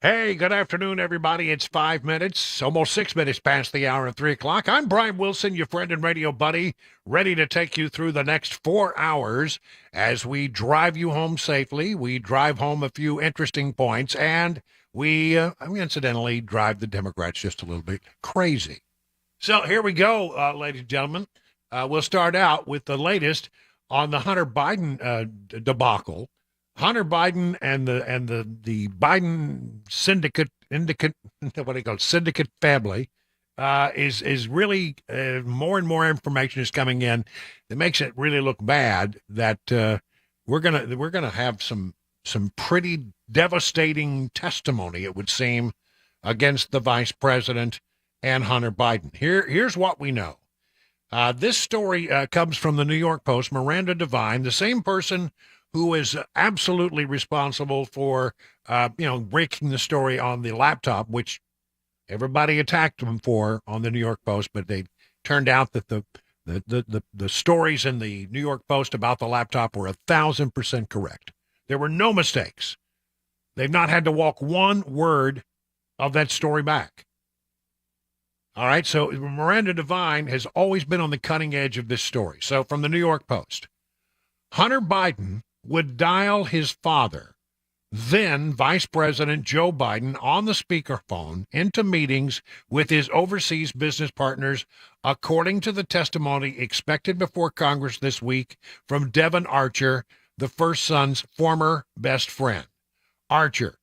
Hey, good afternoon, everybody. It's 5 minutes, almost 6 minutes past the hour of 3 o'clock. I'm Brian Wilson, your friend and radio buddy, ready to take you through the next 4 hours as we drive you home safely. We drive home a few interesting points, and we incidentally drive the Democrats just a little bit crazy. So here we go, ladies and gentlemen. We'll start out with the latest on the Hunter Biden debacle. Hunter Biden and the Biden syndicate what do you call it, syndicate family is really more and more information is coming in that makes it really look bad that we're gonna have some pretty devastating testimony, it would seem, against the vice president and Hunter Biden. Here's what we know. This story comes from the New York Post. Miranda Devine, the same person who is absolutely responsible for, breaking the story on the laptop, which everybody attacked him for on the New York Post, but they turned out that the stories in the New York Post about the laptop were 1,000% correct. There were no mistakes. They've not had to walk one word of that story back. All right, so Miranda Devine has always been on the cutting edge of this story. So from the New York Post, Hunter Biden would dial his father, then Vice President Joe Biden, on the speakerphone into meetings with his overseas business partners, according to the testimony expected before Congress this week from Devon Archer, the first son's former best friend. Archer,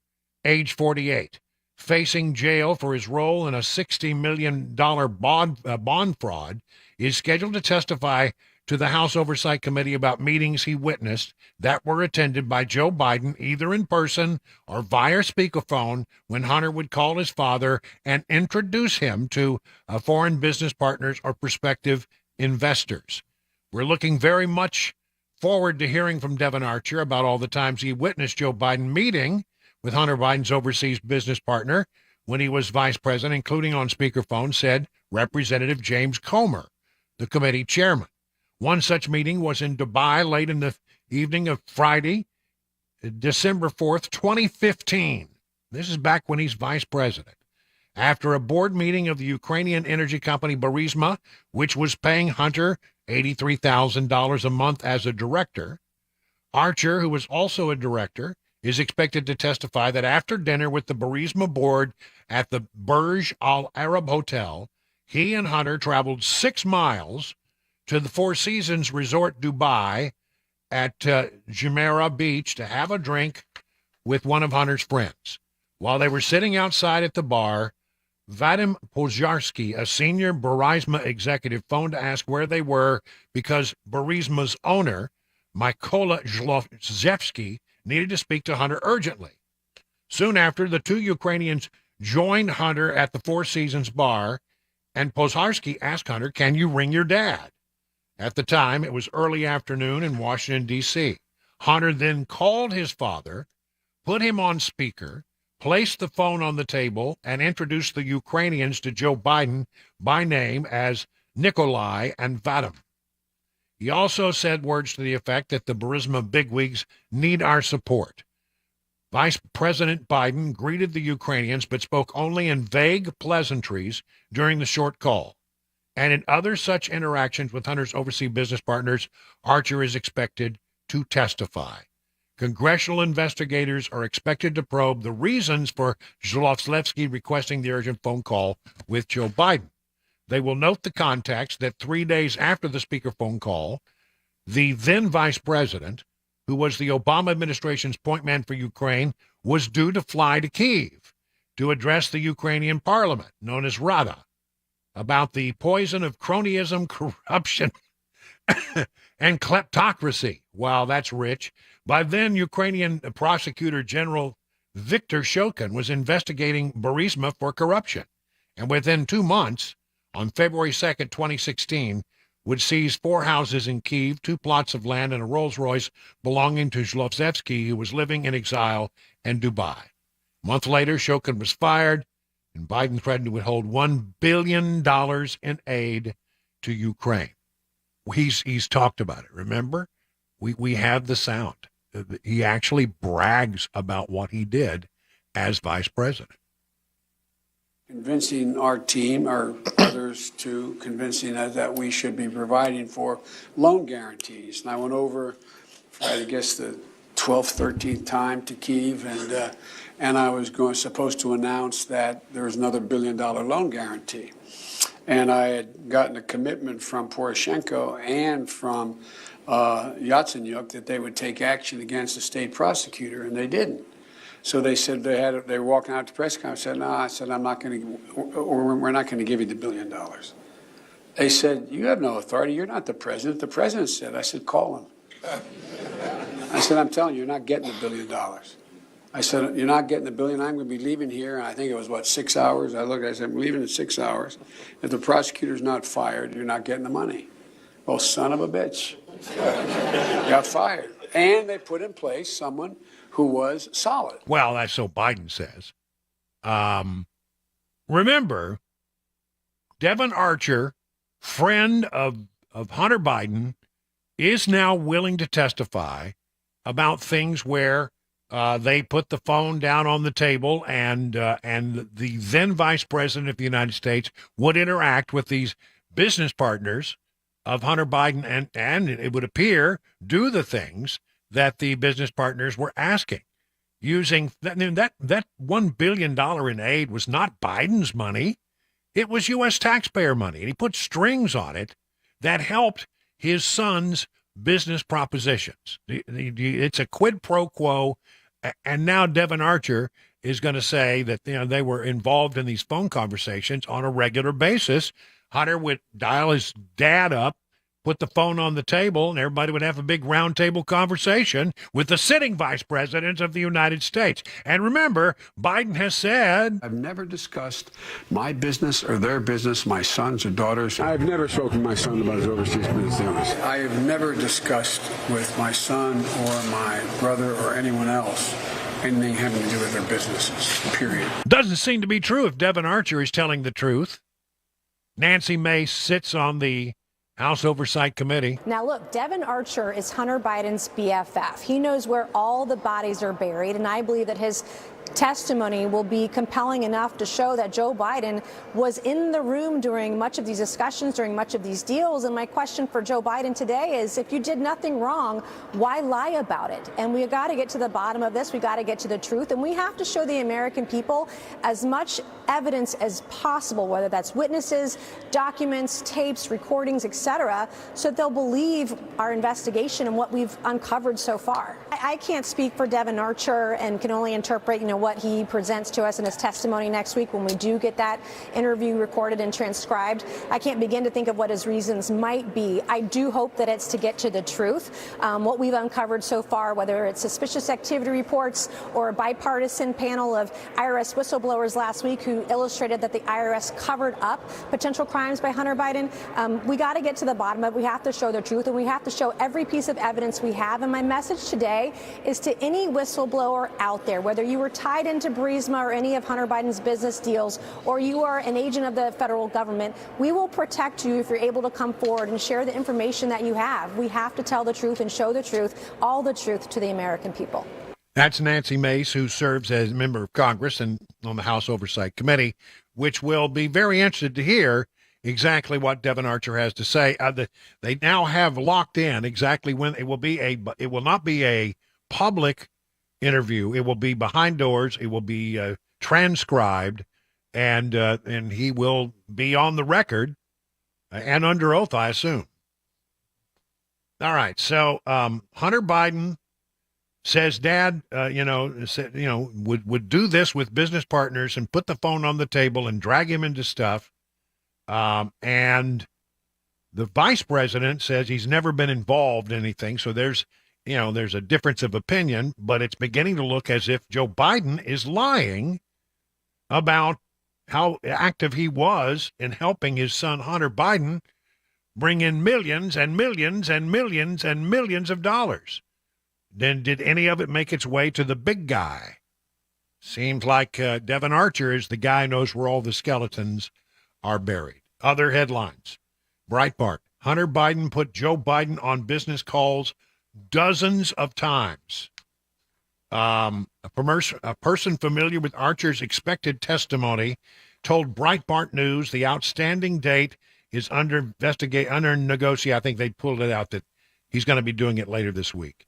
age 48, facing jail for his role in a $60 million bond fraud, is scheduled to testify to the House Oversight Committee about meetings he witnessed that were attended by Joe Biden, either in person or via speakerphone, when Hunter would call his father and introduce him to foreign business partners or prospective investors. We're looking very much forward to hearing from Devon Archer about all the times he witnessed Joe Biden meeting with Hunter Biden's overseas business partner when he was vice president, including on speakerphone, said Representative James Comer, the committee chairman. One such meeting was in Dubai late in the evening of Friday, December 4th, 2015. This is back when he's vice president. After a board meeting of the Ukrainian energy company Burisma, which was paying Hunter $83,000 a month as a director, Archer, who was also a director, is expected to testify that after dinner with the Burisma board at the Burj Al Arab Hotel, he and Hunter traveled 6 miles to the Four Seasons Resort Dubai at Jumeirah Beach to have a drink with one of Hunter's friends. While they were sitting outside at the bar, Vadim Pozharsky, a senior Burisma executive, phoned to ask where they were because Burisma's owner, Mykola Zlotevsky, needed to speak to Hunter urgently. Soon after, the two Ukrainians joined Hunter at the Four Seasons bar, and Pozharsky asked Hunter, "Can you ring your dad?" At the time, it was early afternoon in Washington, D.C. Hunter then called his father, put him on speaker, placed the phone on the table, and introduced the Ukrainians to Joe Biden by name as Nikolai and Vadim. He also said words to the effect that the Burisma bigwigs need our support. Vice President Biden greeted the Ukrainians but spoke only in vague pleasantries during the short call. And in other such interactions with Hunter's overseas business partners, Archer is expected to testify. Congressional investigators are expected to probe the reasons for Zlotevsky requesting the urgent phone call with Joe Biden. They will note the context that 3 days after the speakerphone call, the then vice president, who was the Obama administration's point man for Ukraine, was due to fly to Kyiv to address the Ukrainian parliament, known as Rada, about the poison of cronyism, corruption, and kleptocracy. Wow, that's rich. By then, Ukrainian prosecutor general Viktor Shokin was investigating Burisma for corruption. And within 2 months, on February 2nd, 2016, would seize 4 houses in Kyiv, 2 plots of land, and a Rolls-Royce belonging to Zlotevsky, who was living in exile in Dubai. A month later, Shokin was fired, and Biden threatened to withhold $1 billion in aid to Ukraine. He's talked about it, remember? We have the sound. He actually brags about what he did as vice president. Convincing our team or others to convincing us that we should be providing for loan guarantees. And I went over, I guess, the 12th, 13th time to Kyiv, and I was supposed to announce that there was another $1 billion loan guarantee. And I had gotten a commitment from Poroshenko and from Yatsenyuk that they would take action against the state prosecutor, and they didn't. So they said they were walking out to press conference. I said, no, I said, I'm not going to, or we're not going to give you the $1 billion. They said, you have no authority. You're not the president. The president said. I said, call him. I said, I'm telling you, you're not getting the $1 billion. I said, you're not getting the $1 billion. I'm going to be leaving here. And I think it was, 6 hours? I looked, I said, I'm leaving in 6 hours. If the prosecutor's not fired, you're not getting the money. Well, son of a bitch. Got fired. And they put in place someone who was solid. Well, that's so Biden says. Remember, Devon Archer, friend of Hunter Biden, is now willing to testify about things where they put the phone down on the table and the then vice president of the United States would interact with these business partners of Hunter Biden and it would appear do the things that the business partners were asking. Using that $1 billion in aid was not Biden's money. It was U.S. taxpayer money. And he put strings on it that helped his son's business propositions. It's a quid pro quo. And now Devon Archer is going to say that they were involved in these phone conversations on a regular basis. Hunter would dial his dad up, put the phone on the table, and everybody would have a big round table conversation with the sitting vice president of the United States. And remember, Biden has said, I've never discussed my business or their business, my sons or daughters. I've never spoken to my son about his overseas business dealings. I have never discussed with my son or my brother or anyone else anything having to do with their businesses, period. Doesn't seem to be true if Devon Archer is telling the truth. Nancy Mace sits on the House Oversight Committee. Now, look, Devon Archer is Hunter Biden's BFF. He knows where all the bodies are buried, and I believe that his testimony will be compelling enough to show that Joe Biden was in the room during much of these discussions, during much of these deals. And my question for Joe Biden today is, if you did nothing wrong, why lie about it? And we got to get to the bottom of this. We got to get to the truth. And we have to show the American people as much evidence as possible, whether that's witnesses, documents, tapes, recordings, etc., so that they'll believe our investigation and what we've uncovered so far. I can't speak for Devon Archer and can only interpret, what he presents to us in his testimony next week when we do get that interview recorded and transcribed. I can't begin to think of what his reasons might be. I do hope that it's to get to the truth. What we've uncovered so far, whether it's suspicious activity reports or a bipartisan panel of IRS whistleblowers last week who illustrated that the IRS covered up potential crimes by Hunter Biden, we got to get to the bottom of it. We have to show the truth, and we have to show every piece of evidence we have. And my message today is to any whistleblower out there, whether you were tied into Burisma or any of Hunter Biden's business deals, or you are an agent of the federal government, we will protect you if you're able to come forward and share the information that you have. We have to tell the truth and show the truth, all the truth to the American people. That's Nancy Mace, who serves as a member of Congress and on the House Oversight Committee, which will be very interested to hear exactly what Devon Archer has to say. They now have locked in exactly when it will be it will not be a public interview. It will be behind doors. It will be transcribed, and he will be on the record and under oath, I assume. All right. So Hunter Biden says, Dad, would do this with business partners and put the phone on the table and drag him into stuff. And the vice president says he's never been involved in anything. So there's a difference of opinion, but it's beginning to look as if Joe Biden is lying about how active he was in helping his son, Hunter Biden, bring in millions and millions and millions and millions of dollars. Then did any of it make its way to the big guy? Seems like Devon Archer is the guy who knows where all the skeletons are buried. Other headlines. Breitbart. Hunter Biden put Joe Biden on business calls dozens of times. A person familiar with Archer's expected testimony told Breitbart News the outstanding date is under negotiation. I think they pulled it out that he's going to be doing it later this week.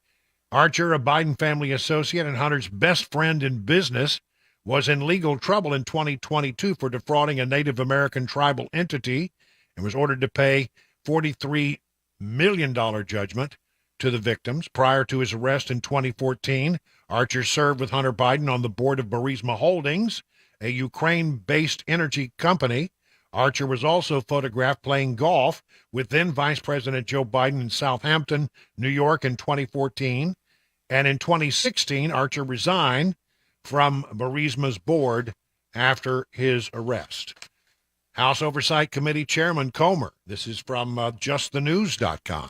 Archer, a Biden family associate and Hunter's best friend in business, was in legal trouble in 2022 for defrauding a Native American tribal entity and was ordered to pay $43 million judgment to the victims. Prior to his arrest in 2014, Archer served with Hunter Biden on the board of Burisma Holdings, a Ukraine-based energy company. Archer was also photographed playing golf with then Vice President Joe Biden in Southampton, New York in 2014. And in 2016, Archer resigned from Burisma's board after his arrest. House Oversight Committee Chairman Comer, this is from justthenews.com,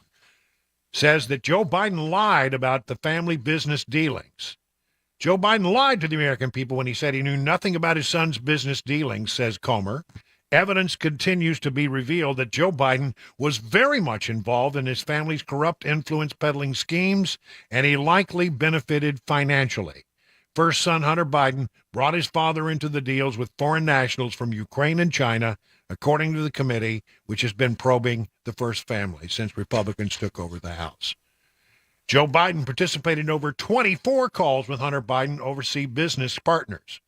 says that Joe Biden lied about the family business dealings. Joe Biden lied to the American people when he said he knew nothing about his son's business dealings, says Comer. Evidence continues to be revealed that Joe Biden was very much involved in his family's corrupt influence peddling schemes, and he likely benefited financially. First son Hunter Biden brought his father into the deals with foreign nationals from Ukraine and China, according to the committee, which has been probing the first family since Republicans took over the House. Joe Biden participated in over 24 calls with Hunter Biden overseas business partners.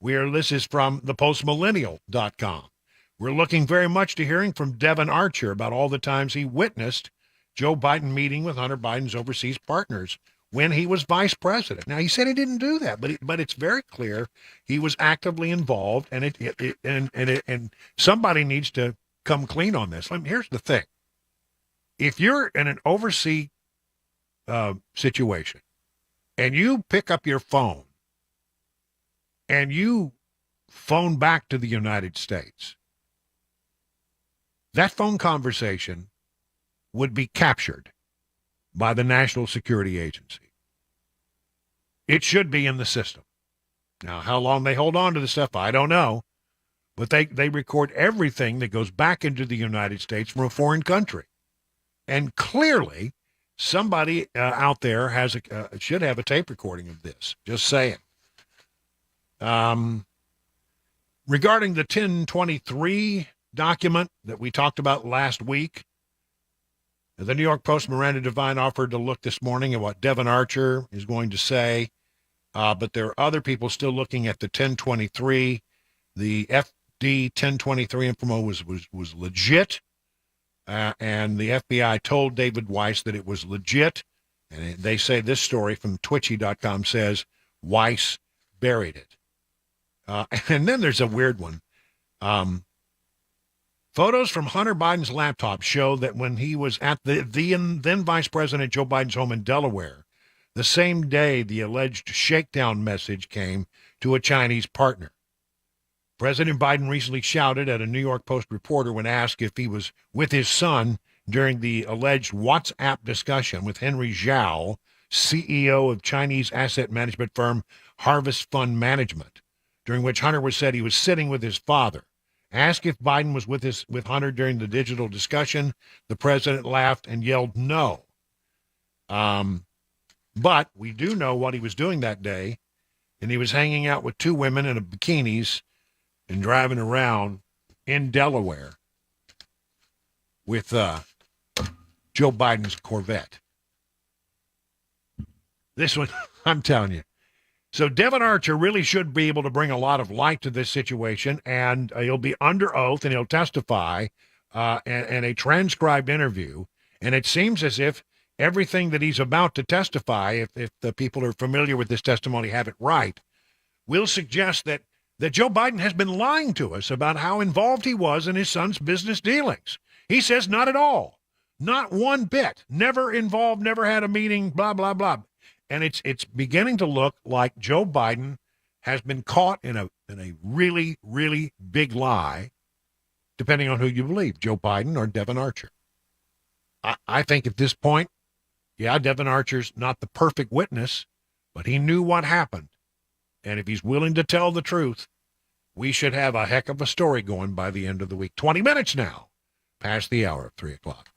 This is from thepostmillennial.com. We're looking very much to hearing from Devon Archer about all the times he witnessed Joe Biden meeting with Hunter Biden's overseas partners when he was vice president. Now, he said he didn't do that, but it's very clear he was actively involved, and somebody needs to come clean on this. Here's the thing. If you're in an overseas situation and you pick up your phone and you phone back to the United States, that phone conversation would be captured by the National Security Agency. It should be in the system. Now, how long they hold on to the stuff, I don't know. But they record everything that goes back into the United States from a foreign country. And clearly, somebody out there should have a tape recording of this. Just saying. Regarding the 1023 document that we talked about last week, the New York Post, Miranda Devine offered to look this morning at what Devon Archer is going to say, but there are other people still looking at the 1023. The FD 1023 info was legit, and the FBI told David Weiss that it was legit, and they say this story from Twitchy.com says Weiss buried it. And then there's a weird one. Photos from Hunter Biden's laptop show that when he was at the then Vice President Joe Biden's home in Delaware, the same day the alleged shakedown message came to a Chinese partner. President Biden recently shouted at a New York Post reporter when asked if he was with his son during the alleged WhatsApp discussion with Henry Zhao, CEO of Chinese asset management firm Harvest Fund Management, during which Hunter was said he was sitting with his father. Asked if Biden was with Hunter during the digital discussion, the president laughed and yelled no. But we do know what he was doing that day, and he was hanging out with two women in bikinis and driving around in Delaware with Joe Biden's Corvette. This one, I'm telling you. So Devon Archer really should be able to bring a lot of light to this situation, and he'll be under oath and he'll testify in a transcribed interview. And it seems as if everything that he's about to testify, if the people who are familiar with this testimony have it right, will suggest that Joe Biden has been lying to us about how involved he was in his son's business dealings. He says not at all, not one bit, never involved, never had a meeting, blah, blah, blah. And it's beginning to look like Joe Biden has been caught in a really, really big lie, depending on who you believe, Joe Biden or Devon Archer. I think at this point, yeah, Devon Archer's not the perfect witness, but he knew what happened. And if he's willing to tell the truth, we should have a heck of a story going by the end of the week. 20 minutes now, past the hour of 3 o'clock.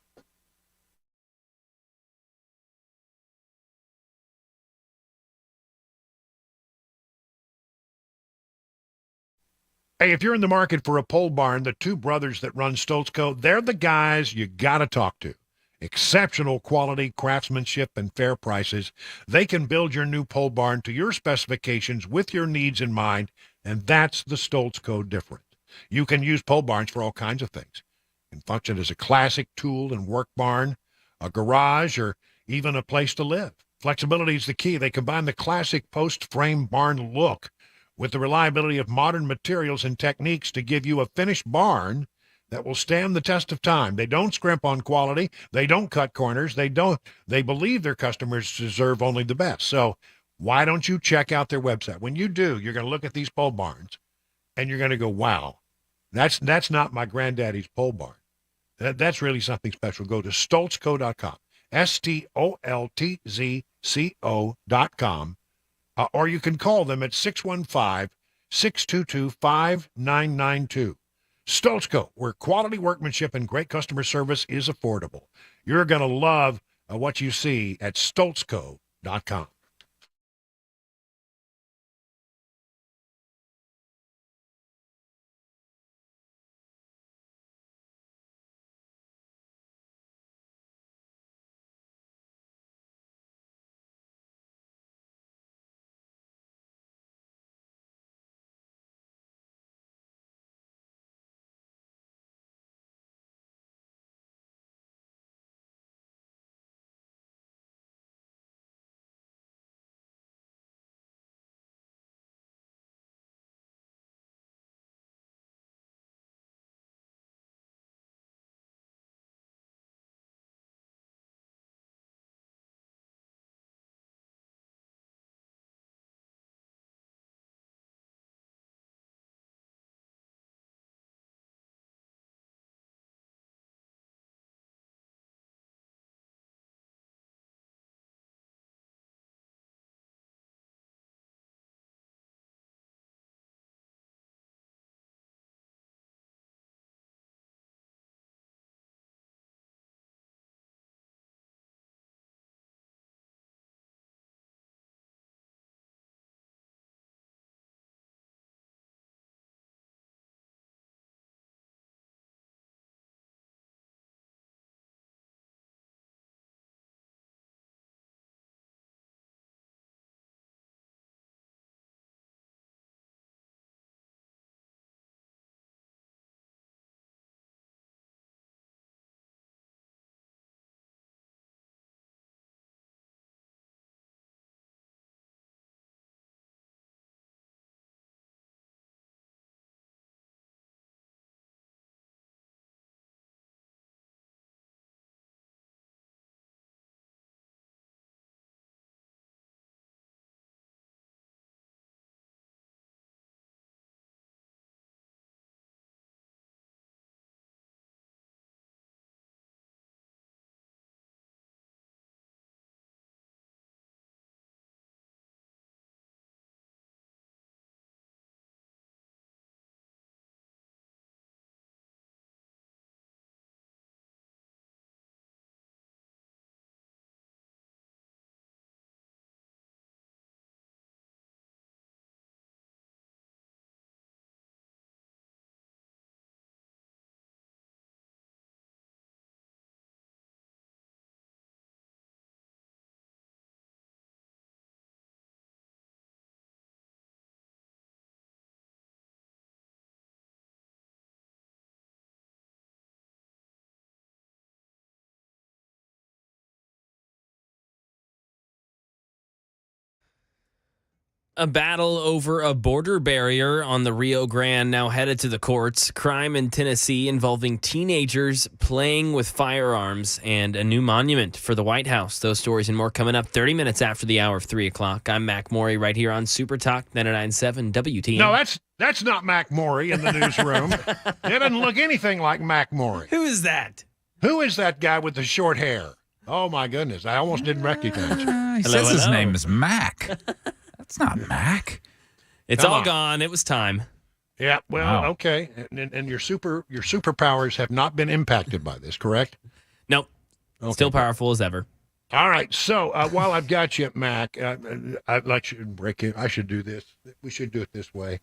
Hey, if you're in the market for a pole barn, the two brothers that run Stoltzco, they're the guys you got to talk to. Exceptional quality, craftsmanship, and fair prices. They can build your new pole barn to your specifications with your needs in mind, and that's the Stoltzco difference. You can use pole barns for all kinds of things. It can function as a classic tool and work barn, a garage, or even a place to live. Flexibility is the key. They combine the classic post-frame barn look with the reliability of modern materials and techniques to give you a finished barn that will stand the test of time. They don't scrimp on quality. They don't cut corners. They believe their customers deserve only the best. So why don't you check out their website? When you do, you're going to look at these pole barns and you're going to go, wow, that's not my granddaddy's pole barn. That's really something special. Go to stoltzco.com, STOLTZCO.com, or you can call them at 615-622-5992. Stoltzco, where quality workmanship and great customer service is affordable. You're going to love what you see at stoltzco.com. A battle over a border barrier on the Rio Grande now headed to the courts. Crime in Tennessee involving teenagers playing with firearms and a new monument for the White House. Those stories and more coming up 30 minutes after the hour of 3 o'clock. I'm Mac Morey right here on Super Talk 99.7 WTN. No, that's not Mac Morey in the newsroom. It doesn't look anything like Mac Morey. Who is that? Who is that guy with the short hair? Oh, my goodness. I almost didn't recognize him. He says his name is Mac. That's not Mac. It's Come all on. gone. It was time. Yeah, well, Wow. okay. And your superpowers have not been impacted by this, correct? Nope. Okay. Still powerful as ever. All right. So while I've got you, Mac, I'd like you to break in. I should do this. We should do it this way.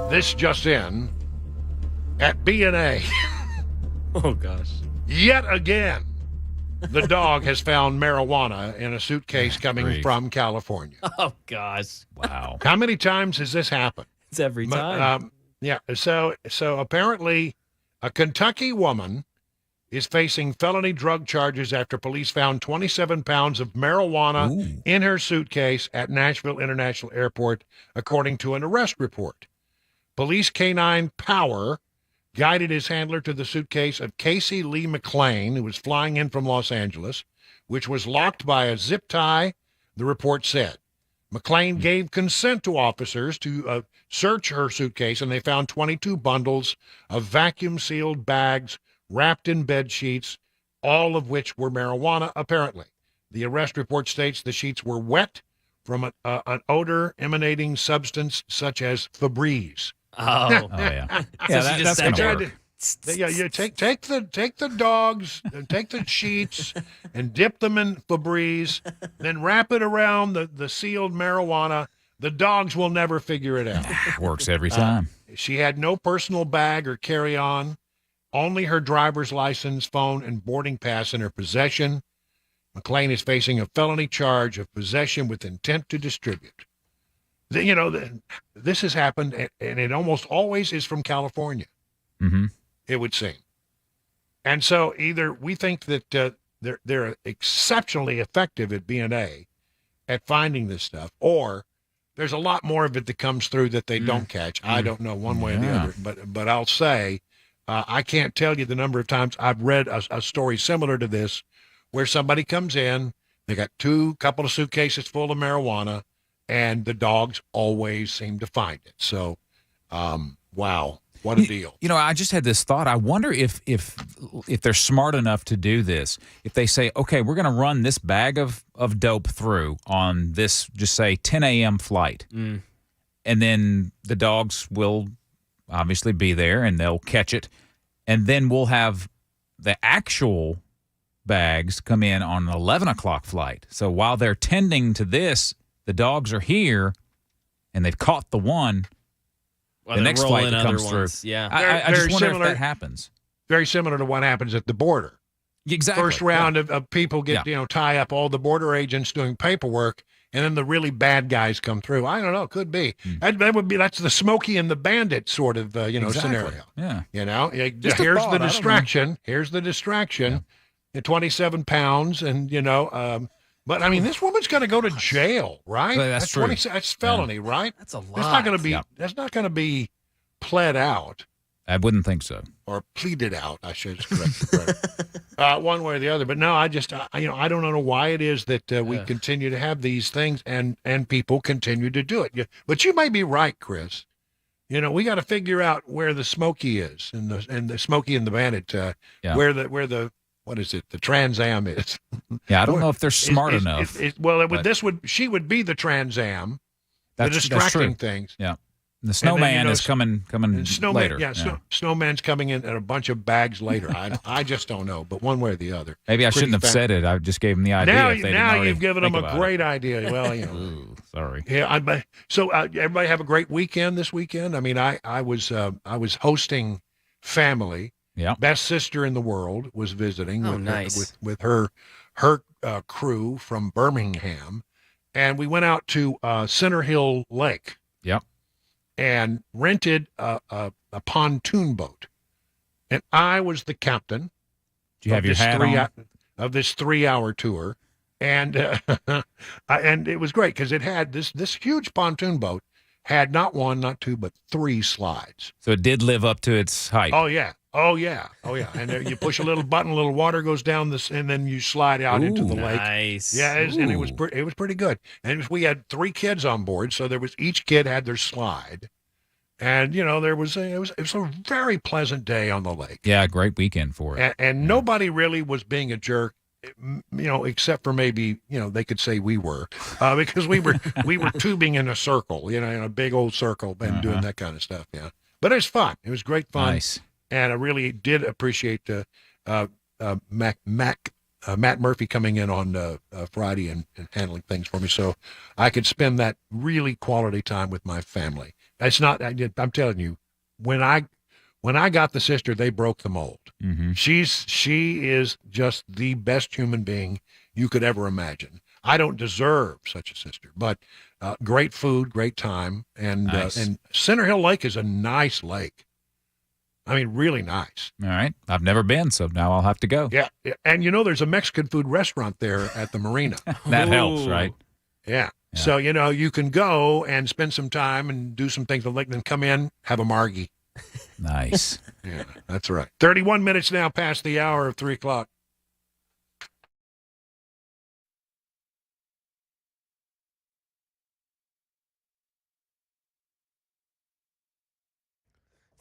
This just in at B&A. Oh gosh. Yet again, the dog has found marijuana in a suitcase coming grief. from California. Oh gosh. Wow. How many times has this happened? It's every But, time. yeah. So apparently, a Kentucky woman is facing felony drug charges after police found 27 pounds of marijuana Ooh. in her suitcase at Nashville International Airport, according to an arrest report. Police Canine Power guided his handler to the suitcase of Casey Lee McLean, who was flying in from Los Angeles, which was locked by a zip tie, the report said. McLean gave consent to officers to search her suitcase, and they found 22 bundles of vacuum-sealed bags wrapped in bed sheets, all of which were marijuana, apparently. The arrest report states the sheets were wet from an odor emanating substance such as Febreze. Oh. Oh yeah. So Yeah, she that's just gonna said- work. Yeah, you take the dogs, take the sheets, and dip them in Febreze, then wrap it around the sealed marijuana. The dogs will never figure it out. Works every time. She had no personal bag or carry-on, only her driver's license, phone, and boarding pass in her possession. McLean is facing a felony charge of possession with intent to distribute. This has happened, and it almost always is from California. Mm-hmm. It would seem. And so either we think that they're exceptionally effective at B&A at finding this stuff, or there's a lot more of it that comes through that they don't catch. I don't know one way or the Yeah. other, but I'll say I can't tell you the number of times I've read a story similar to this where somebody comes in, they got couple of suitcases full of marijuana, and the dogs always seem to find it. So, wow. What a deal. You know, I just had this thought. I wonder if they're smart enough to do this. If they say, okay, we're going to run this bag of dope through on this, just say 10 a.m. flight. And then the dogs will obviously be there and they'll catch it. And then we'll have the actual bags come in on an 11 o'clock flight. So while they're tending to this, the dogs are here and they've caught the one. Well, The they're next flight rolling that comes other through. ones. Yeah. I Very just wonder similar. if that happens. Very similar to what happens at the border. Exactly. First round of people get, tie up all the border agents doing paperwork, and then the really bad guys come through. I don't know. Could be. That's the Smokey and the Bandit sort of, Exactly. scenario. Yeah. Here's a thought, I the don't know. distraction. Here's the distraction. The 27 pounds, and, but I mean, this woman's going to go to jail, right? Well, that's true. That's felony, right? That's a lot. That's not going to be, Yeah. that's not going to be pled out. I wouldn't think so. Or pleaded out, I should correct. One way or the other. But no, I don't know why it is that we continue to have these things and people continue to do it. But you may be right, Chris. We got to figure out where the Smokey is and the Smokey and the Bandit, where the what is it? The Trans Am is. Yeah, I don't know if they're smart enough. She would be the Trans Am, the That's distracting true. things. Yeah. The snowman is coming And Snowman, later. Snowman's coming in at a bunch of bags later. I just don't know, but one way or the other. Maybe I Pretty shouldn't have said it. I just gave them the idea. Now, if they didn't now already you've given think them a about great it. idea. Well, Ooh, sorry. yeah. So everybody have a great weekend this weekend. I mean, I was hosting family. Yeah. Best sister in the world was visiting. Oh, with, nice. with her crew from Birmingham, and we went out to Center Hill Lake. Yep. And rented a pontoon boat, and I was the captain. Do you have your hat on? Of this 3-hour tour, and and it was great because it had this huge pontoon boat had not one, not two, but 3 slides. So it did live up to its hype. Oh yeah. And there, you push a little button, a little water goes down this, and then you slide out into the lake. Nice. Yeah, and it was Ooh. it was pretty good. And we had 3 kids on board, so each kid had their slide, and it was a very pleasant day on the lake. Yeah, great weekend for it. And nobody really was being a jerk, except for maybe they could say we were, because we were tubing in a circle, in a big old circle and doing that kind of stuff. Yeah, but it was fun. It was great fun. Nice. And I really did appreciate Matt Murphy coming in on Friday and handling things for me, so I could spend that really quality time with my family. It's not. I'm telling you, when I got the sister, they broke the mold. She is just the best human being you could ever imagine. I don't deserve such a sister, but great food, great time, and Nice. and Center Hill Lake is a nice lake. I mean, really nice. All right. I've never been, so now I'll have to go. Yeah, and there's a Mexican food restaurant there at the marina. That helps, Ooh. right? Yeah. So, you can go and spend some time and do some things on the lake, then come in, have a margie. Nice. Yeah, that's right. 31 minutes now past the hour of 3 o'clock.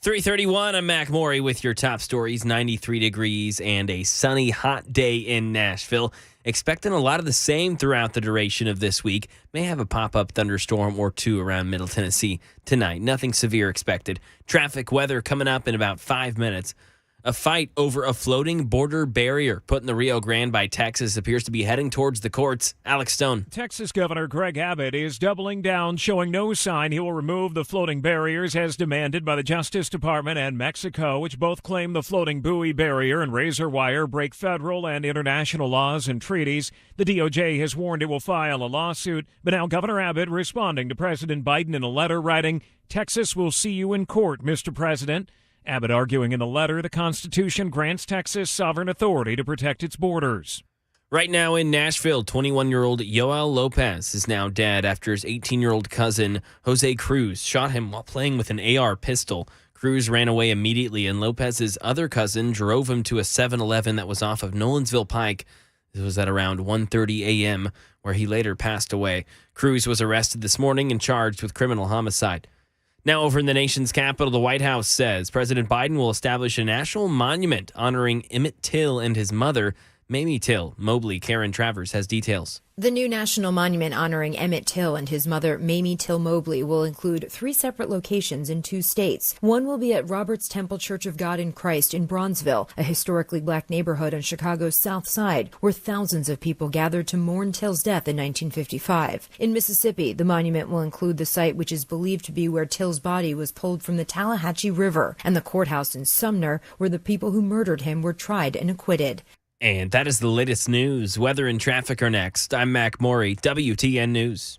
.331, I'm Mac Maury with your top stories. 93 degrees and a sunny, hot day in Nashville. Expecting a lot of the same throughout the duration of this week. May have a pop-up thunderstorm or two around Middle Tennessee tonight. Nothing severe expected. Traffic weather coming up in about 5 minutes. A fight over a floating border barrier put in the Rio Grande by Texas appears to be heading towards the courts. Alex Stone. Texas Governor Greg Abbott is doubling down, showing no sign he will remove the floating barriers as demanded by the Justice Department and Mexico, which both claim the floating buoy barrier and razor wire break federal and international laws and treaties. The DOJ has warned it will file a lawsuit, but now Governor Abbott responding to President Biden in a letter writing, "Texas will see you in court, Mr. President." Abbott arguing in the letter the Constitution grants Texas sovereign authority to protect its borders. Right now in Nashville, 21-year-old Yoel Lopez is now dead after his 18-year-old cousin, Jose Cruz, shot him while playing with an AR pistol. Cruz ran away immediately, and Lopez's other cousin drove him to a 7-Eleven that was off of Nolensville Pike. This was at around 1:30 a.m., where he later passed away. Cruz was arrested this morning and charged with criminal homicide. Now, over in the nation's capital, the White House says President Biden will establish a national monument honoring Emmett Till and his mother, Mamie Till. Mobley Karen Travers has details. The new national monument honoring Emmett Till and his mother, Mamie Till Mobley, will include 3 separate locations in 2 states. One will be at Roberts Temple Church of God in Christ in Bronzeville, a historically black neighborhood on Chicago's South Side, where thousands of people gathered to mourn Till's death in 1955. In Mississippi, the monument will include the site which is believed to be where Till's body was pulled from the Tallahatchie River, and the courthouse in Sumner, where the people who murdered him were tried and acquitted. And that is the latest news. Weather and traffic are next. I'm Mac Maury, WTN News.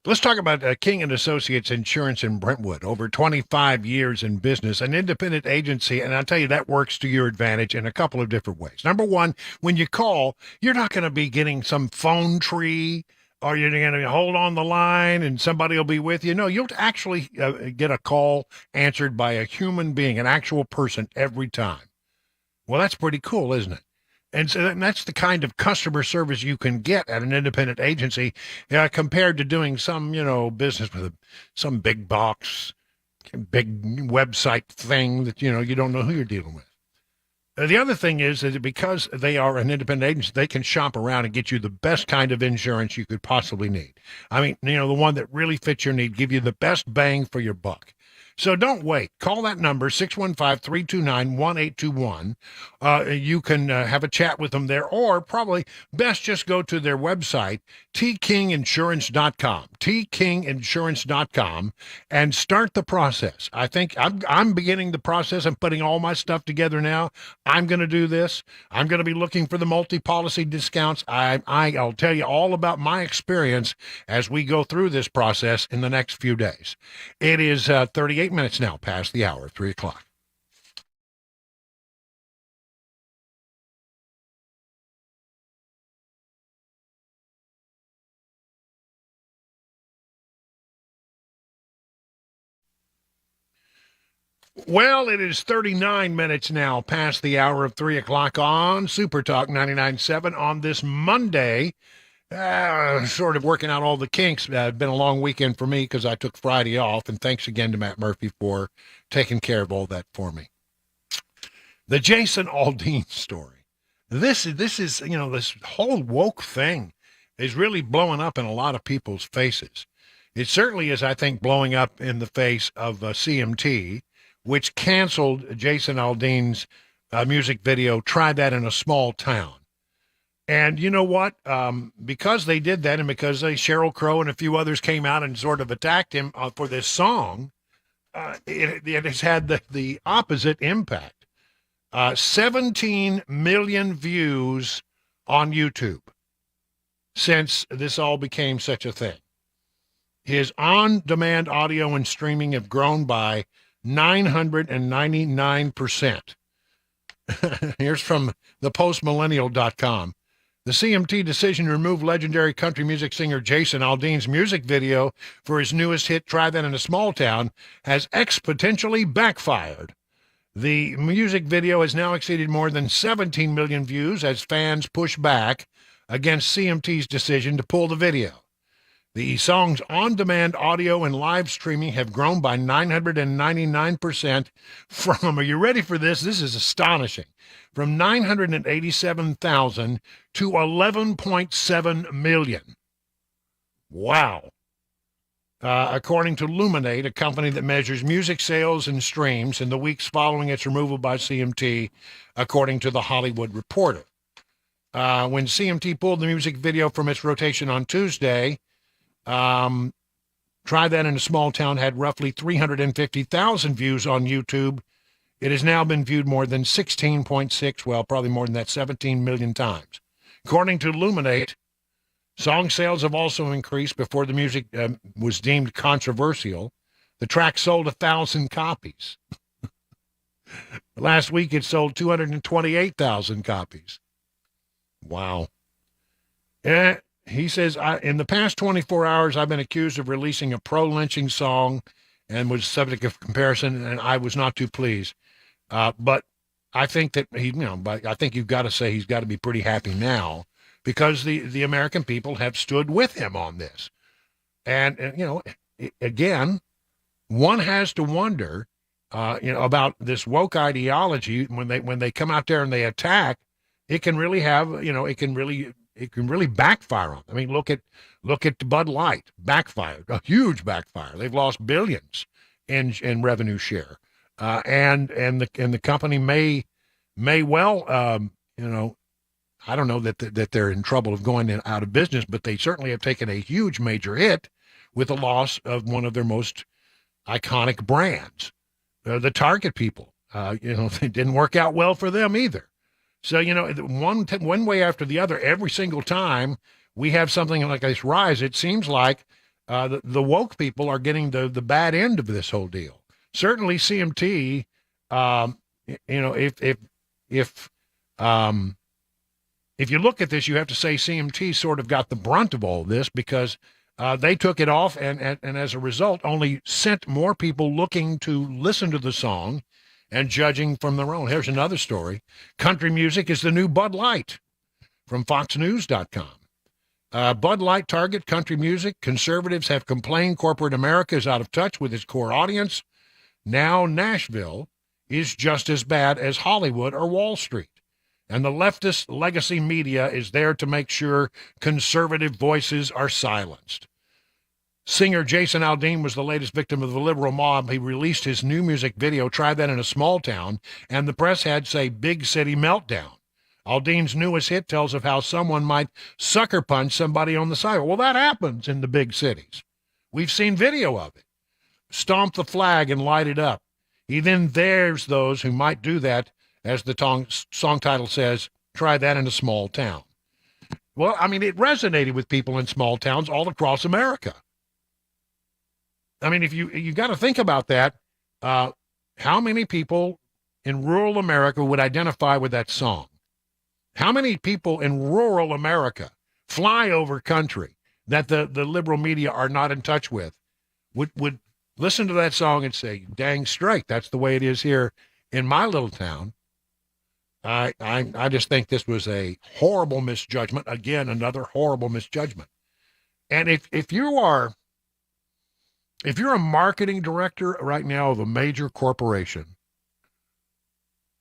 Let's talk about King and Associates Insurance in Brentwood. Over 25 years in business, an independent agency, and I'll tell you that works to your advantage in a couple of different ways. Number one, when you call, you're not going to be getting some phone tree, or you're going to hold on the line and somebody will be with you. No, you'll actually get a call answered by a human being, an actual person every time. Well, that's pretty cool, isn't it? And so that's the kind of customer service you can get at an independent agency compared to doing some, business with some big box, big website thing that, you don't know who you're dealing with. The other thing is that because they are an independent agency, they can shop around and get you the best kind of insurance you could possibly need. I mean, the one that really fits your need, give you the best bang for your buck. So don't wait. Call that number, 615-329-1821. You can have a chat with them there, or probably best just go to their website, tkinginsurance.com, tkinginsurance.com, and start the process. I think I'm beginning the process. I'm putting all my stuff together now. I'm going to do this. I'm going to be looking for the multi-policy discounts. I'll tell you all about my experience as we go through this process in the next few days. It is 38 minutes now past the hour, 3 o'clock. Well, it is 39 minutes now past the hour of 3 o'clock on Super Talk 99.7 on this Monday. Sort of working out all the kinks. It's been a long weekend for me because I took Friday off, and thanks again to Matt Murphy for taking care of all that for me. The Jason Aldean story. This is, this whole woke thing is really blowing up in a lot of people's faces. It certainly is, I think, blowing up in the face of CMT, which canceled Jason Aldean's music video, Try That in a Small Town. And you know what? Because they did that, and because Sheryl Crow and a few others came out and sort of attacked him for this song, it has had the opposite impact. 17 million views on YouTube since this all became such a thing. His on-demand audio and streaming have grown by 999%. Here's from thepostmillennial.com. The CMT decision to remove legendary country music singer Jason Aldean's music video for his newest hit, Try That in a Small Town, has exponentially backfired. The music video has now exceeded more than 17 million views as fans push back against CMT's decision to pull the video. The song's on-demand audio and live streaming have grown by 999% from, are you ready for this? This is astonishing. From 987,000 to 11.7 million. Wow. According to Luminate, a company that measures music sales and streams in the weeks following its removal by CMT, according to The Hollywood Reporter. When CMT pulled the music video from its rotation on Tuesday, Try That in a Small Town had roughly 350,000 views on YouTube. It has now been viewed more than 16.6, well, probably more than that, 17 million times. According to Luminate, song sales have also increased before the music was deemed controversial. The track sold 1,000 copies. Last week, it sold 228,000 copies. Wow. He says, in the past 24 hours, I've been accused of releasing a pro-lynching song and was subject of comparison, and I was not too pleased. But I think that but I think you've got to say he's got to be pretty happy now because the American people have stood with him on this. And again, one has to wonder, about this woke ideology when they come out there and they attack. It can really have, it can really backfire on them. I mean, look at Bud Light, backfired, a huge backfire. They've lost billions in revenue share, and the company may well, I don't know that they're in trouble of going out of business, but they certainly have taken a huge major hit with the loss of one of their most iconic brands. The Target people, it didn't work out well for them either. So, one way after the other, every single time we have something like this rise, it seems like the woke people are getting the bad end of this whole deal. Certainly, CMT. If you look at this, you have to say CMT sort of got the brunt of all this because they took it off, and as a result, only sent more people looking to listen to the song and judging from their own. Here's another story. Country music is the new Bud Light from FoxNews.com. Bud Light target country music. Conservatives have complained corporate America is out of touch with its core audience. Now Nashville is just as bad as Hollywood or Wall Street. And the leftist legacy media is there to make sure conservative voices are silenced. Singer Jason Aldean was the latest victim of the liberal mob. He released his new music video, Try That in a Small Town, and the press had say big city meltdown. Aldean's newest hit tells of how someone might sucker punch somebody on the sidewalk. Well, that happens in the big cities. We've seen video of it. Stomp the flag and light it up. He then dares those who might do that, as the song title says, try that in a small town. Well, I mean, it resonated with people in small towns all across America. I mean, if you got to think about that, how many people in rural America would identify with that song? How many people in rural America, flyover country, that the liberal media are not in touch with, would listen to that song and say, dang straight, that's the way it is here in my little town? I just think this was a horrible misjudgment. Again, another horrible misjudgment. And if you're a marketing director right now of a major corporation,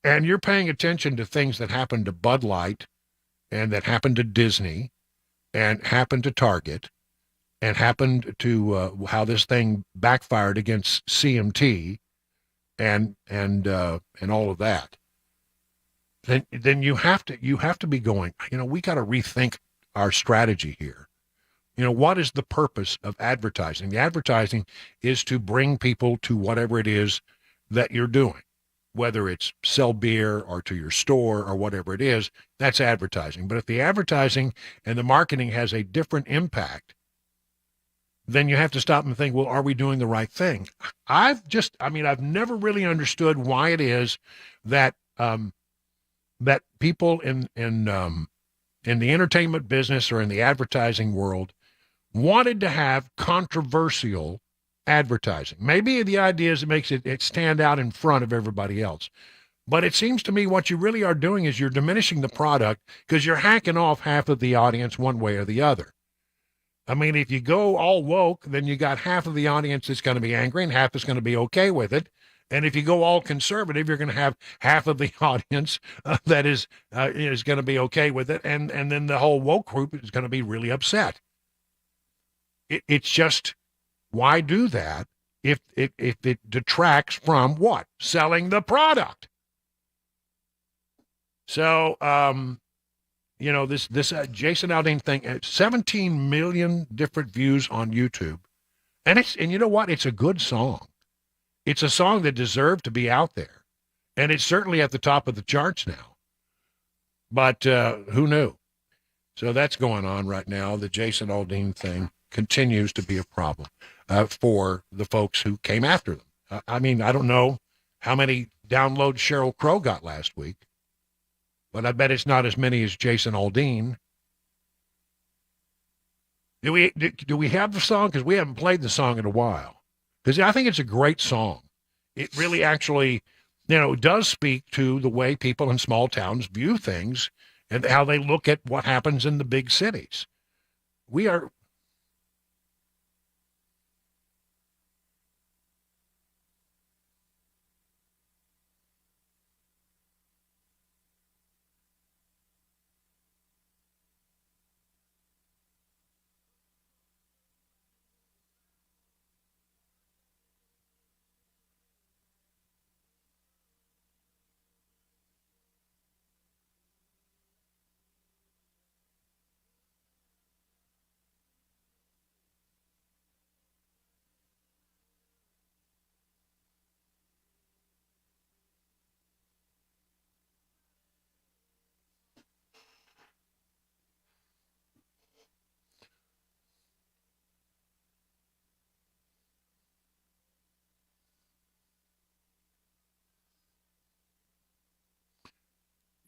and you're paying attention to things that happened to Bud Light and that happened to Disney and happened to Target and happened to how this thing backfired against CMT and all of that, then you have to be going, we got to rethink our strategy here. What is the purpose of advertising? The advertising is to bring people to whatever it is that you're doing, whether it's sell beer or to your store or whatever it is, that's advertising. But if the advertising and the marketing has a different impact, then you have to stop and think, well, are we doing the right thing? I've never really understood why it is that that people in the entertainment business or in the advertising world wanted to have controversial advertising. Maybe the idea is it makes it stand out in front of everybody else. But it seems to me what you really are doing is you're diminishing the product because you're hacking off half of the audience one way or the other. I mean, if you go all woke, then you got half of the audience that's going to be angry and half is going to be okay with it. And if you go all conservative, you're going to have half of the audience that is going to be okay with it. And then the whole woke group is going to be really upset. It's just, why do that if it detracts from what? Selling the product. So, this Jason Aldean thing, 17 million different views on YouTube. And you know what? It's a good song. It's a song that deserved to be out there. And it's certainly at the top of the charts now. But who knew? So that's going on right now. The Jason Aldean thing continues to be a problem for the folks who came after them. I don't know how many downloads Sheryl Crow got last week, but I bet it's not as many as Jason Aldean. Do we have the song? Because we haven't played the song in a while. Because I think it's a great song. It really actually, does speak to the way people in small towns view things and how they look at what happens in the big cities. We are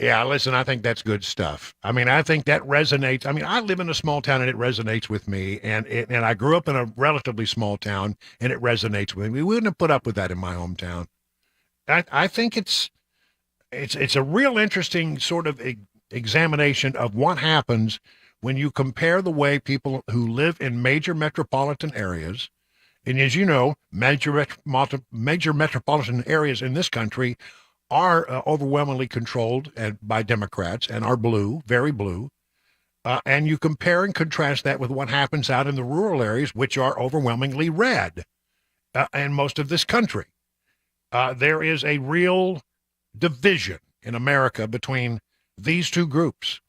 Yeah, listen, I think that's good stuff. I mean, I think that resonates. I mean, I live in a small town and it resonates with me. And I grew up in a relatively small town and it resonates with me. We wouldn't have put up with that in my hometown. I think it's a real interesting sort of examination of what happens when you compare the way people who live in major metropolitan areas, and as you know, major metropolitan areas in this country are overwhelmingly controlled by Democrats and are blue, very blue. And you compare and contrast that with what happens out in the rural areas, which are overwhelmingly red in most of this country. There is a real division in America between these two groups.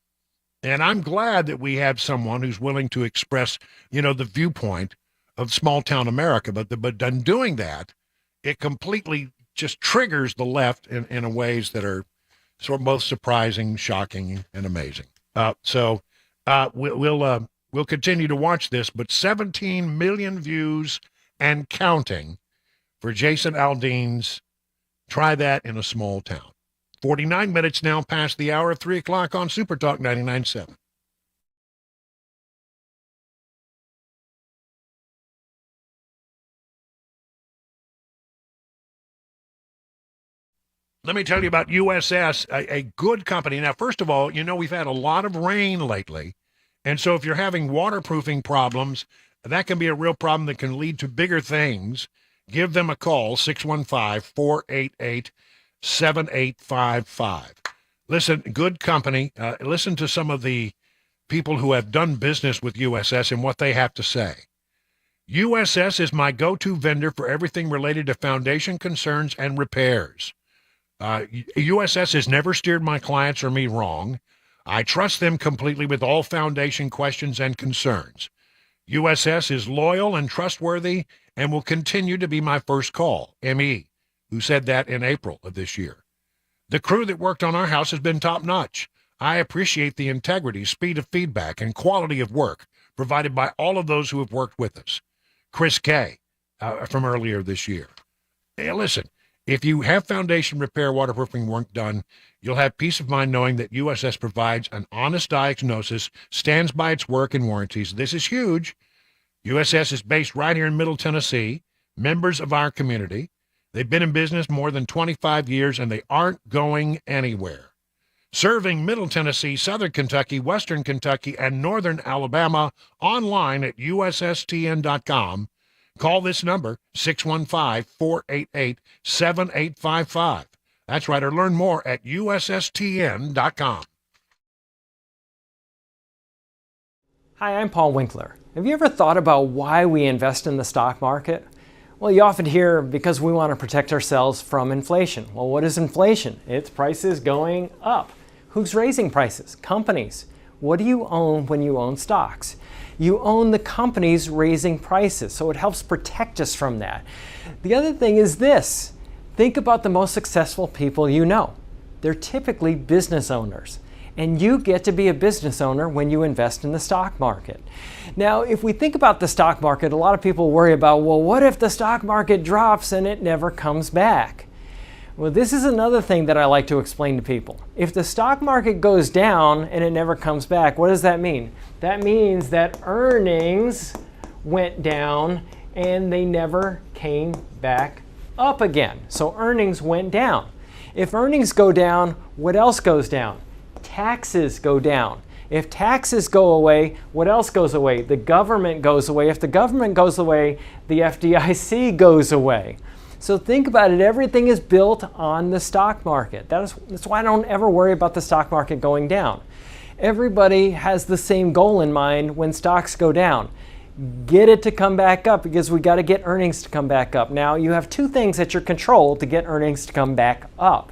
And I'm glad that we have someone who's willing to express, the viewpoint of small town America. But in doing that, it completely just triggers the left in ways that are sort of both surprising, shocking, and amazing. So we'll continue to watch this, but 17 million views and counting for Jason Aldean's Try That in a Small Town. 49 minutes now past the hour of 3 o'clock on Super Talk 99.7. Let me tell you about USS, a good company. Now, first of all, we've had a lot of rain lately. And so if you're having waterproofing problems, that can be a real problem that can lead to bigger things. Give them a call, 615-488-7855. Listen, good company. Listen to some of the people who have done business with USS and what they have to say. USS is my go-to vendor for everything related to foundation concerns and repairs. USS has never steered my clients or me wrong. I trust them completely with all foundation questions and concerns. USS is loyal and trustworthy and will continue to be my first call, ME, who said that in April of this year. The crew that worked on our house has been top-notch. I appreciate the integrity, speed of feedback, and quality of work provided by all of those who have worked with us. Chris K. From earlier this year. Hey, listen, if you have foundation repair waterproofing work done, you'll have peace of mind knowing that USS provides an honest diagnosis, stands by its work and warranties. This is huge. USS is based right here in Middle Tennessee, members of our community. They've been in business more than 25 years, and they aren't going anywhere. Serving Middle Tennessee, Southern Kentucky, Western Kentucky, and Northern Alabama online at USSTN.com. Call this number, 615-488-7855. That's right, or learn more at USSTN.com. Hi, I'm Paul Winkler. Have you ever thought about why we invest in the stock market? Well, you often hear because we want to protect ourselves from inflation. Well, what is inflation? It's prices going up. Who's raising prices? Companies. What do you own when you own stocks? You own the companies raising prices, so it helps protect us from that. The other thing is this. Think about the most successful people you know. They're typically business owners. And you get to be a business owner when you invest in the stock market. Now, if we think about the stock market, a lot of people worry about, well, what if the stock market drops and it never comes back? Well, this is another thing that I like to explain to people. If the stock market goes down and it never comes back, what does that mean? That means that earnings went down and they never came back up again. So earnings went down. If earnings go down, what else goes down? Taxes go down. If taxes go away, what else goes away? The government goes away. If the government goes away, the FDIC goes away. So think about it. Everything is built on the stock market. That's why I don't ever worry about the stock market going down. Everybody has the same goal in mind when stocks go down. Get it to come back up because we got to get earnings to come back up. Now, you have two things at your control to get earnings to come back up.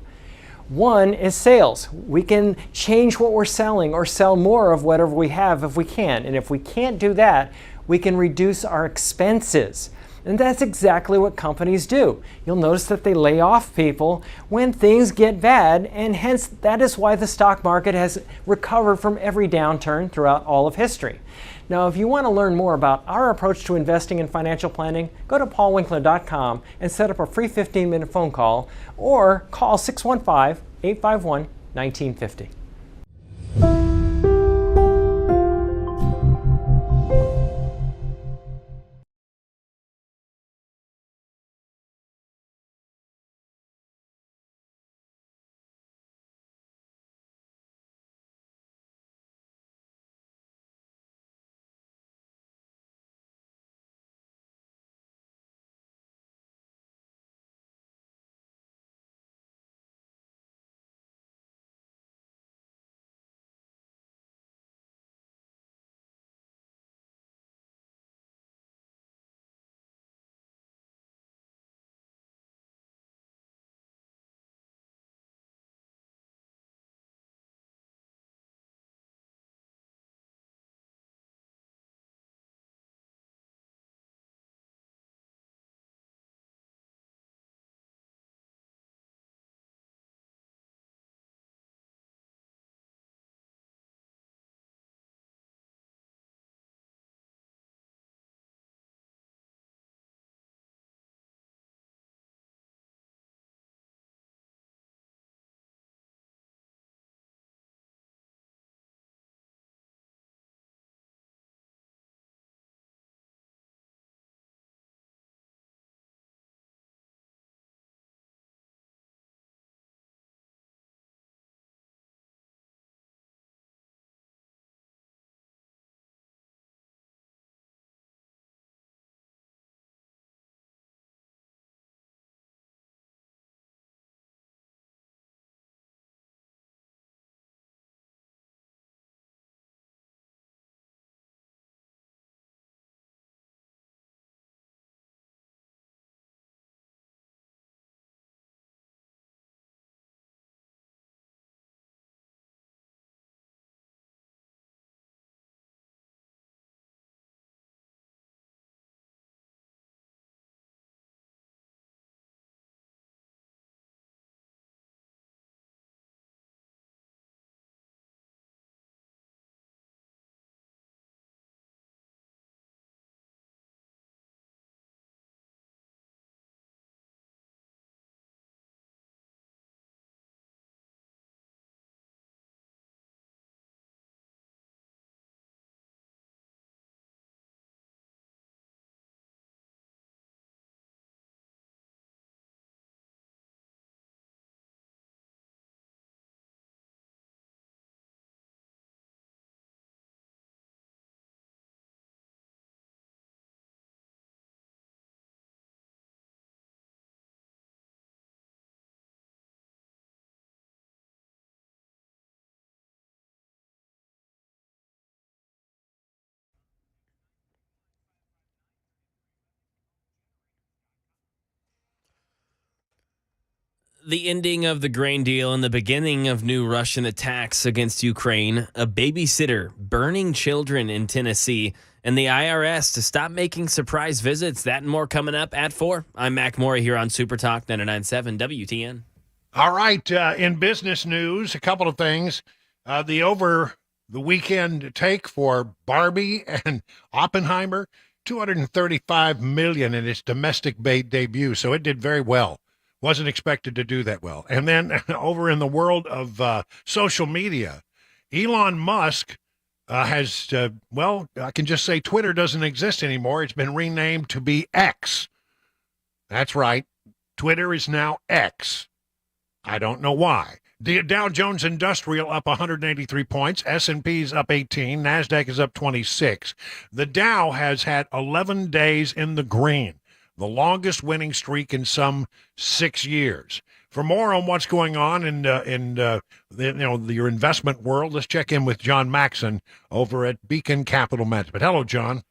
One is sales. We can change what we're selling or sell more of whatever we have if we can. And if we can't do that, we can reduce our expenses. And that's exactly what companies do. You'll notice that they lay off people when things get bad, and hence that is why the stock market has recovered from every downturn throughout all of history. Now, if you want to learn more about our approach to investing in financial planning, go to paulwinkler.com and set up a free 15-minute phone call or call 615-851 1950. The ending of the grain deal and the beginning of new Russian attacks against Ukraine, a babysitter burning children in Tennessee, and the IRS to stop making surprise visits. That and more coming up at 4. I'm Mac Morey here on Super Talk 99.7 WTN. All right, in business news, a couple of things. Over the weekend take for Barbie and Oppenheimer, $235 million in its domestic debut, so it did very well. Wasn't expected to do that well. And then over in the world of social media, Elon Musk has, I can just say Twitter doesn't exist anymore. It's been renamed to be X. That's right. Twitter is now X. I don't know why. The Dow Jones Industrial up 183 points. S&P's up 18. NASDAQ is up 26. The Dow has had 11 days in the green, the longest winning streak in some 6 years. For more on what's going on in your investment world, let's check in with John Maxon over at Beacon Capital Management. Hello, John.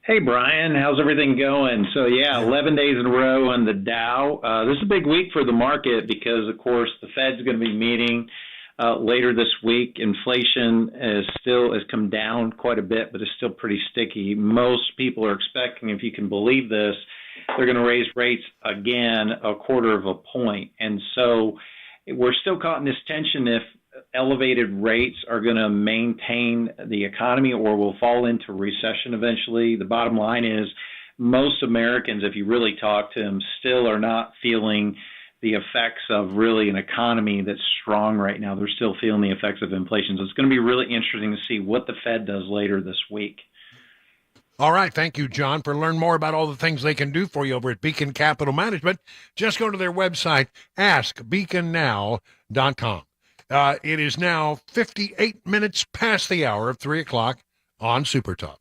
Hey, Brian. How's everything going? So, 11 days in a row on the Dow. This is a big week for the market because, of course, the Fed's going to be meeting later this week. Inflation has come down quite a bit, but it's still pretty sticky. Most people are expecting, if you can believe this, they're going to raise rates again 1/4 point. And so we're still caught in this tension if elevated rates are going to maintain the economy or will fall into recession eventually. The bottom line is most Americans, if you really talk to them, still are not feeling the effects of really an economy that's strong right now. They're still feeling the effects of inflation. So it's going to be really interesting to see what the Fed does later this week. All right. Thank you, John. For learn more about all the things they can do for you over at Beacon Capital Management, just go to their website, askbeaconnow.com. It is now 58 minutes past the hour of 3 o'clock on Super Talk.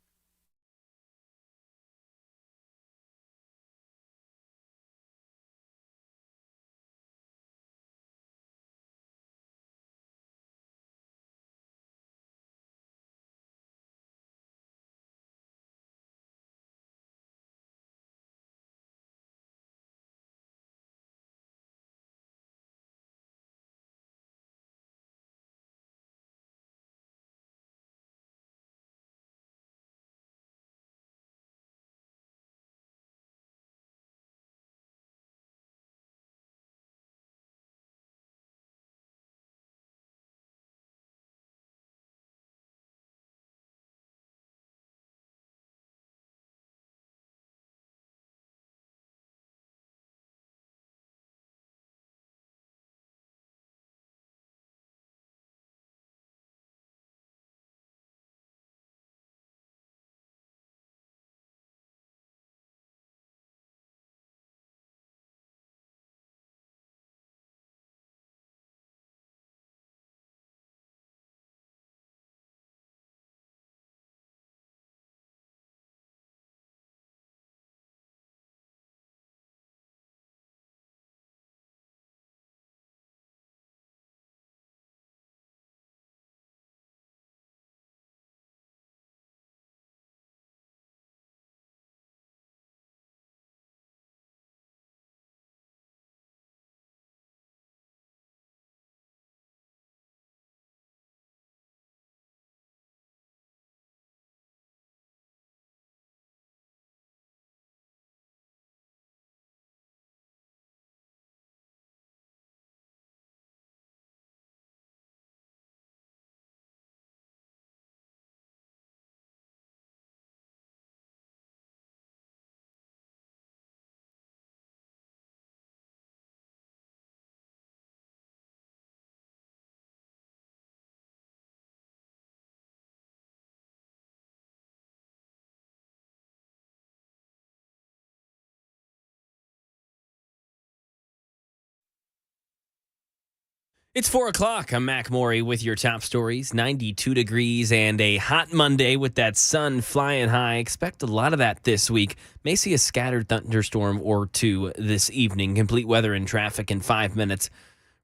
It's 4 o'clock. I'm Mac Morey with your top stories. 92 degrees and a hot Monday with that sun flying high. Expect a lot of that this week. May see a scattered thunderstorm or two this evening. Complete weather and traffic in 5 minutes.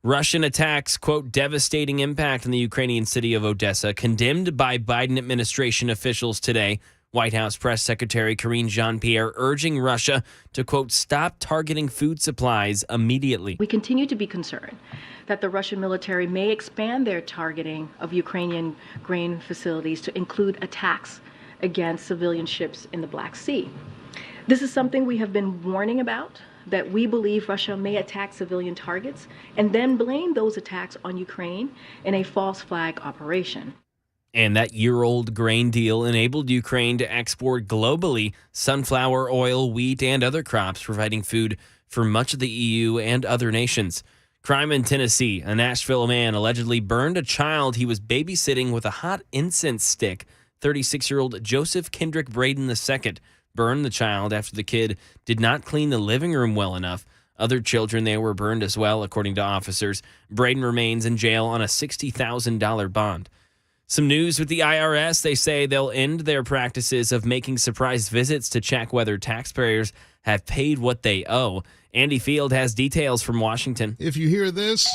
Russian attacks, quote, devastating impact on the Ukrainian city of Odessa, condemned by Biden administration officials today. White House Press Secretary Karine Jean-Pierre urging Russia to, quote, stop targeting food supplies immediately. We continue to be concerned that the Russian military may expand their targeting of Ukrainian grain facilities to include attacks against civilian ships in the Black Sea. This is something we have been warning about, that we believe Russia may attack civilian targets and then blame those attacks on Ukraine in a false flag operation. And that year-old grain deal enabled Ukraine to export globally sunflower oil, wheat, and other crops, providing food for much of the EU and other nations. Crime in Tennessee. A Nashville man allegedly burned a child he was babysitting with a hot incense stick. 36-year-old Joseph Kendrick Braden II burned the child after the kid did not clean the living room well enough. Other children there were burned as well, according to officers. Braden remains in jail on a $60,000 bond. Some news with the IRS. They say they'll end their practices of making surprise visits to check whether taxpayers have paid what they owe. Andy Field has details from Washington. If you hear this,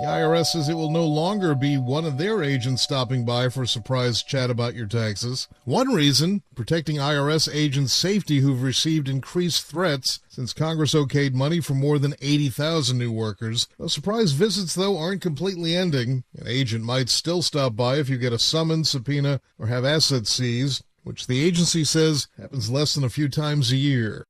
the IRS says it will no longer be one of their agents stopping by for a surprise chat about your taxes. One reason, protecting IRS agents' safety who've received increased threats since Congress okayed money for more than 80,000 new workers. Those surprise visits, though, aren't completely ending. An agent might still stop by if you get a summons, subpoena, or have assets seized, which the agency says happens less than a few times a year.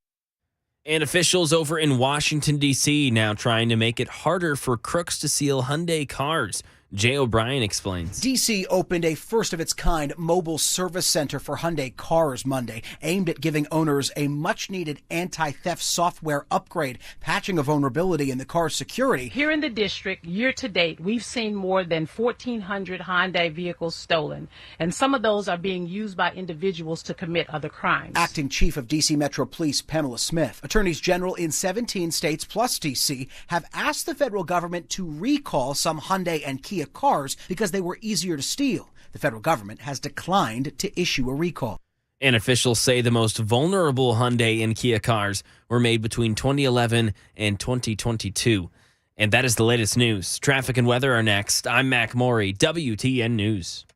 And officials over in Washington, D.C. now trying to make it harder for crooks to steal Hyundai cars. Jay O'Brien explains. DC opened a first-of-its-kind mobile service center for Hyundai cars Monday, aimed at giving owners a much-needed anti-theft software upgrade, patching a vulnerability in the car's security. Here in the district, year to date, we've seen more than 1,400 Hyundai vehicles stolen, and some of those are being used by individuals to commit other crimes. Acting Chief of DC Metro Police Pamela Smith, attorneys general in 17 states plus DC have asked the federal government to recall some Hyundai and Kia cars because they were easier to steal. The federal government has declined to issue a recall. And officials say the most vulnerable Hyundai and Kia cars were made between 2011 and 2022. And that is the latest news. Traffic and weather are next. I'm Mac Maury, WTN News.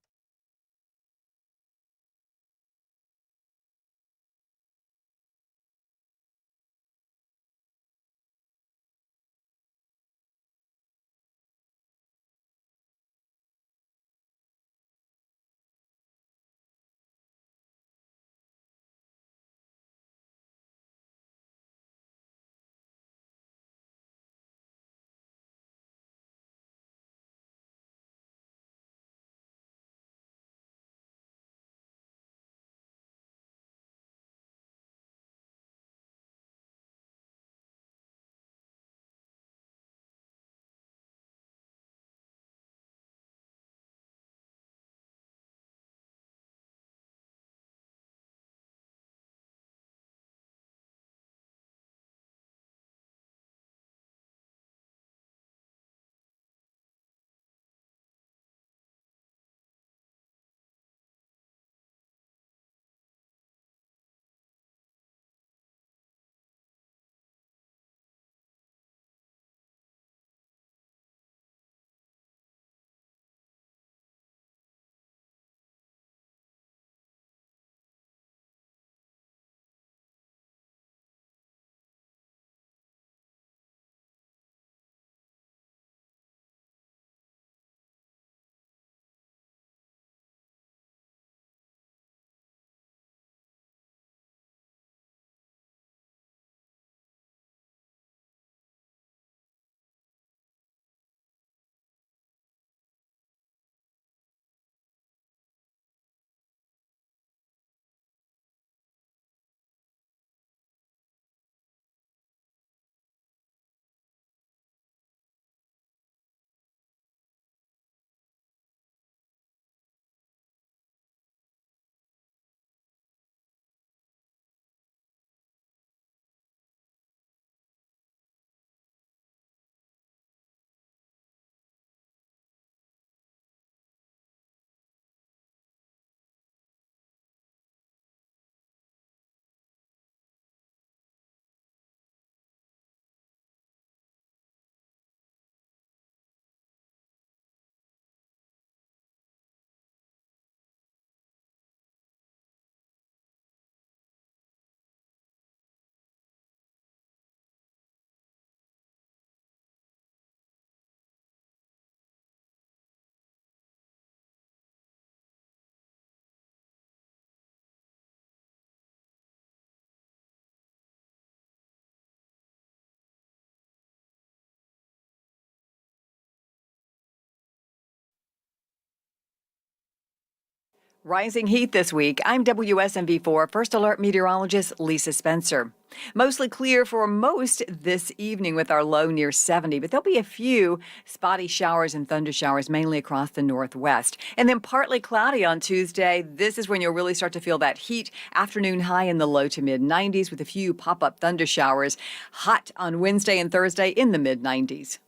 Rising heat this week. I'm WSMV4 First Alert meteorologist Lisa Spencer. Mostly clear for most this evening with our low near 70, but there'll be a few spotty showers and thunder showers mainly across the northwest. And then partly cloudy on Tuesday. This is when you'll really start to feel that heat. Afternoon high in the low to mid 90s with a few pop-up thunder showers. Hot on Wednesday and Thursday in the mid 90s.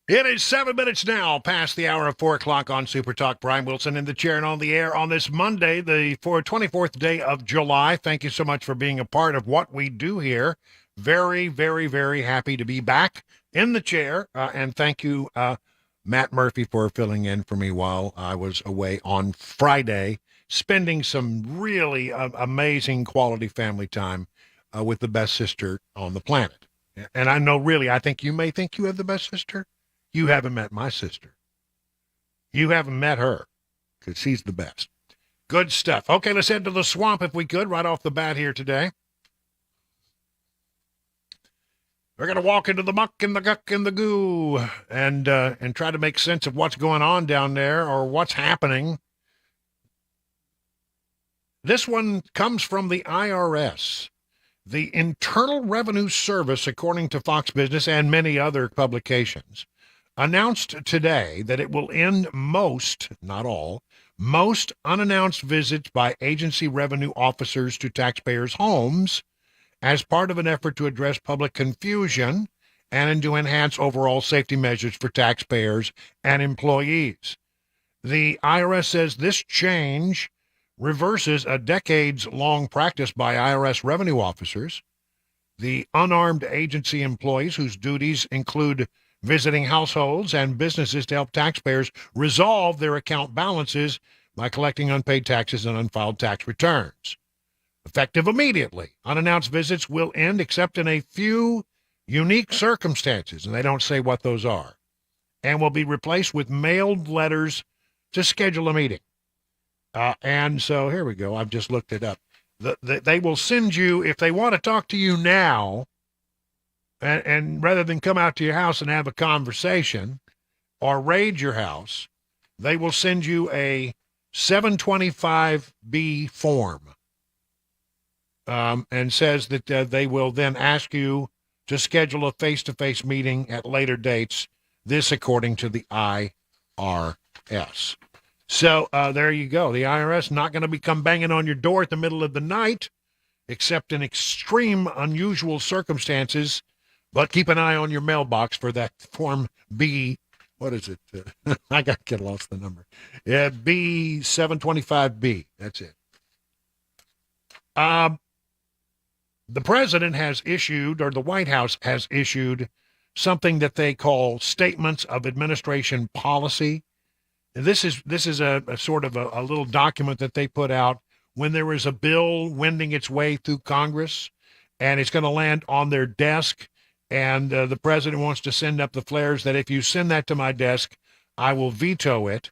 It is 7 minutes now past the hour of 4 o'clock on Super Talk. Brian Wilson in the chair and on the air on this Monday, the 24th day of July. Thank you so much for being a part of what we do here. Very, very, very happy to be back in the chair. And thank you, Matt Murphy, for filling in for me while I was away on Friday, spending some really amazing quality family time with the best sister on the planet. And I know, really, I think you may think you have the best sister. You haven't met my sister. You haven't met her, because she's the best. Good stuff. Okay, let's head to the swamp if we could, right off the bat here today. We're going to walk into the muck and the guck and the goo and try to make sense of what's going on down there or what's happening. This one comes from the IRS. The Internal Revenue Service, according to Fox Business and many other publications, announced today that it will end most, not all, most unannounced visits by agency revenue officers to taxpayers' homes as part of an effort to address public confusion and to enhance overall safety measures for taxpayers and employees. The IRS says this change reverses a decades-long practice by IRS revenue officers, the unarmed agency employees whose duties include visiting households and businesses to help taxpayers resolve their account balances by collecting unpaid taxes and unfiled tax returns. Effective immediately, unannounced visits will end except in a few unique circumstances, and they don't say what those are, and will be replaced with mailed letters to schedule a meeting. And so here we go. I've just looked it up. They will send you, if they want to talk to you now, and rather than come out to your house and have a conversation or raid your house, they will send you a 725B form. And says that they will then ask you to schedule a face-to-face meeting at later dates, this according to the IRS. So there you go. The IRS not going to be come banging on your door at the middle of the night, except in extreme, unusual circumstances, but keep an eye on your mailbox for that Form B. What is it? I got to get lost the number. Yeah, B725B. That's it. The president has issued, or the White House has issued, something that they call Statements of Administration Policy. And this is a sort of a little document that they put out when there is a bill wending its way through Congress, and it's going to land on their desk, and the president wants to send up the flares that if you send that to my desk, I will veto it.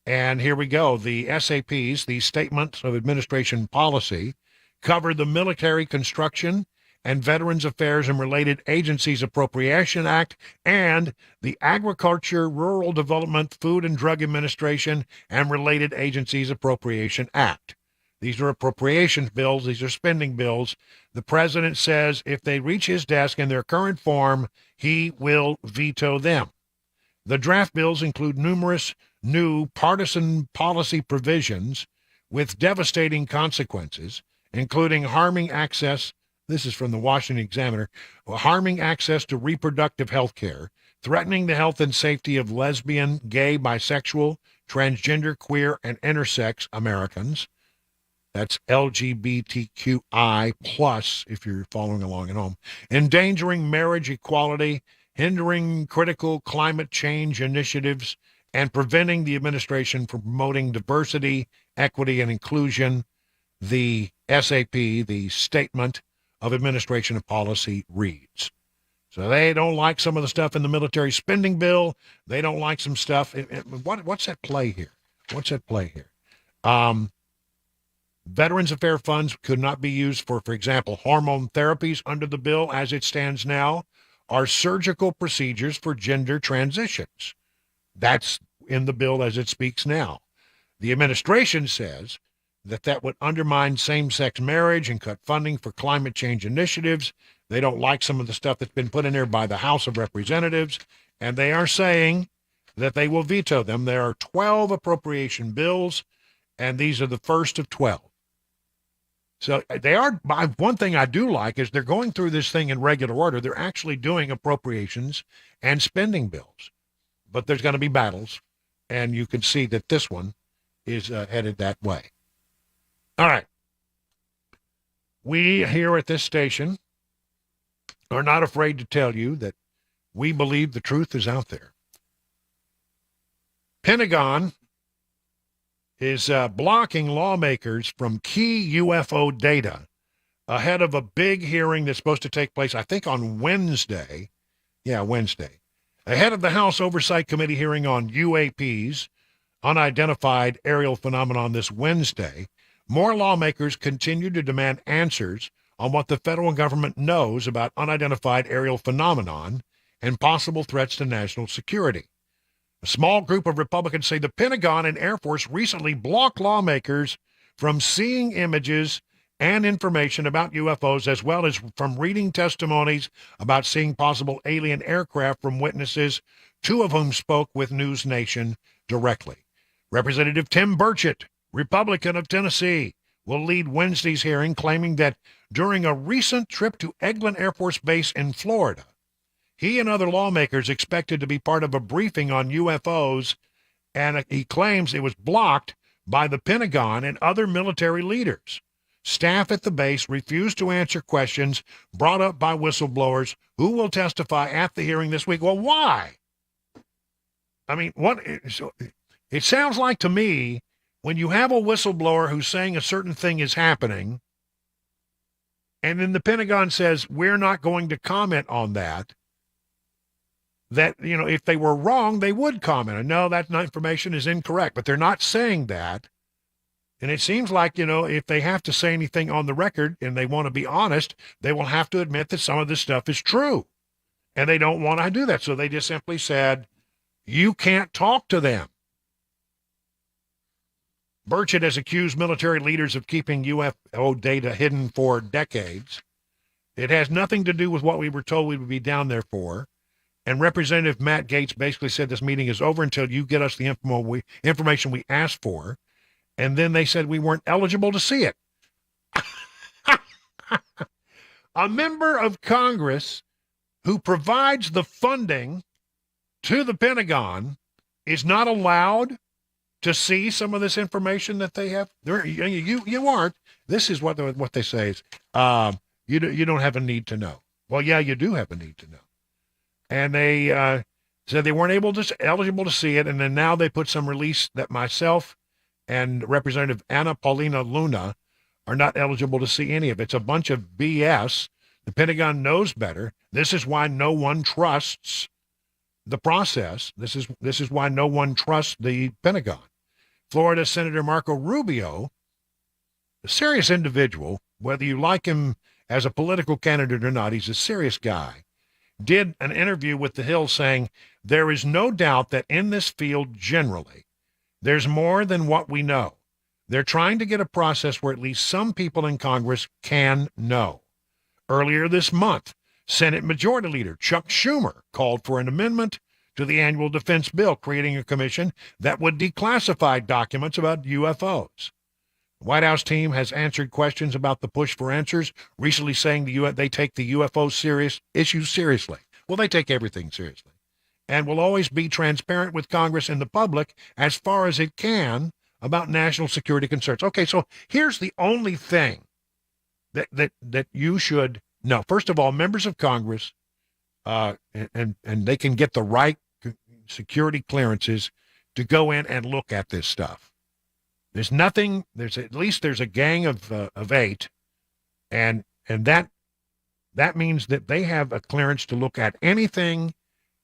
And here we go. The SAPs, the Statements of Administration Policy, cover the Military Construction and Veterans Affairs and Related Agencies Appropriation Act and the Agriculture, Rural Development, Food and Drug Administration and Related Agencies Appropriation Act. These are appropriations bills. These are spending bills. The president says if they reach his desk in their current form, he will veto them. The draft bills include numerous new partisan policy provisions with devastating consequences, including harming access, this is from the Washington Examiner, harming access to reproductive health care, threatening the health and safety of lesbian, gay, bisexual, transgender, queer, and intersex Americans. That's LGBTQI+, if you're following along at home. Endangering marriage equality, hindering critical climate change initiatives, and preventing the administration from promoting diversity, equity, and inclusion. The SAP, the Statement of Administration and Policy, reads. So they don't like some of the stuff in the military spending bill. They don't like some stuff. What's at play here? What's at play here? Veterans Affairs funds could not be used for example, hormone therapies under the bill as it stands now, are surgical procedures for gender transitions. That's in the bill as it speaks now. The administration says that would undermine same-sex marriage and cut funding for climate change initiatives. They don't like some of the stuff that's been put in there by the House of Representatives, and they are saying that they will veto them. There are 12 appropriation bills, and these are the first of 12. So they are, one thing I do like is they're going through this thing in regular order. They're actually doing appropriations and spending bills. But there's going to be battles, and you can see that this one is headed that way. All right. We here at this station are not afraid to tell you that we believe the truth is out there. Pentagon is blocking lawmakers from key UFO data ahead of a big hearing that's supposed to take place, I think, on Wednesday. Yeah, Wednesday. Ahead of the House Oversight Committee hearing on UAPs, unidentified aerial phenomenon, this Wednesday, more lawmakers continue to demand answers on what the federal government knows about unidentified aerial phenomenon and possible threats to national security. A small group of Republicans say the Pentagon and Air Force recently blocked lawmakers from seeing images and information about UFOs, as well as from reading testimonies about seeing possible alien aircraft from witnesses, two of whom spoke with News Nation directly. Representative Tim Burchett, Republican of Tennessee, will lead Wednesday's hearing, claiming that during a recent trip to Eglin Air Force Base in Florida, he and other lawmakers expected to be part of a briefing on UFOs, and he claims it was blocked by the Pentagon and other military leaders. Staff at the base refused to answer questions brought up by whistleblowers who will testify at the hearing this week. Well, why? I mean, it sounds like to me, when you have a whistleblower who's saying a certain thing is happening, and then the Pentagon says, we're not going to comment on that, if they were wrong, they would comment. And no, that information is incorrect, but they're not saying that. And it seems like, if they have to say anything on the record and they want to be honest, they will have to admit that some of this stuff is true. And they don't want to do that. So they just simply said, you can't talk to them. Burchett has accused military leaders of keeping UFO data hidden for decades. It has nothing to do with what we were told we would be down there for. And Representative Matt Gaetz basically said this meeting is over until you get us the information we asked for. And then they said we weren't eligible to see it. A member of Congress who provides the funding to the Pentagon is not allowed to see some of this information that they have. You aren't. This is what they say is you don't have a need to know. Well, yeah, you do have a need to know. And they said they weren't eligible to see it, and then now they put some release that myself and Representative Anna Paulina Luna are not eligible to see any of it. It's a bunch of BS. The Pentagon knows better. This is why no one trusts the process. This is why no one trusts the Pentagon. Florida Senator Marco Rubio, a serious individual, whether you like him as a political candidate or not, he's a serious guy, did an interview with The Hill saying, there is no doubt that in this field generally, there's more than what we know. They're trying to get a process where at least some people in Congress can know. Earlier this month, Senate Majority Leader Chuck Schumer called for an amendment to the annual defense bill, creating a commission that would declassify documents about UFOs. The White House team has answered questions about the push for answers, recently saying they take the UFO issue seriously. Well, they take everything seriously, and will always be transparent with Congress and the public as far as it can about national security concerns. Okay, so here's the only thing that you should know. First of all, members of Congress, and they can get the right security clearances to go in and look at this stuff. There's a gang of 8, and that means that they have a clearance to look at anything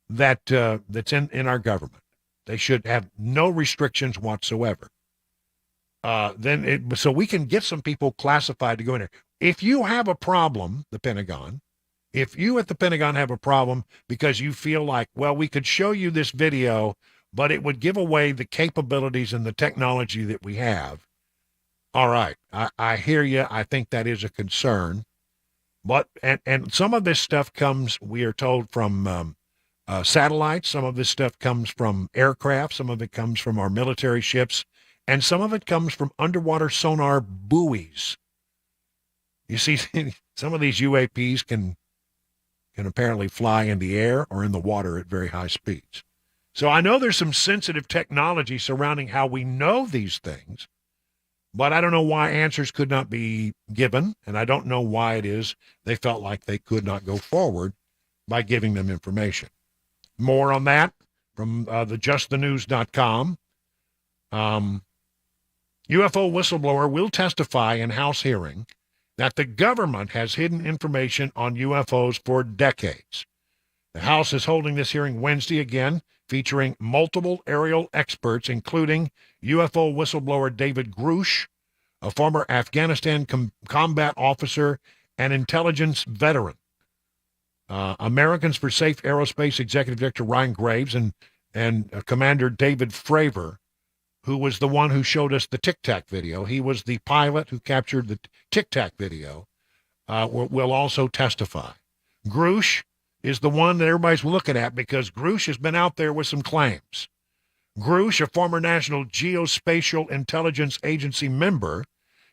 that's in our government. They should have no restrictions whatsoever. So we can get some people classified to go in there. If you have a problem, the Pentagon, if you at the Pentagon have a problem because you feel like, well, we could show you this video, but it would give away the capabilities and the technology that we have. All right, I hear you. I think that is a concern. But and some of this stuff comes, we are told, from satellites. Some of this stuff comes from aircraft. Some of it comes from our military ships. And some of it comes from underwater sonar buoys. You see, some of these UAPs can apparently fly in the air or in the water at very high speeds. So I know there's some sensitive technology surrounding how we know these things, but I don't know why answers could not be given, and I don't know why it is they felt like they could not go forward by giving them information. More on that from the justthenews.com. UFO whistleblower will testify in House hearing that the government has hidden information on UFOs for decades. The House is holding this hearing Wednesday again, featuring multiple aerial experts, including UFO whistleblower David Grush, a former Afghanistan combat officer and intelligence veteran. Americans for Safe Aerospace Executive Director Ryan Graves and Commander David Fravor, who was the one who showed us the Tic Tac video. He was the pilot who captured the Tic Tac video, will also testify. Grush is the one that everybody's looking at because Grush has been out there with some claims. Grush, a former National Geospatial Intelligence Agency member,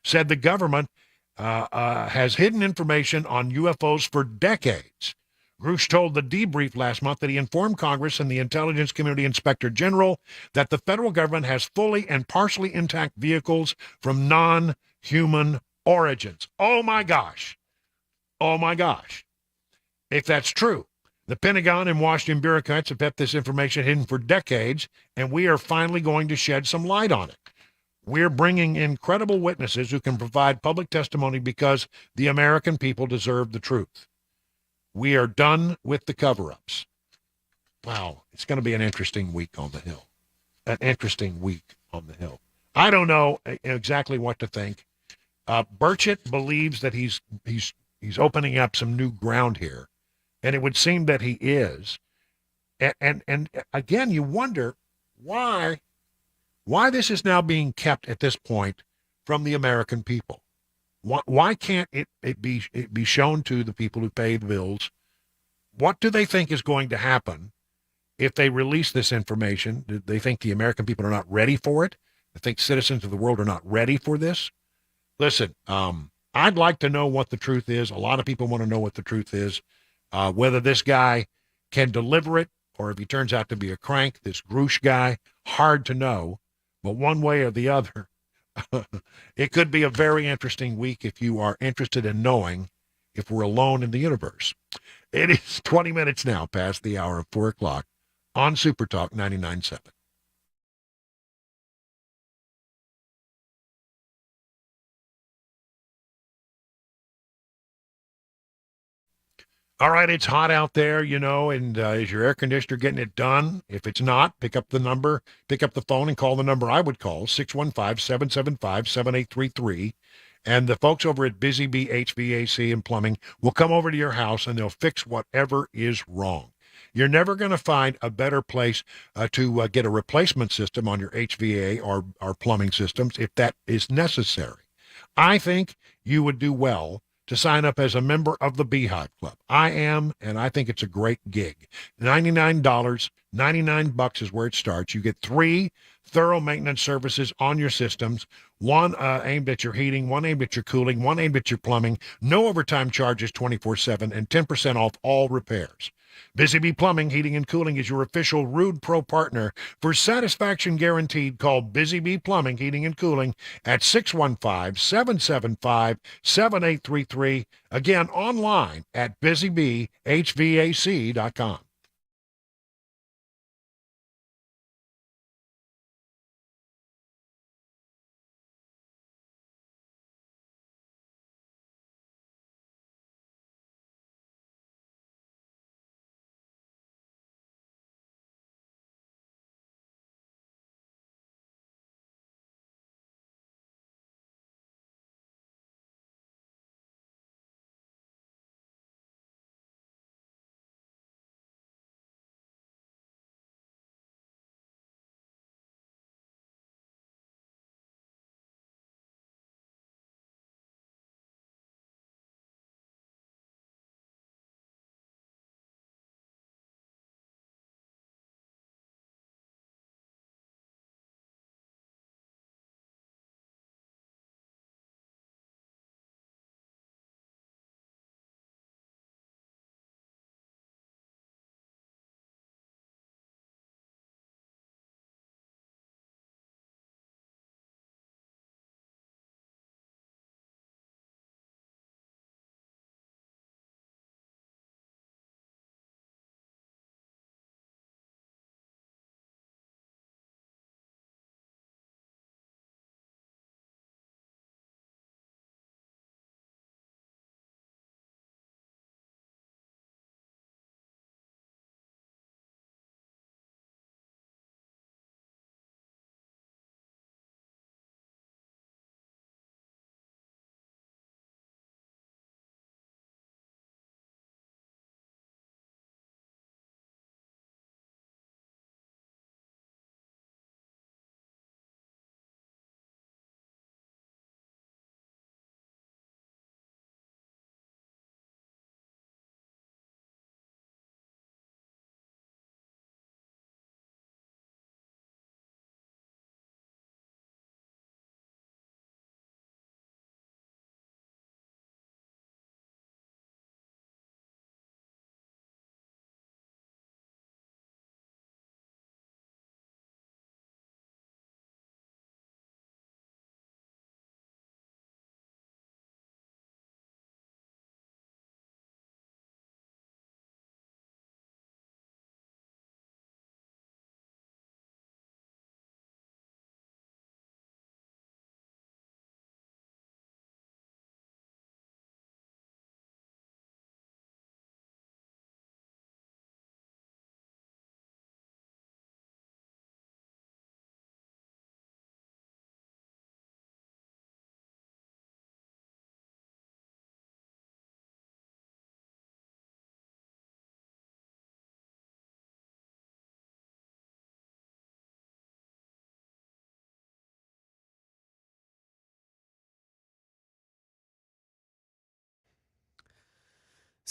said the government has hidden information on UFOs for decades. Grush told the debrief last month that he informed Congress and the Intelligence Community Inspector General that the federal government has fully and partially intact vehicles from non-human origins. Oh, my gosh. Oh, my gosh. If that's true, the Pentagon and Washington bureaucrats have kept this information hidden for decades, and we are finally going to shed some light on it. We're bringing in credible witnesses who can provide public testimony because the American people deserve the truth. We are done with the cover-ups. Wow, it's going to be an interesting week on the Hill. An interesting week on the Hill. I don't know exactly what to think. Burchett believes that he's opening up some new ground here, and it would seem that he is. And again, you wonder why this is now being kept at this point from the American people. Why can't it be shown to the people who pay the bills? What do they think is going to happen if they release this information? Do they think the American people are not ready for it? They think citizens of the world are not ready for this? Listen, I'd like to know what the truth is. A lot of people want to know what the truth is. Whether this guy can deliver it or if he turns out to be a crank, this Grush guy, hard to know. But one way or the other, it could be a very interesting week if you are interested in knowing if we're alone in the universe. It is 20 minutes now past the hour of 4 o'clock on Super Talk 99.7. All right, it's hot out there, and is your air conditioner getting it done? If it's not, pick up the phone and call the number I would call, 615-775-7833. And the folks over at Busy Bee HVAC and Plumbing will come over to your house and they'll fix whatever is wrong. You're never going to find a better place to get a replacement system on your HVAC or plumbing systems if that is necessary. I think you would do well to sign up as a member of the Beehive Club. I am, and I think it's a great gig. $99, $99 is where it starts. You get 3 thorough maintenance services on your systems, one aimed at your heating, one aimed at your cooling, one aimed at your plumbing, no overtime charges 24/7, and 10% off all repairs. Busy Bee Plumbing, Heating, and Cooling is your official Rude Pro partner. For satisfaction guaranteed, call Busy Bee Plumbing, Heating, and Cooling at 615-775-7833. Again, online at busybeehvac.com.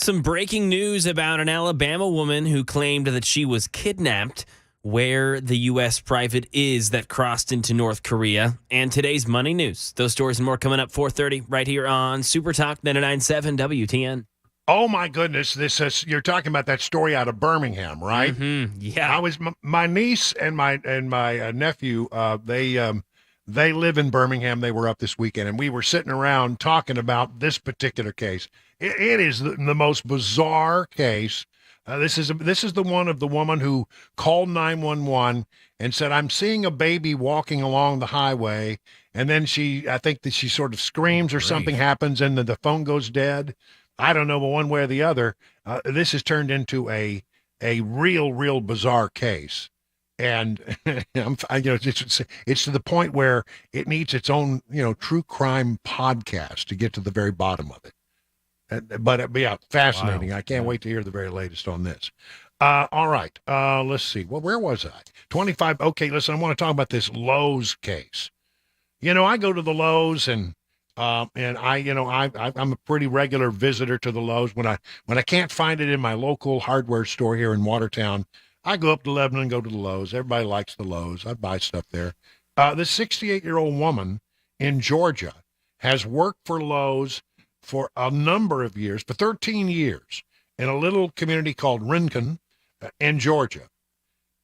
Some breaking news about an Alabama woman who claimed that she was kidnapped, where the U.S. private is that crossed into North Korea, and today's money news. Those stories and more coming up 4:30 right here on Super Talk 99.7 WTN. Oh my goodness! This is you're talking about that story out of Birmingham, right? Mm-hmm. Yeah. I was my niece and my nephew. They live in Birmingham. They were up this weekend, and we were sitting around talking about this particular case. It is the most bizarre case. This is the one of the woman who called 911 and said, "I'm seeing a baby walking along the highway," and then I think that she sort of screams or something happens, and then the phone goes dead. I don't know, but one way or the other, this has turned into a real bizarre case, and it's to the point where it needs its own true crime podcast to get to the very bottom of it. But yeah, fascinating. Wow. I can't wait to hear the very latest on this. All right, let's see. Well, where was I? 25. Okay, listen, I want to talk about this Lowe's case. I go to the Lowe's and I'm a pretty regular visitor to the Lowe's. When I can't find it in my local hardware store here in Watertown, I go up to Lebanon and go to the Lowe's. Everybody likes the Lowe's. I buy stuff there. This 68-year-old woman in Georgia has worked for Lowe's for a number of years, for 13 years, in a little community called Rincon in Georgia.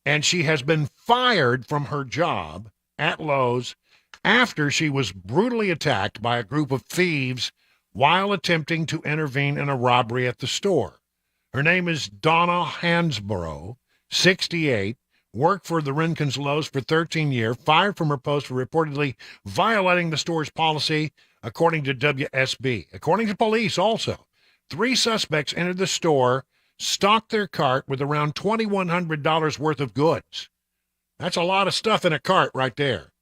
And she has been fired from her job at Lowe's after she was brutally attacked by a group of thieves while attempting to intervene in a robbery at the store. Her name is Donna Hansborough, 68, worked for the Rincon's Lowe's for 13 years, fired from her post for reportedly violating the store's policy, according to WSB. According to police also, 3 suspects entered the store, stocked their cart with around $2,100 worth of goods. That's a lot of stuff in a cart right there.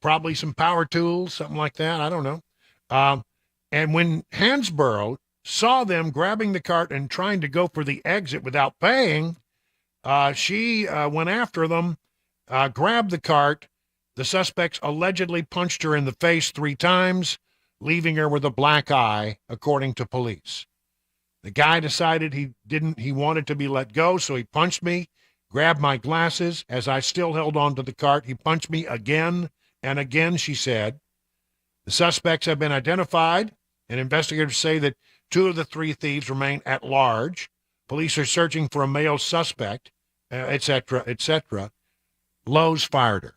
Probably some power tools, something like that. I don't know. And when Hansborough saw them grabbing the cart and trying to go for the exit without paying, she went after them, grabbed the cart. The suspects allegedly punched her in the face 3 times, leaving her with a black eye, according to police. The guy decided he wanted to be let go, so he punched me, grabbed my glasses. As I still held on to the cart, he punched me again and again, she said. The suspects have been identified, and investigators say that 2 of the 3 thieves remain at large. Police are searching for a male suspect, etc., etc. Lowe's fired her.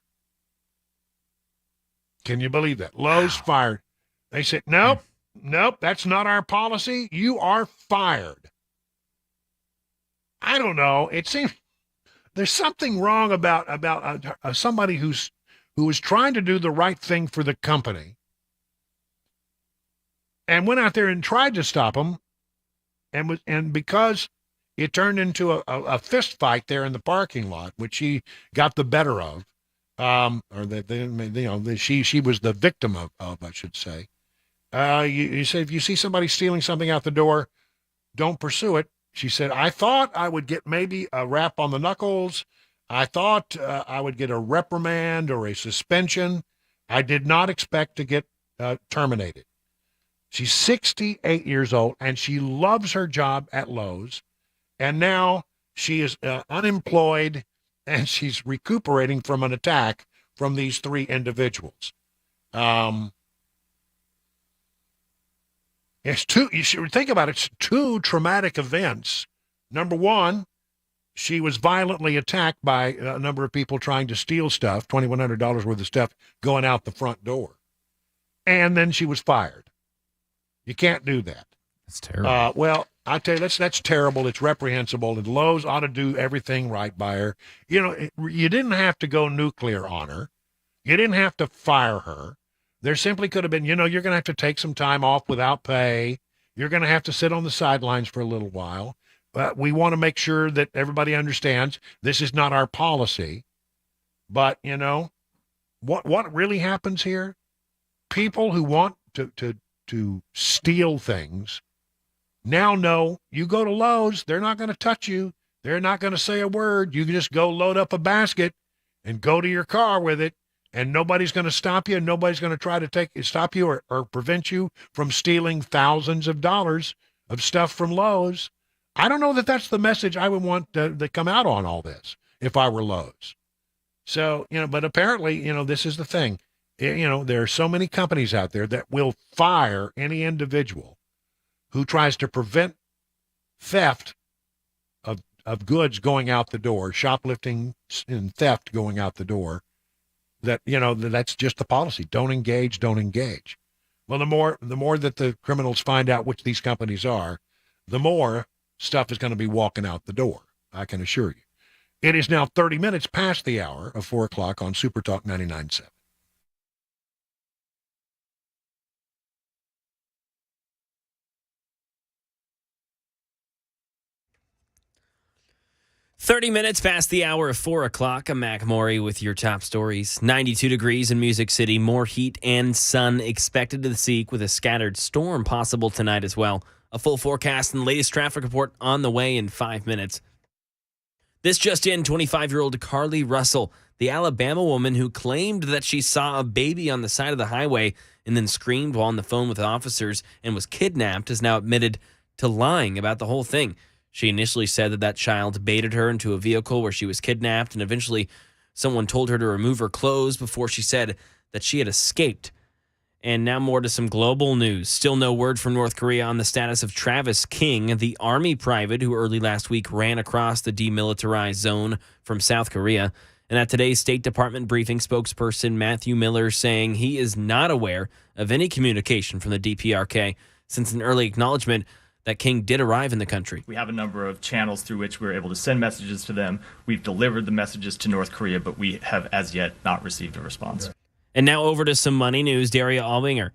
Can you believe that? Lowe's fired. They said, nope, that's not our policy. You are fired. I don't know. It seems there's something wrong about somebody who was trying to do the right thing for the company and went out there and tried to stop them, and because it turned into a fist fight there in the parking lot, which she got the better of, she was the victim of, I should say. You said if you see somebody stealing something out the door, don't pursue it. She said, I thought I would get maybe a rap on the knuckles. I thought I would get a reprimand or a suspension. I did not expect to get terminated. She's 68 years old, and she loves her job at Lowe's. And now she is unemployed, and she's recuperating from an attack from these 3 individuals. You should think about it. It's 2 traumatic events. Number 1, she was violently attacked by a number of people trying to steal stuff, $2,100 worth of stuff, going out the front door. And then she was fired. You can't do that. That's terrible. Well, I tell you, that's terrible. It's reprehensible. And Lowe's ought to do everything right by her. You didn't have to go nuclear on her. You didn't have to fire her. There simply could have been, you're going to have to take some time off without pay. You're going to have to sit on the sidelines for a little while. But we want to make sure that everybody understands this is not our policy. But, what really happens here? People who want to steal things now know you go to Lowe's, they're not going to touch you. They're not going to say a word. You can just go load up a basket and go to your car with it, and nobody's going to stop you, and nobody's going to try to stop you or prevent you from stealing thousands of dollars of stuff from Lowe's. I don't know that that's the message I would want to come out on all this if I were Lowe's. So, but apparently, this is the thing. There are so many companies out there that will fire any individual who tries to prevent theft of goods going out the door, shoplifting and theft going out the door. That's just the policy. Don't engage. Well, the more that the criminals find out which these companies are, the more stuff is going to be walking out the door. I can assure you. It is now 30 minutes past the hour of 4 o'clock on Super Talk 99.7. "30 minutes past the hour of 4 o'clock. I'm Mac Maury with your top stories. 92 degrees in Music City. More heat and sun expected this week with a scattered storm possible tonight as well. A full forecast and latest traffic report on the way in 5 minutes. This just in, 25-year-old Carly Russell, the Alabama woman who claimed that she saw a baby on the side of the highway and then screamed while on the phone with officers and was kidnapped, has now admitted to lying about the whole thing. She initially said that child baited her into a vehicle where she was kidnapped, and eventually someone told her to remove her clothes before she said that she had escaped. And now more to some global news. Still no word from North Korea on the status of Travis King, the Army private who early last week ran across the demilitarized zone from South Korea. And at today's State Department briefing, spokesperson Matthew Miller saying he is not aware of any communication from the DPRK since an early acknowledgement that King did arrive in the country. We have a number of channels through which we're able to send messages to them. We've delivered the messages to North Korea, but we have as yet not received a response. And now over to some money news. Daria Albinger,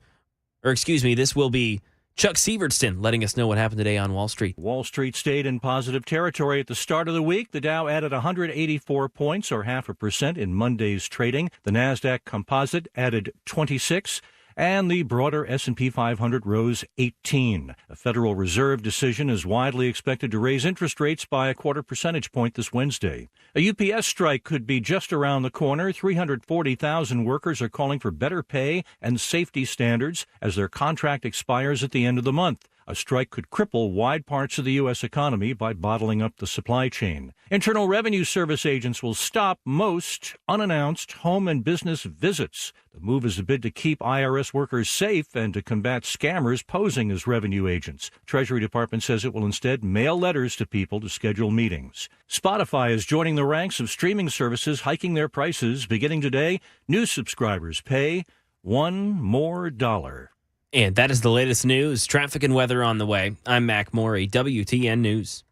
this will be Chuck Sievertson letting us know what happened today on Wall Street. Wall Street stayed in positive territory at the start of the week. The Dow added 184 points, or 0.5% in Monday's trading. The Nasdaq Composite added 26. And the broader S&P 500 rose 18. A Federal Reserve decision is widely expected to raise interest rates by a 0.25 percentage point this Wednesday. A UPS strike could be just around the corner. 340,000 workers are calling for better pay and safety standards as their contract expires at the end of the month. A strike could cripple wide parts of the U.S. economy by bottling up the supply chain. Internal Revenue Service agents will stop most unannounced home and business visits. The move is a bid to keep IRS workers safe and to combat scammers posing as revenue agents. Treasury Department says it will instead mail letters to people to schedule meetings. Spotify is joining the ranks of streaming services hiking their prices. Beginning today, new subscribers pay $1 more. And that is the latest news, traffic and weather on the way. I'm Mac Maury, WTN News.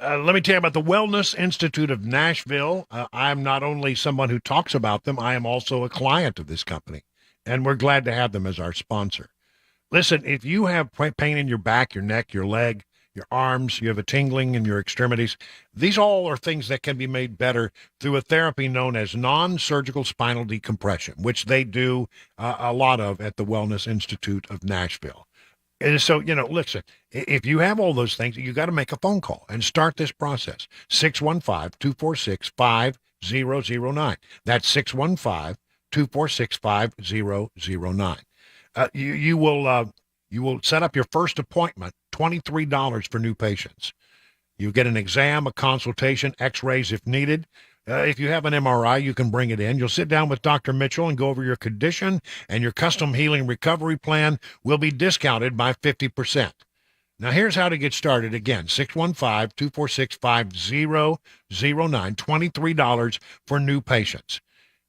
Let me tell you about the Wellness Institute of Nashville. I'm not only someone who talks about them, I am also a client of this company, and we're glad to have them as our sponsor. Listen, if you have pain in your back, your neck, your leg, your arms, you have a tingling in your extremities. These all are things that can be made better through a therapy known as non-surgical spinal decompression, which they do a lot of at the Wellness Institute of Nashville. And so, listen, if you have all those things, you got to make a phone call and start this process. 615-246-5009. That's 615-246-5009. You will set up your first appointment, $23 for new patients. You get an exam, a consultation, x-rays if needed. If you have an MRI, you can bring it in. You'll sit down with Dr. Mitchell and go over your condition, and your custom healing recovery plan will be discounted by 50%. Now, here's how to get started. Again, 615-246-5009, $23 for new patients.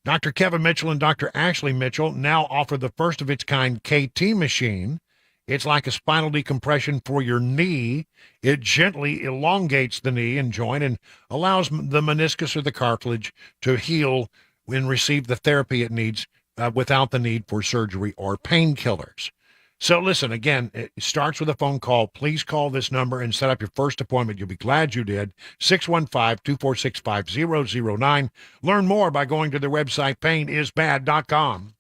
Dr. Kevin Mitchell and Dr. Ashley Mitchell now offer the first of its kind KT machine. It's like a spinal decompression for your knee. It gently elongates the knee and joint and allows the meniscus or the cartilage to heal and receive the therapy it needs without the need for surgery or painkillers. So listen, again, it starts with a phone call. Please call this number and set up your first appointment. You'll be glad you did. 615-246-5009. Learn more by going to their website, painisbad.com.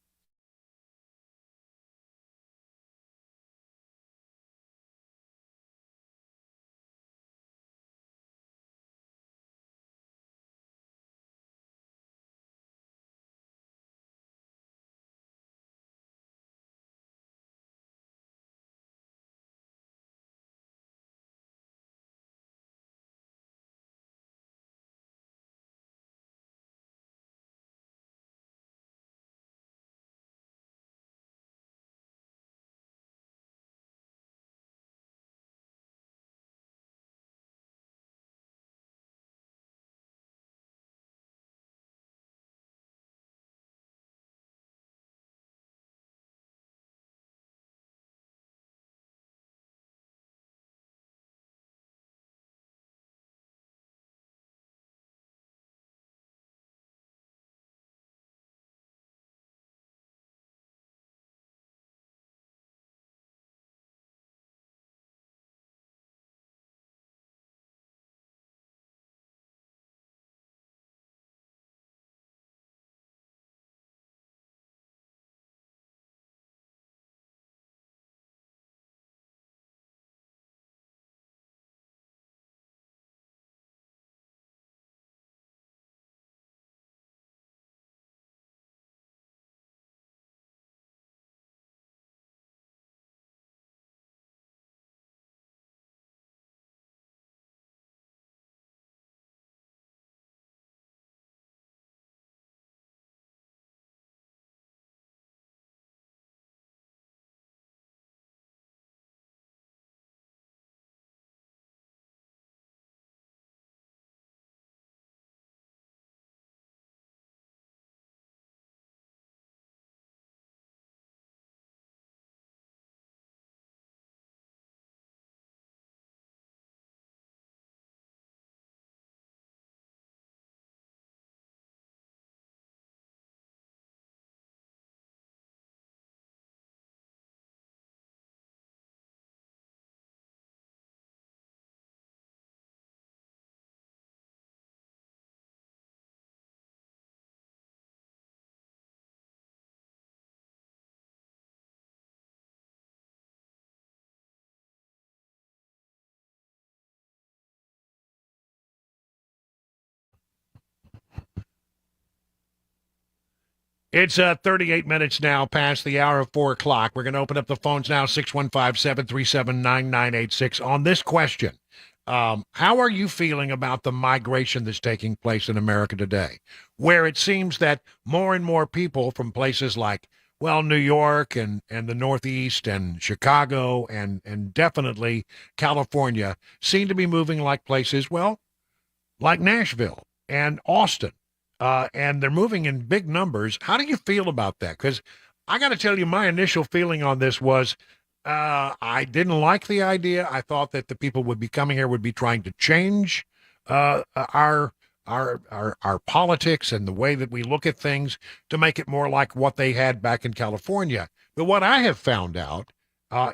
It's 38 minutes now past the hour of 4 o'clock. We're going to open up the phones now, 615-737-9986. On this question, how are you feeling about the migration that's taking place in America today, where it seems that more and more people from places like, well, New York and the Northeast and Chicago and definitely California seem to be moving like places, well, like Nashville and Austin. And they're moving in big numbers. How do you feel about that? Because I got to tell you, my initial feeling on this was I didn't like the idea. I thought that the people would be coming here would be trying to change our politics and the way that we look at things to make it more like what they had back in California. But what I have found out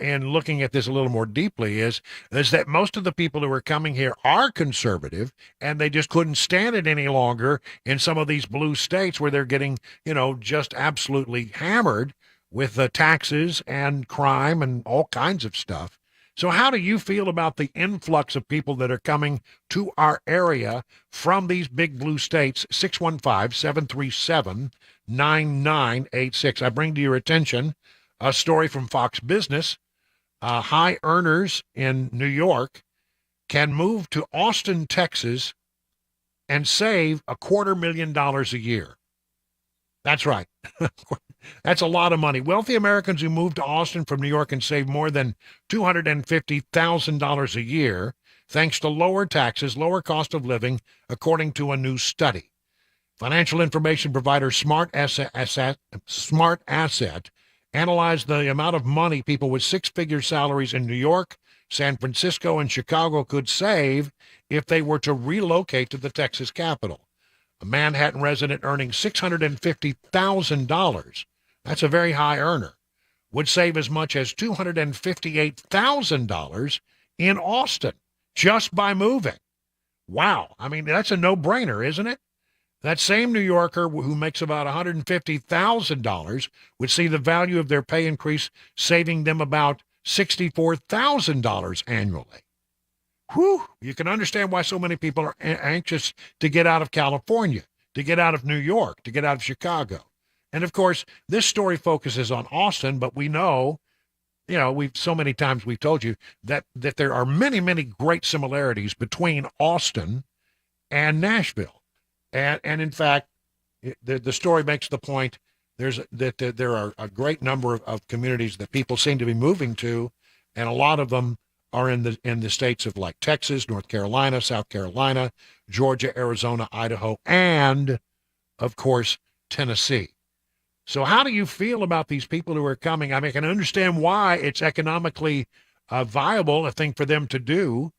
in looking at this a little more deeply is that most of the people who are coming here are conservative, and they just couldn't stand it any longer in some of these blue states where they're getting, just absolutely hammered with the taxes and crime and all kinds of stuff. So how do you feel about the influx of people that are coming to our area from these big blue states? 615-737-9986. I bring to your attention a story from Fox Business. High earners in New York can move to Austin, Texas, and save $250,000 a year. That's right. That's a lot of money. Wealthy Americans who move to Austin from New York can save more than $250,000 a year thanks to lower taxes, lower cost of living, according to a new study. Financial information provider Smart Asset analyzed the amount of money people with six-figure salaries in New York, San Francisco, and Chicago could save if they were to relocate to the Texas capital. A Manhattan resident earning $650,000, that's a very high earner, would save as much as $258,000 in Austin just by moving. Wow. I mean, that's a no-brainer, isn't it? That same New Yorker who makes about $150,000 would see the value of their pay increase, saving them about $64,000 annually. Whew, you can understand why so many people are anxious to get out of California, to get out of New York, to get out of Chicago. And of course, this story focuses on Austin, but we know, we've so many times we've told you that there are many, many great similarities between Austin and Nashville. And in fact, the story makes the point that there are a great number of communities that people seem to be moving to, and a lot of them are in the states of like Texas, North Carolina, South Carolina, Georgia, Arizona, Idaho, and of course, Tennessee. So how do you feel about these people who are coming? I mean, I can understand why it's economically viable, a thing for them to do,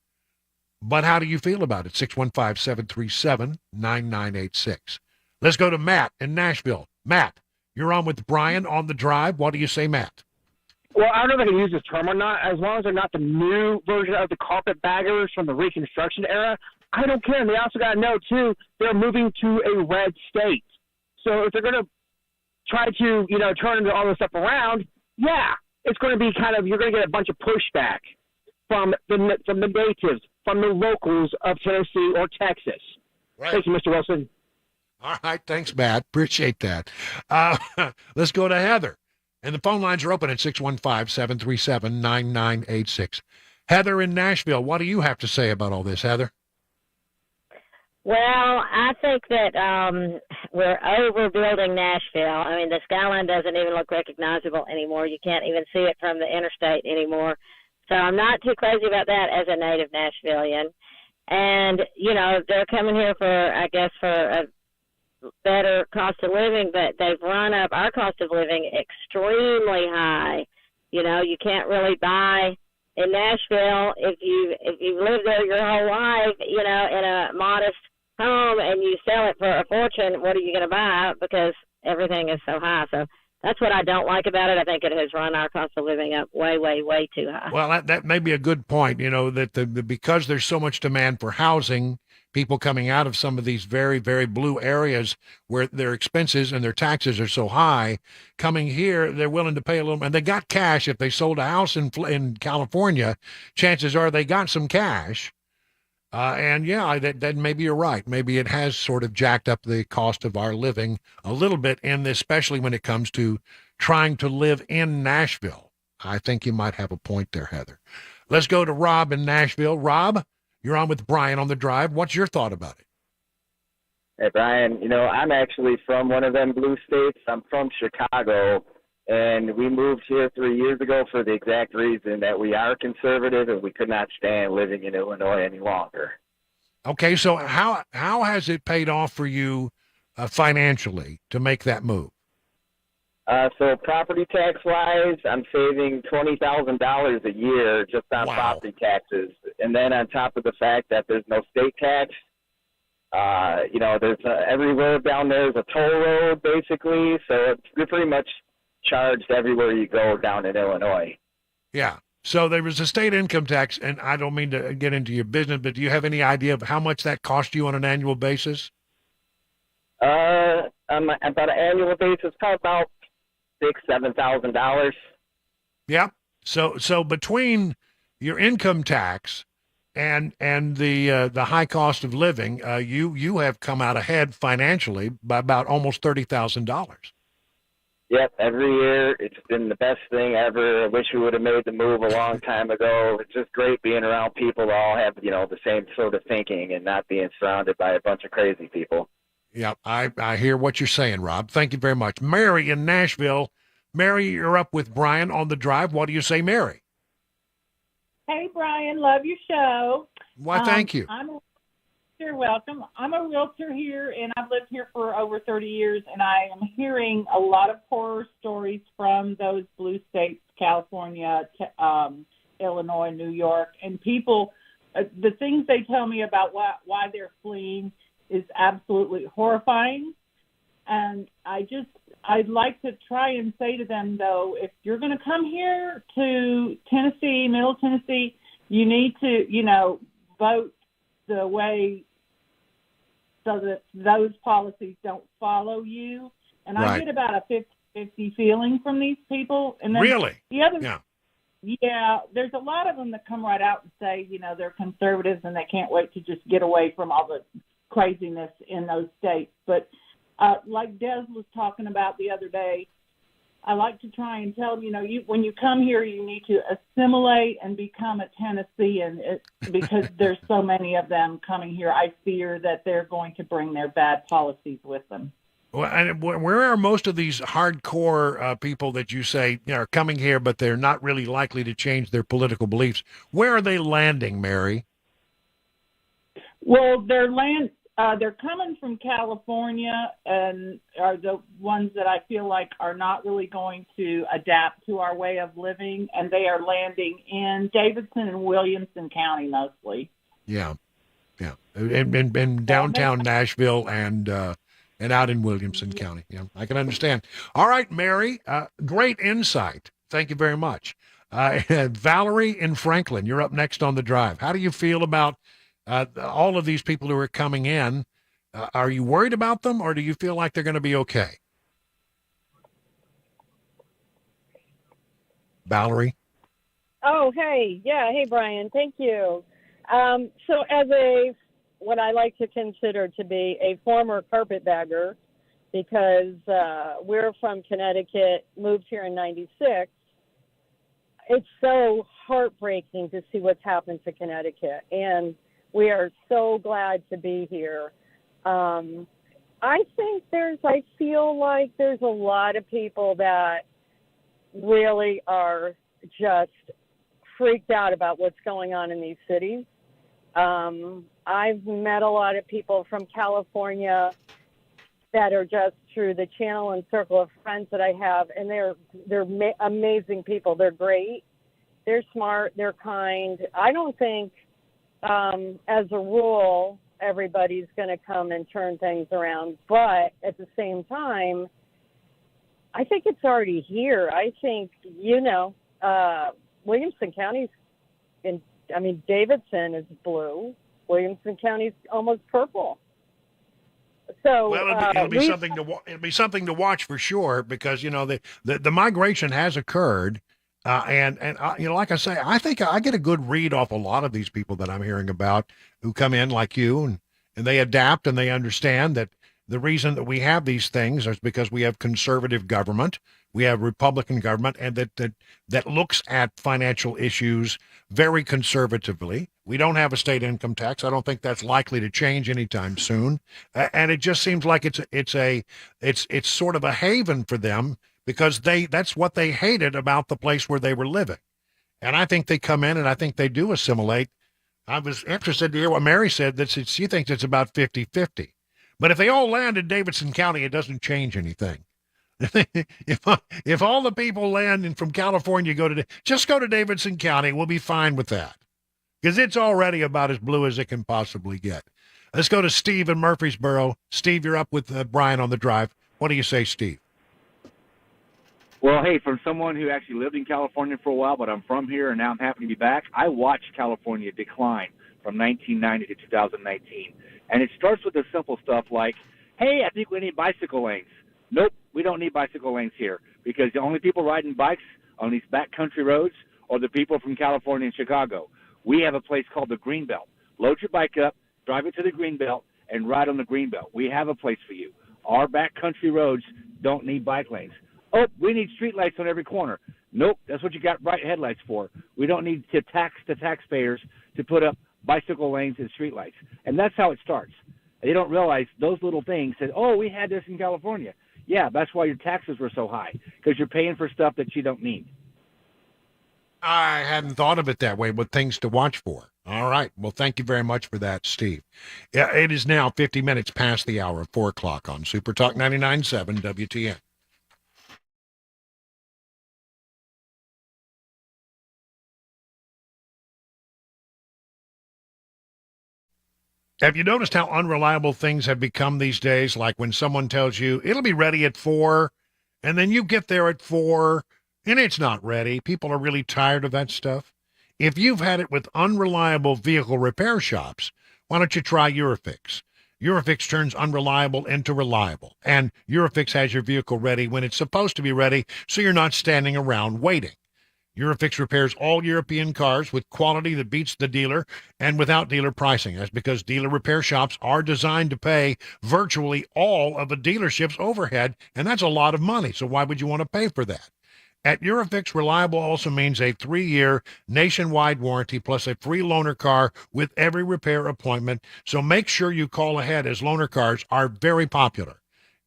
but how do you feel about it? 615-737-9986. Let's go to Matt in Nashville. Matt, you're on with Brian on the drive. What do you say, Matt? Well, I don't know if I can use this term or not. As long as they're not the new version of the carpetbaggers from the Reconstruction era, I don't care. And they also got to know, too, they're moving to a red state. So if they're going to try to, turn all this stuff around, yeah, it's going to be you're going to get a bunch of pushback from the natives, from the locals of Tennessee or Texas. Right. Thank you, Mr. Wilson. All right. Thanks, Matt. Appreciate that. Let's go to Heather. And the phone lines are open at 615-737-9986. Heather in Nashville, what do you have to say about all this, Heather? Well, I think that we're overbuilding Nashville. I mean, the skyline doesn't even look recognizable anymore. You can't even see it from the interstate anymore. So I'm not too crazy about that as a native Nashvilleian. And, they're coming here for a better cost of living, but they've run up our cost of living extremely high. You can't really buy in Nashville if you've lived there your whole life, in a modest home and you sell it for a fortune. What are you going to buy? Because everything is so high. So that's what I don't like about it. I think it has run our cost of living up way, way, way too high. Well, that may be a good point, that because there's so much demand for housing, people coming out of some of these very, very blue areas where their expenses and their taxes are so high, coming here, they're willing to pay a little, and they got cash. If they sold a house in California, chances are they got some cash. And yeah, that maybe you're right. Maybe it has sort of jacked up the cost of our living a little bit in this, especially when it comes to trying to live in Nashville. I think you might have a point there, Heather. Let's go to Rob in Nashville. Rob, you're on with Brian on the drive. What's your thought about it? Hey, Brian, I'm actually from one of them blue states. I'm from Chicago, and we moved here 3 years ago for the exact reason that we are conservative and we could not stand living in Illinois any longer. Okay, so how has it paid off for you financially to make that move? So property tax-wise, I'm saving $20,000 a year just on property taxes. And then on top of the fact that there's no state tax, there's every road down there is a toll road, basically. So you're pretty much charged everywhere you go down in Illinois. Yeah. So there was a state income tax, and I don't mean to get into your business, but do you have any idea of how much that cost you on an annual basis? About an annual basis, probably about $6,000-7,000. Yeah. So between your income tax and the high cost of living, you have come out ahead financially by about almost $30,000. Yep, every year it's been the best thing ever. I wish we would have made the move a long time ago. It's just great being around people that all have, the same sort of thinking and not being surrounded by a bunch of crazy people. Yeah, I hear what you're saying, Rob. Thank you very much. Mary in Nashville. Mary, you're up with Brian on the drive. What do you say, Mary? Hey, Brian, love your show. Why, thank you. You're welcome. I'm a realtor here, and I've lived here for over 30 years, and I am hearing a lot of horror stories from those blue states, California, Illinois, New York, and people, the things they tell me about why they're fleeing is absolutely horrifying. And I'd like to try and say to them, though, if you're going to come here to Tennessee, Middle Tennessee, you need to, vote the way so that those policies don't follow you. And I get about a 50-50 feeling from these people. And then really? The other, yeah, there's a lot of them that come right out and say, they're conservatives and they can't wait to just get away from all the craziness in those states. But like Des was talking about the other day, I like to try and tell them, when you come here, you need to assimilate and become a Tennessean because there's so many of them coming here. I fear that they're going to bring their bad policies with them. Well, and where are most of these hardcore people that you say are coming here, but they're not really likely to change their political beliefs? Where are they landing, Mary? Well, they're coming from California and are the ones that I feel like are not really going to adapt to our way of living, and they are landing in Davidson and Williamson County mostly. Yeah, in downtown Nashville and out in Williamson County. Yeah, I can understand. All right, Mary, great insight. Thank you very much. Valerie in Franklin, you're up next on the drive. How do you feel about all of these people who are coming in? Are you worried about them, or do you feel like they're going to be okay? Valerie? Oh, hey. Yeah. Hey, Brian. Thank you. So as what I like to consider to be a former carpetbagger, because we're from Connecticut, moved here in 96, it's so heartbreaking to see what's happened to Connecticut. And we are so glad to be here. I feel like there's a lot of people that really are just freaked out about what's going on in these cities. I've met a lot of people from California that are just through the channel and circle of friends that I have, and they're amazing people. They're great. They're smart. They're kind. I don't think, as a rule, everybody's going to come and turn things around. But at the same time, I think it's already here. I think, Williamson County's Davidson is blue. Williamson County's almost purple. So well, it'll be something to watch for sure, because the migration has occurred, and like I say, I think I get a good read off a lot of these people that I'm hearing about who come in like you, and they adapt and they understand that the reason that we have these things is because we have conservative government, we have Republican government, and that looks at financial issues very conservatively. We don't have a state income tax. I don't think that's likely to change anytime soon. And it just seems like it's sort of a haven for them, because that's what they hated about the place where they were living. And I think they come in and I think they do assimilate. I was interested to hear what Mary said, that she thinks it's about 50-50. But if they all land in Davidson County, it doesn't change anything. If all the people land from California just go to Davidson County, we'll be fine with that, because it's already about as blue as it can possibly get. Let's go to Steve in Murfreesboro. Steve, you're up with Brian on the drive. What do you say, Steve? Well, hey, from someone who actually lived in California for a while, but I'm from here and now I'm happy to be back, I watched California decline from 1990 to 2019. And it starts with the simple stuff like, hey, I think we need bicycle lanes. Nope, we don't need bicycle lanes here because the only people riding bikes on these backcountry roads are the people from California and Chicago. We have a place called the Greenbelt. Load your bike up, drive it to the Greenbelt, and ride on the Greenbelt. We have a place for you. Our backcountry roads don't need bike lanes. Oh, we need streetlights on every corner. Nope, that's what you got bright headlights for. We don't need to tax the taxpayers to put up bicycle lanes and streetlights. And that's how it starts. They don't realize those little things said, oh, we had this in California. Yeah, that's why your taxes were so high, because you're paying for stuff that you don't need. I hadn't thought of it that way, but things to watch for. All right. Well, thank you very much for that, Steve. Yeah, it is now 50 minutes past the hour of 4 o'clock on Super Talk 99.7 WTN. Have you noticed how unreliable things have become these days? Like when someone tells you it'll be ready at 4, and then you get there at 4, and it's not ready. People are really tired of that stuff. If you've had it with unreliable vehicle repair shops, why don't you try Eurofix? Eurofix turns unreliable into reliable, and Eurofix has your vehicle ready when it's supposed to be ready, so you're not standing around waiting. Eurofix repairs all European cars with quality that beats the dealer and without dealer pricing. That's because dealer repair shops are designed to pay virtually all of a dealership's overhead, and that's a lot of money, so why would you want to pay for that? At Eurofix, reliable also means a 3-year nationwide warranty plus a free loaner car with every repair appointment, so make sure you call ahead as loaner cars are very popular.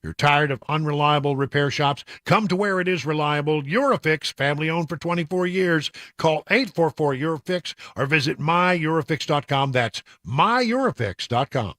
You're tired of unreliable repair shops? Come to where it is reliable. Eurofix, family-owned for 24 years. Call 844-EUROFIX or visit myEurofix.com. That's myEurofix.com.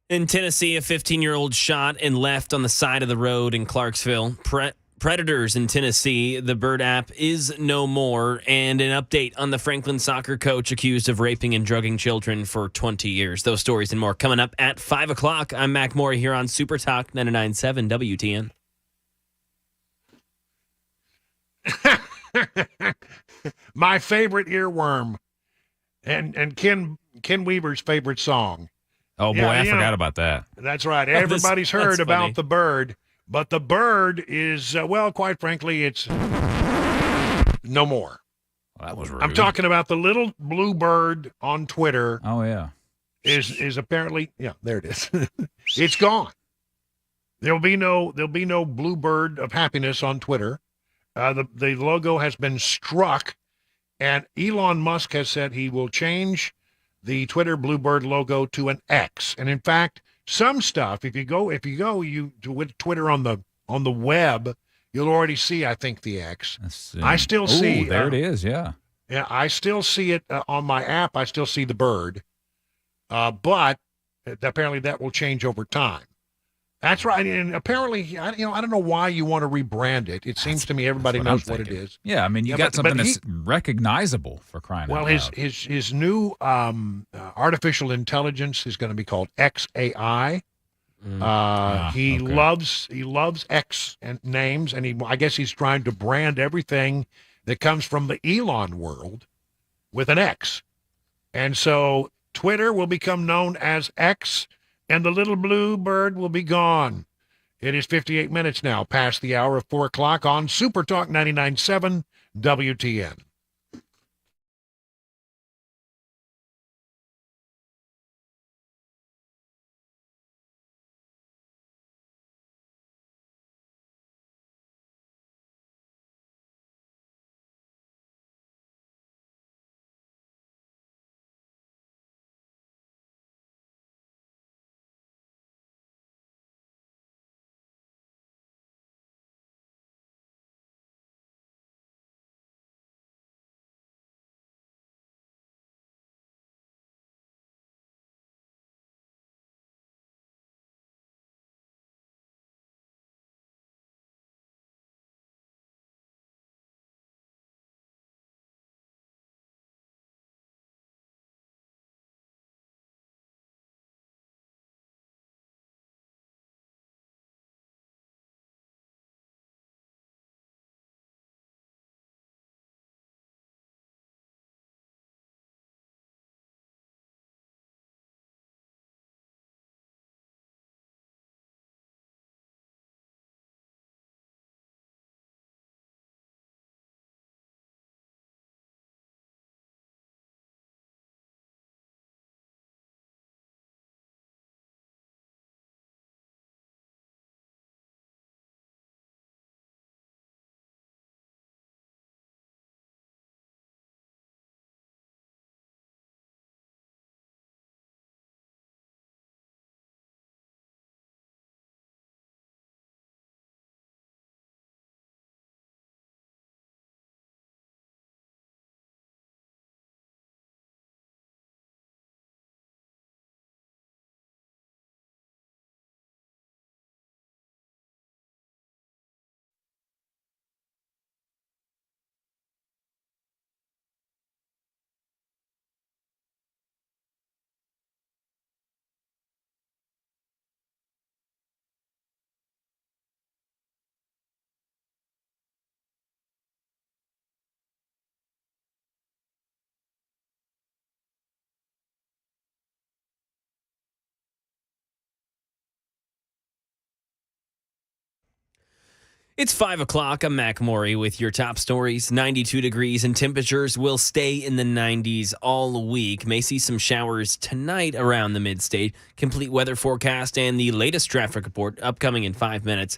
In Tennessee, a 15-year-old shot and left on the side of the road in Clarksville. Predators in Tennessee, the Bird app is no more. And an update on the Franklin soccer coach accused of raping and drugging children for 20 years. Those stories and more coming up at 5 o'clock. I'm Mac Morey here on Super Talk 99.7 WTN. My favorite earworm and Ken Weaver's favorite song. Oh, boy, I forgot about that. That's right. Everybody's heard about the bird, but the bird is, well, quite frankly, it's no more. Well, that was rude. I'm talking about the little blue bird on Twitter. Oh, yeah. Is apparently, yeah, there it is. It's gone. There'll be no blue bird of happiness on Twitter. The logo has been struck, and Elon Musk has said he will change the Twitter Bluebird logo to an X. And in fact, some stuff, if you go with Twitter on the web, you'll already see, I think, the X. I still see. There it is. Yeah. Yeah, I still see it on my app. I still see the bird, but apparently that will change over time. That's right. And apparently, I don't know why you want to rebrand it. It seems to me everybody knows what it is. Yeah, I mean, you got something that's recognizable for crying out loud. Well, his new artificial intelligence is going to be called XAI. He loves X and names, and I guess he's trying to brand everything that comes from the Elon world with an X. And so Twitter will become known as X, and the little blue bird will be gone. It is 58 minutes now past the hour of 4 o'clock on Super Talk 99.7 WTN. It's 5 o'clock. I'm Mac Morey with your top stories. 92 degrees and temperatures will stay in the 90s all week. May see some showers tonight around the mid-state. Complete weather forecast and the latest traffic report upcoming in 5 minutes.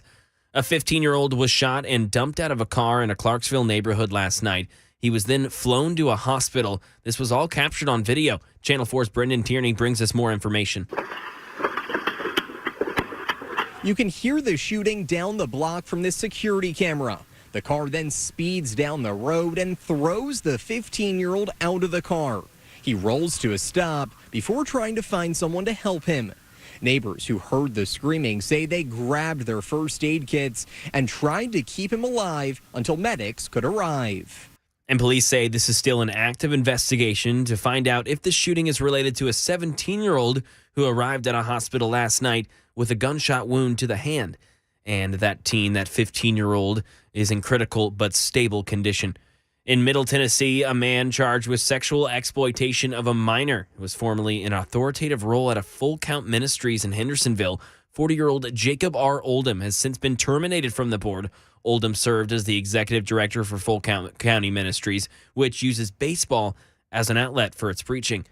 A 15-year-old was shot and dumped out of a car in a Clarksville neighborhood last night. He was then flown to a hospital. This was all captured on video. Channel 4's Brendan Tierney brings us more information. You can hear the shooting down the block from this security camera. The car then speeds down the road and throws the 15-year-old out of the car. He rolls to a stop before trying to find someone to help him. Neighbors who heard the screaming say they grabbed their first aid kits and tried to keep him alive until medics could arrive. And police say this is still an active investigation to find out if the shooting is related to a 17-year-old who arrived at a hospital last night with a gunshot wound to the hand. And that teen, that 15-year-old, is in critical but stable condition. In Middle Tennessee, a man charged with sexual exploitation of a minor who was formerly in an authoritative role at a Full Count Ministries in Hendersonville. 40-year-old Jacob R. Oldham has since been terminated from the board. Oldham served as the executive director for Full Count County Ministries, which uses baseball as an outlet for its preaching.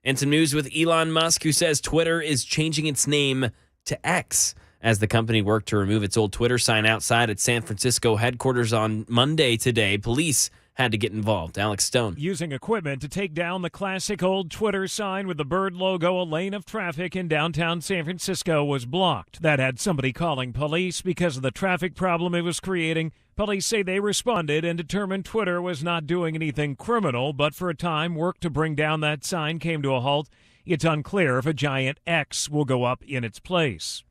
And some news with Elon Musk, who says Twitter is changing its name to X as the company worked to remove its old Twitter sign outside its San Francisco headquarters on Monday today. Police had to get involved. Alex Stone. Using equipment to take down the classic old Twitter sign with the bird logo, a lane of traffic in downtown San Francisco was blocked. That had somebody calling police because of the traffic problem it was creating. Police say they responded and determined Twitter was not doing anything criminal, but for a time, work to bring down that sign came to a halt. It's unclear if a giant X will go up in its place.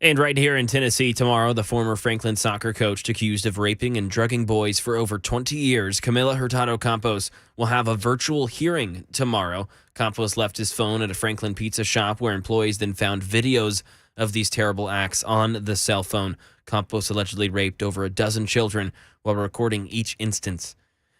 And right here in Tennessee tomorrow, the former Franklin soccer coach accused of raping and drugging boys for over 20 years, Camila Hurtado Campos, will have a virtual hearing tomorrow. Campos left his phone at a Franklin pizza shop where employees then found videos of these terrible acts on the cell phone. Campos allegedly raped over a dozen children while recording each instance.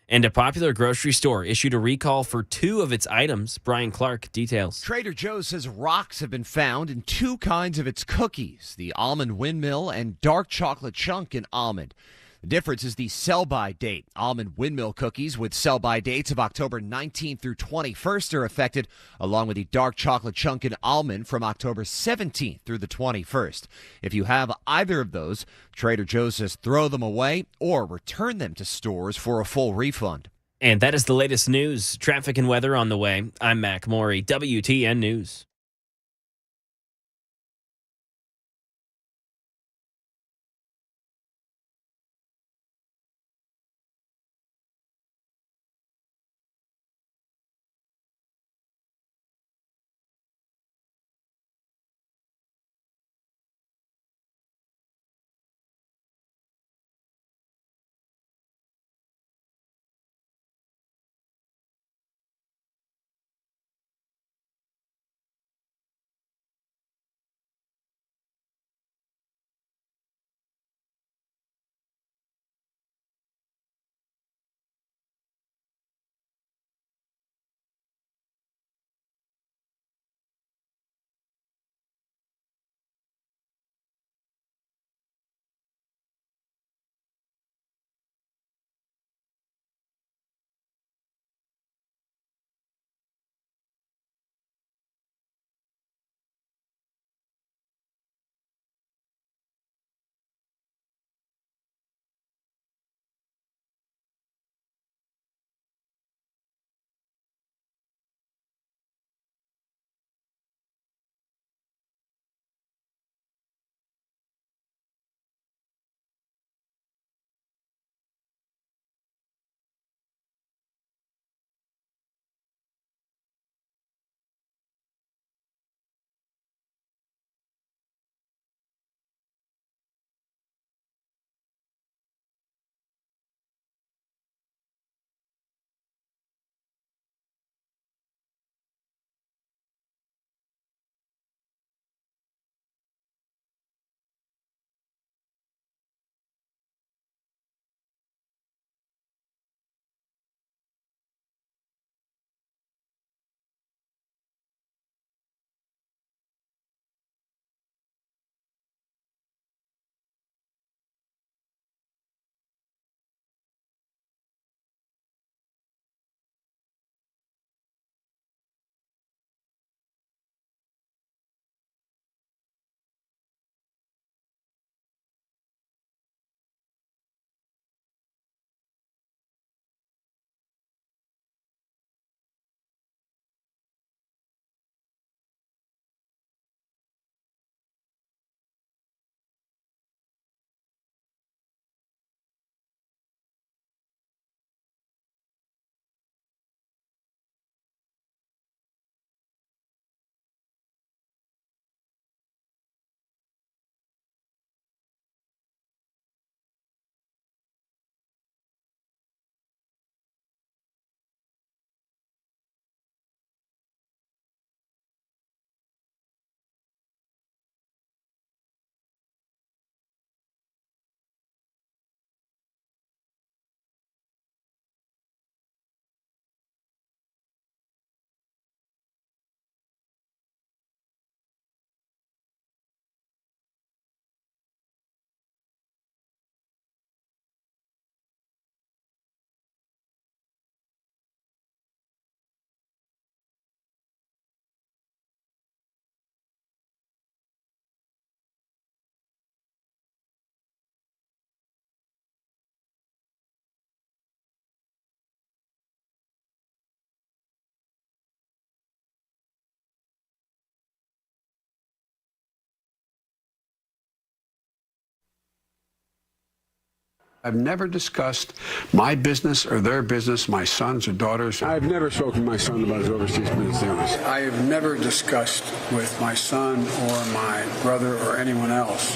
And a popular grocery store issued a recall for 2 of its items. Brian Clark details. Trader Joe's says rocks have been found in 2 kinds of its cookies, the almond windmill and dark chocolate chunk in almond. The difference is the sell-by date. Almond windmill cookies with sell-by dates of October 19th through 21st are affected, along with the dark chocolate chunk in almond from October 17th through the 21st. If you have either of those, Trader Joe's says throw them away or return them to stores for a full refund. And that is the latest news. Traffic and weather on the way. I'm Mac Maury, WTN News. I've never discussed my business or their business, my sons or daughters. I've never spoken to my son about his overseas business dealings. I have never discussed with my son or my brother or anyone else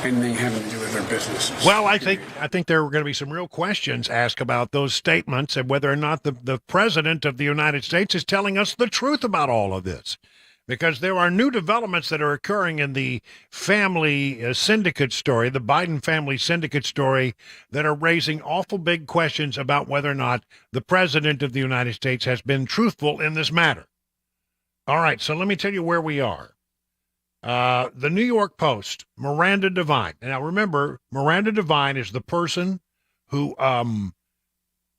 anything having to do with their businesses. Well, I think there are going to be some real questions asked about those statements and whether or not the president of the United States is telling us the truth about all of this. Because there are new developments that are occurring in the family syndicate story, the Biden family syndicate story, that are raising awful big questions about whether or not the president of the United States has been truthful in this matter. All right, so let me tell you where we are. The New York Post, Miranda Devine. Now, remember, Miranda Devine is the person who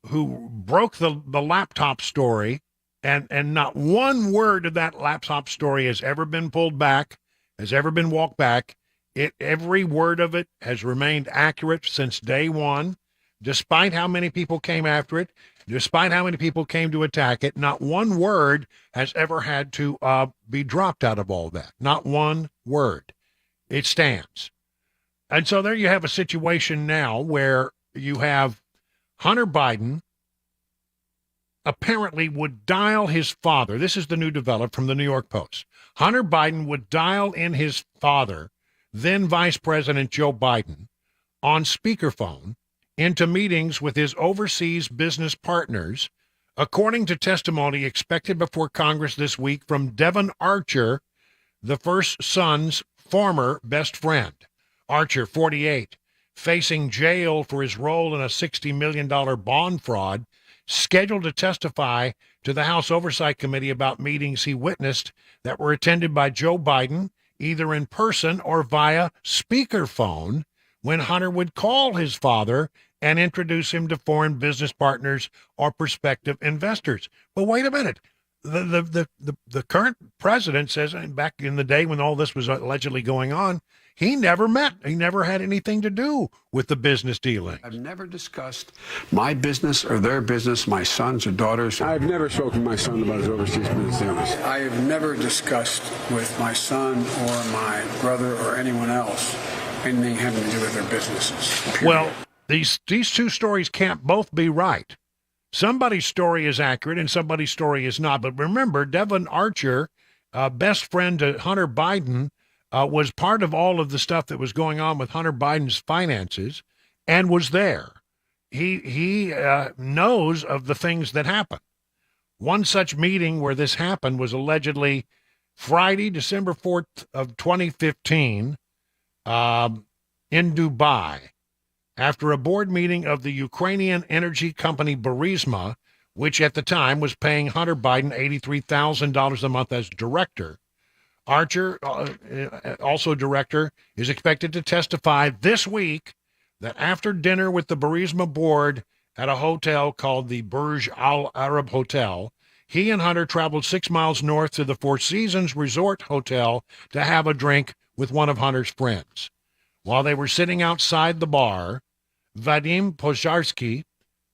broke the laptop story. And not one word of that laptop story has ever been pulled back, has ever been walked back. Every word of it has remained accurate since day one, despite how many people came after it, despite how many people came to attack it. Not one word has ever had to be dropped out of all that. Not one word. It stands. And so there you have a situation now where you have Hunter Biden apparently would dial his father. This is the new development from the New York Post. Hunter Biden would dial in his father, then Vice President Joe Biden, on speakerphone into meetings with his overseas business partners, according to testimony expected before Congress this week from Devon Archer, the first son's former best friend. Archer, 48, facing jail for his role in a $60 million bond fraud, scheduled to testify to the House Oversight Committee about meetings he witnessed that were attended by Joe Biden, either in person or via speakerphone, when Hunter would call his father and introduce him to foreign business partners or prospective investors. But wait a minute. The current president says, back in the day when all this was allegedly going on, he never had anything to do with the business dealing. I've never discussed my business or their business, my sons or daughters. I've never spoken to my son about his overseas business dealings. I have never discussed with my son or my brother or anyone else anything having to do with their businesses. Period. Well, these two stories can't both be right. Somebody's story is accurate and somebody's story is not. But remember, Devon Archer, best friend to Hunter Biden, was part of all of the stuff that was going on with Hunter Biden's finances and was there. He knows of the things that happened. One such meeting where this happened was allegedly Friday, December 4th of 2015 in Dubai, after a board meeting of the Ukrainian energy company Burisma, which at the time was paying Hunter Biden $83,000 a month as director. Archer, also director, is expected to testify this week that after dinner with the Burisma board at a hotel called the Burj Al Arab Hotel, he and Hunter traveled 6 miles north to the Four Seasons Resort Hotel to have a drink with one of Hunter's friends. While they were sitting outside the bar, Vadim Pozharsky,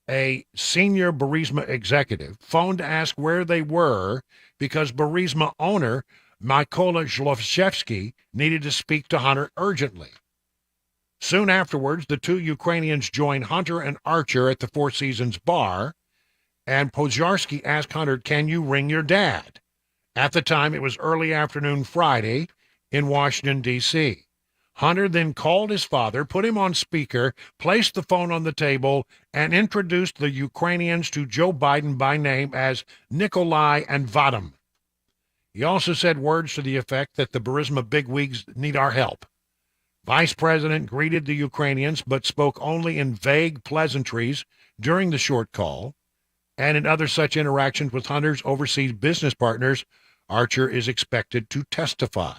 a senior Burisma executive, phoned to ask where they were because Burisma owner Mykola Zlochevsky needed to speak to Hunter urgently. Soon afterwards, the two Ukrainians joined Hunter and Archer at the Four Seasons bar, and Pozharsky asked Hunter, "Can you ring your dad?" At the time, it was early afternoon Friday in Washington, D.C. Hunter then called his father, put him on speaker, placed the phone on the table, and introduced the Ukrainians to Joe Biden by name as Nikolai and Vadim. He also said words to the effect that the Burisma bigwigs need our help. Vice President greeted the Ukrainians, but spoke only in vague pleasantries during the short call, and in other such interactions with Hunter's overseas business partners, Archer is expected to testify.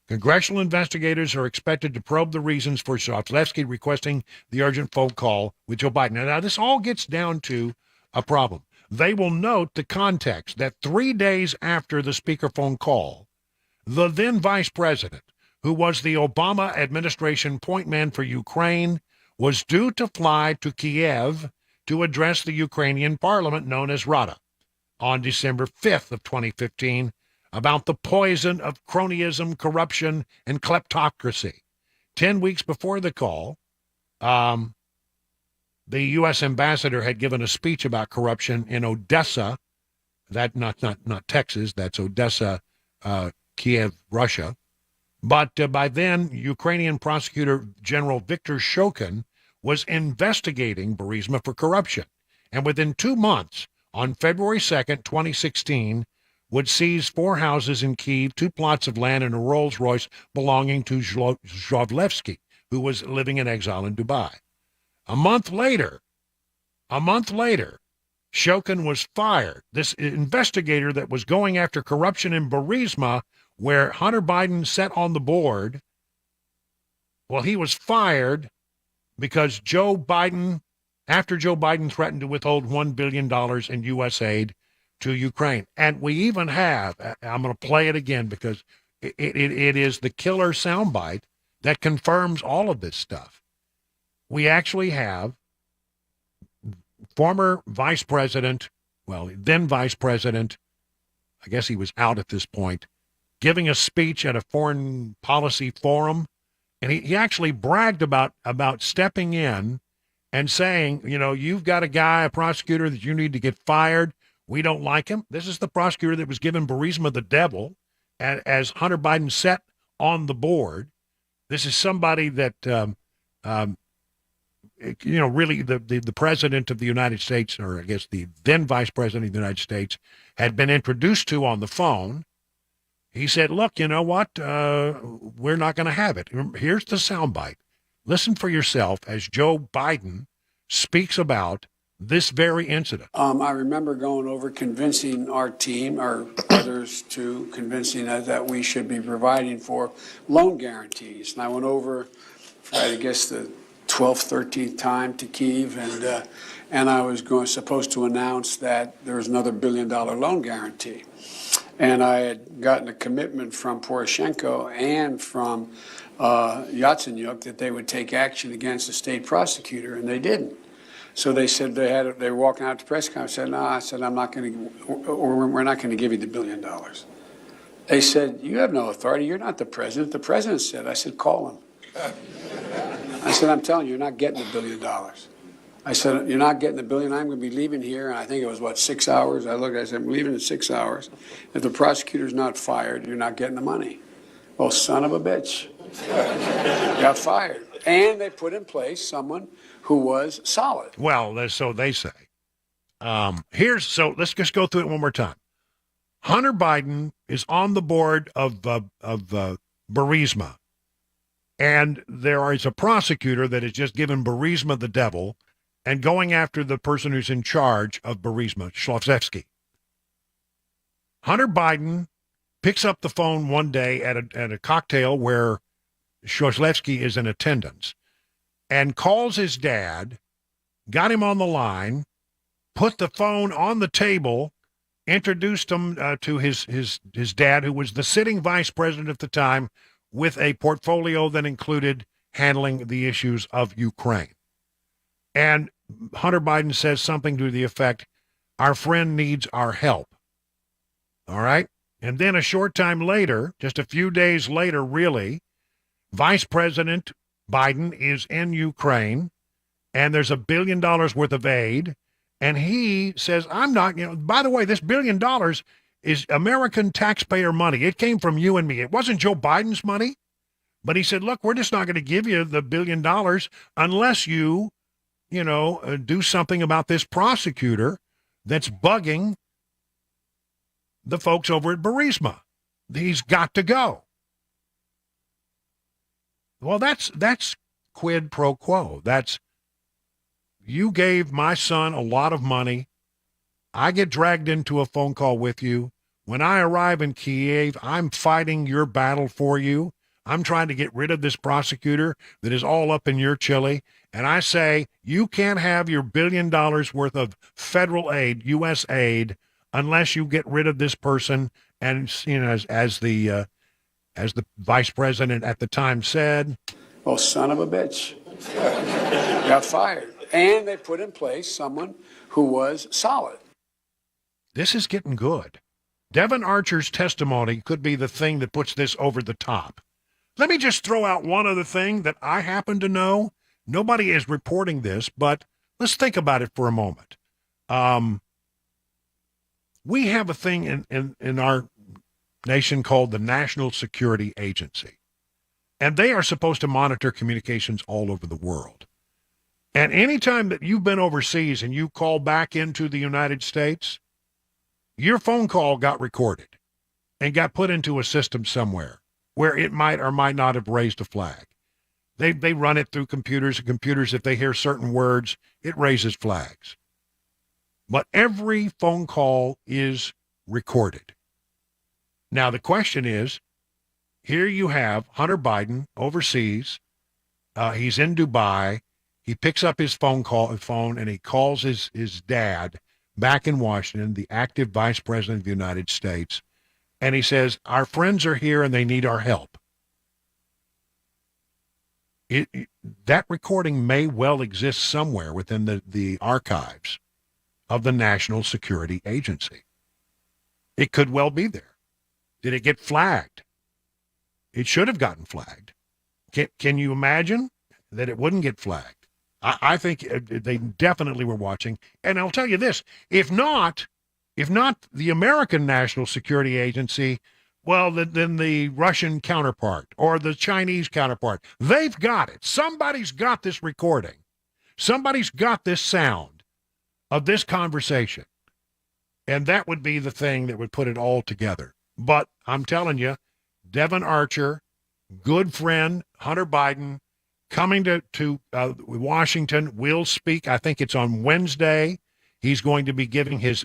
Congressional investigators are expected to probe the reasons for Zlochevsky requesting the urgent phone call with Joe Biden. Now, this all gets down to a problem. They will note the context that 3 days after the speakerphone call, the then vice president, who was the Obama administration point man for Ukraine, was due to fly to Kiev to address the Ukrainian parliament known as Rada on December 5th of 2015 about the poison of cronyism, corruption, and kleptocracy. 10 weeks before the call, the U.S. ambassador had given a speech about corruption in Odessa, that not Texas, that's Odessa, Kiev, Russia. But by then, Ukrainian Prosecutor General Viktor Shokin was investigating Burisma for corruption. And within 2 months, on February 2nd, 2016, would seize 4 houses in Kyiv, 2 plots of land, and a Rolls-Royce belonging to Zhovlevsky, who was living in exile in Dubai. A month later, Shokin was fired. This investigator that was going after corruption in Burisma, where Hunter Biden sat on the board, well, he was fired because after Joe Biden threatened to withhold $1 billion in U.S. aid to Ukraine. And we even have, I'm going to play it again because it is the killer soundbite that confirms all of this stuff. We actually have former vice president, then vice president, I guess he was out at this point, giving a speech at a foreign policy forum. And he actually bragged about stepping in and saying, you've got a prosecutor that you need to get fired. We don't like him. This is the prosecutor that was giving Burisma the devil as Hunter Biden sat on the board. This is somebody that, really the president of the United States, or I guess the then vice president of the United States, had been introduced to on the phone. He said, look, you know what? We're not going to have it. Here's the soundbite. Listen for yourself as Joe Biden speaks about this very incident. I remember going over convincing our team, or others, to convincing us that we should be providing for loan guarantees. And I went over for, I guess, the 12th, 13th time to Kyiv, and I was supposed to announce that there was another $1 billion loan guarantee. And I had gotten a commitment from Poroshenko and from Yatsenyuk that they would take action against the state prosecutor, and they didn't. So they said they were walking out to press conference. I said, no, I said, I'm not going to, or we're not going to give you the $1 billion. They said, you have no authority. You're not the president. The president said. I said, call him. I said, I'm telling you, you're not getting the $1 billion. I said, you're not getting the $1 billion. I'm going to be leaving here. And I think it was, 6 hours? I looked, I said, I'm leaving in 6 hours. If the prosecutor's not fired, you're not getting the money. Well, son of a bitch. Got fired. And they put in place someone who was solid. Well, so they say. So let's just go through it one more time. Hunter Biden is on the board of Burisma, and there is a prosecutor that has just given Burisma the devil and going after the person who's in charge of Burisma, Zhovlevsky. Hunter Biden picks up the phone one day at a cocktail where Zhovlevsky is in attendance, and calls his dad, got him on the line, put the phone on the table, introduced him to his dad, who was the sitting vice president at the time, with a portfolio that included handling the issues of Ukraine. And Hunter Biden says something to the effect, our friend needs our help. All right? And then a short time later, just a few days later, really, Vice President Biden is in Ukraine, and there's $1 billion worth of aid, and he says, I'm not, by the way, this $1 billion is American taxpayer money. It came from you and me. It wasn't Joe Biden's money. But he said, look, we're just not going to give you the $1 billion unless you, do something about this prosecutor that's bugging the folks over at Burisma. He's got to go. Well, that's quid pro quo. That's, you gave my son a lot of money. I get dragged into a phone call with you. When I arrive in Kyiv, I'm fighting your battle for you. I'm trying to get rid of this prosecutor that is all up in your chili. And I say, you can't have your $1 billion worth of federal aid, U.S. aid, unless you get rid of this person. And, as the vice president at the time said, well, son of a bitch. Got fired. And they put in place someone who was solid. This is getting good. Devon Archer's testimony could be the thing that puts this over the top. Let me just throw out one other thing that I happen to know. Nobody is reporting this, but Let's think about it for a moment. We have a thing in our nation called the National Security Agency, and they are supposed to monitor communications all over the world. And anytime that you've been overseas and you call back into the United States, your phone call got recorded and got put into a system somewhere where it might or might not have raised a flag. They run it through computers, and computers, if they hear certain words, it raises flags. But every phone call is recorded. Now, the question is, here you have Hunter Biden overseas. He's in Dubai. He picks up his phone and he calls his dad back in Washington, the active vice president of the United States, and he says, our friends are here and they need our help. That recording may well exist somewhere within the archives of the National Security Agency. It could well be there. Did it get flagged? It should have gotten flagged. Can you imagine that it wouldn't get flagged? I think they definitely were watching. And I'll tell you this, if not the American National Security Agency, well, then the Russian counterpart or the Chinese counterpart, they've got it. Somebody's got this recording. Somebody's got this sound of this conversation. And that would be the thing that would put it all together. But I'm telling you, Devon Archer, good friend, Hunter Biden, coming to Washington, will speak. I think it's on Wednesday. He's going to be giving his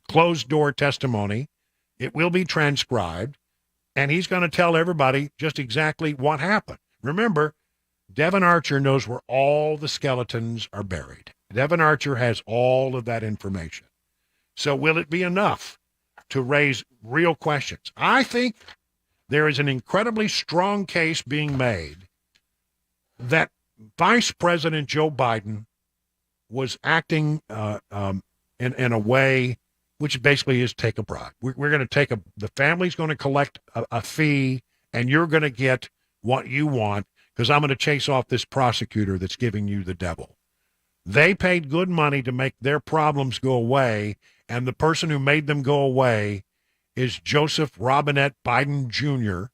closed-door testimony. It will be transcribed, and he's going to tell everybody just exactly what happened. Remember, Devon Archer knows where all the skeletons are buried. Devon Archer has all of that information. So will it be enough to raise real questions? I think there is an incredibly strong case being made that Vice President Joe Biden was acting in a way which basically is take a bribe. We're going to take the family's going to collect a fee, and you're going to get what you want because I'm going to chase off this prosecutor that's giving you the devil. They paid good money to make their problems go away, and the person who made them go away is Joseph Robinette Biden Jr.,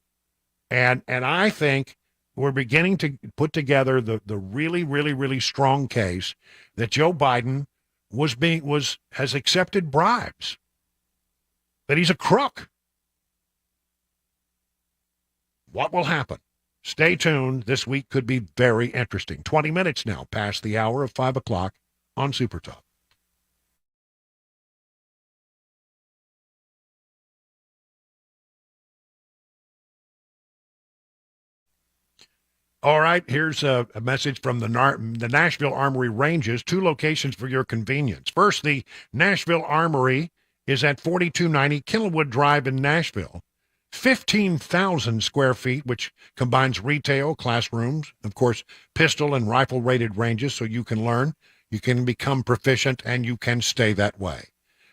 and I think we're beginning to put together the really, really, really strong case that Joe Biden has accepted bribes, that he's a crook. What will happen? Stay tuned. This week could be very interesting. 20 minutes now past the hour of 5 o'clock on Super Talk. All right, here's a message from the Nashville Armory Ranges, 2 locations for your convenience. First, the Nashville Armory is at 4290 Kenilwood Drive in Nashville. 15,000 square feet, which combines retail, classrooms, of course, pistol and rifle-rated ranges so you can learn, you can become proficient, and you can stay that way.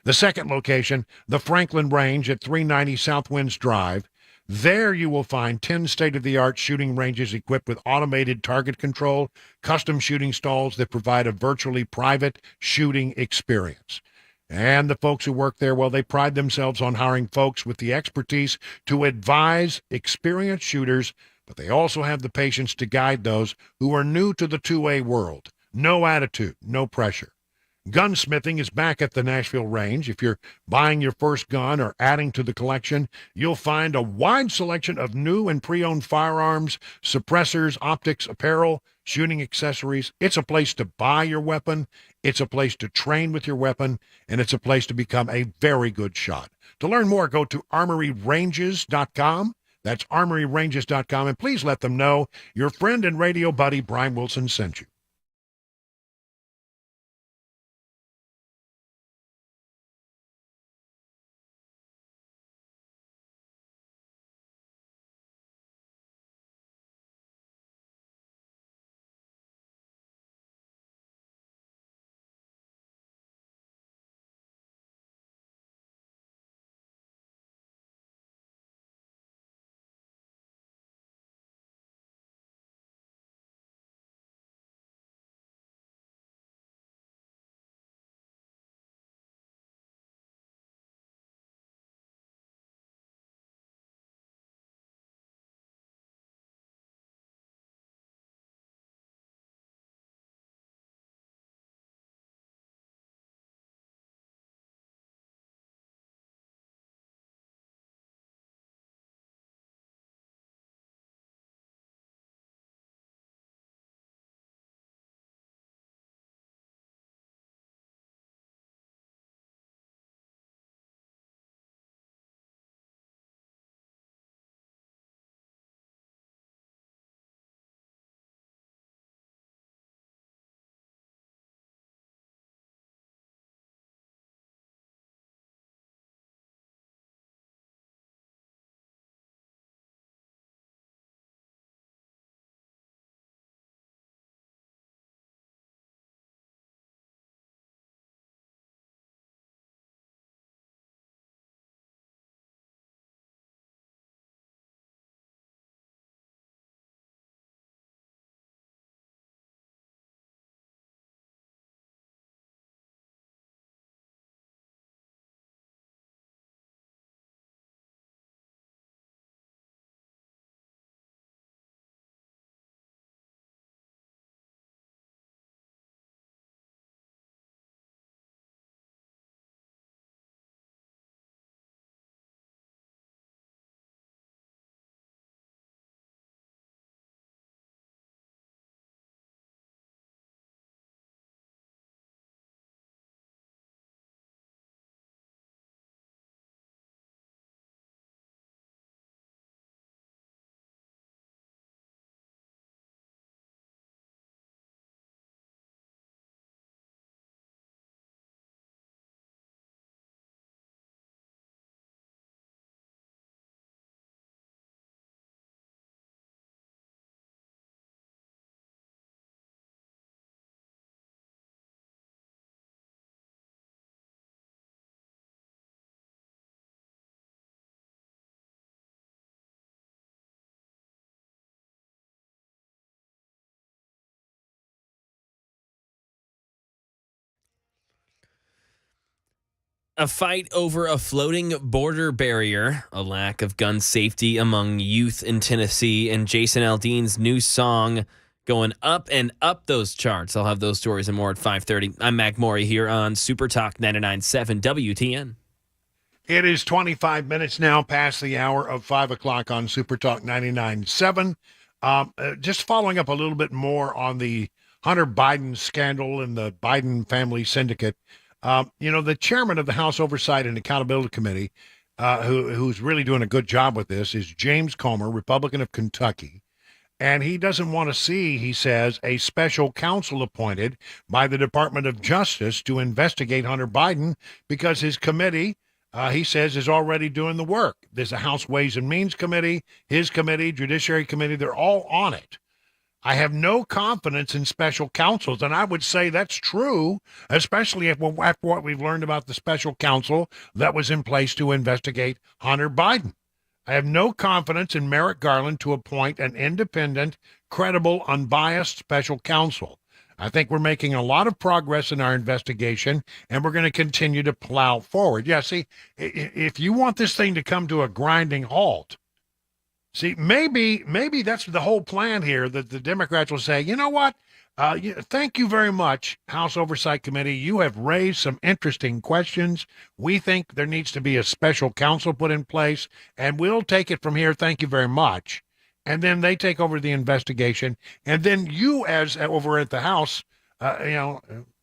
The second location, the Franklin Range at 390 South Winds Drive. There you will find 10 state-of-the-art shooting ranges equipped with automated target control, custom shooting stalls that provide a virtually private shooting experience. And the folks who work there, well, they pride themselves on hiring folks with the expertise to advise experienced shooters, but they also have the patience to guide those who are new to the 2A world. No attitude, no pressure. Gunsmithing is back at the Nashville Range. If you're buying your first gun or adding to the collection, you'll find a wide selection of new and pre-owned firearms, suppressors, optics, apparel, shooting accessories. It's a place to buy your weapon. It's a place to train with your weapon, and it's a place to become a very good shot. To learn more, go to armoryranges.com. That's armoryranges.com, and please let them know your friend and radio buddy Brian Wilson sent you. A fight over a floating border barrier, a lack of gun safety among youth in Tennessee, and Jason Aldean's new song going up and up those charts. I'll have those stories and more at 5:30. I'm Mac Maury here on Super Talk 99.7 WTN. It is 25 minutes now past the hour of 5 o'clock on Super Talk 99.7. Just following up a little bit more on the Hunter Biden scandal and the Biden family syndicate. The chairman of the House Oversight and Accountability Committee, who's really doing a good job with this, is James Comer, Republican of Kentucky. And he doesn't want to see, he says, a special counsel appointed by the Department of Justice to investigate Hunter Biden because his committee, he says, is already doing the work. There's a House Ways and Means Committee, his committee, Judiciary Committee, they're all on it. I have no confidence in special counsels, and I would say that's true, especially after what we've learned about the special counsel that was in place to investigate Hunter Biden. I have no confidence in Merrick Garland to appoint an independent, credible, unbiased special counsel. I think we're making a lot of progress in our investigation, and we're going to continue to plow forward. Yeah, see, if you want this thing to come to a grinding halt, see, maybe that's the whole plan here, that the Democrats will say, you know what, thank you very much, House Oversight Committee. You have raised some interesting questions. We think there needs to be a special counsel put in place, and we'll take it from here. Thank you very much. And then they take over the investigation. And then you, as over at the House,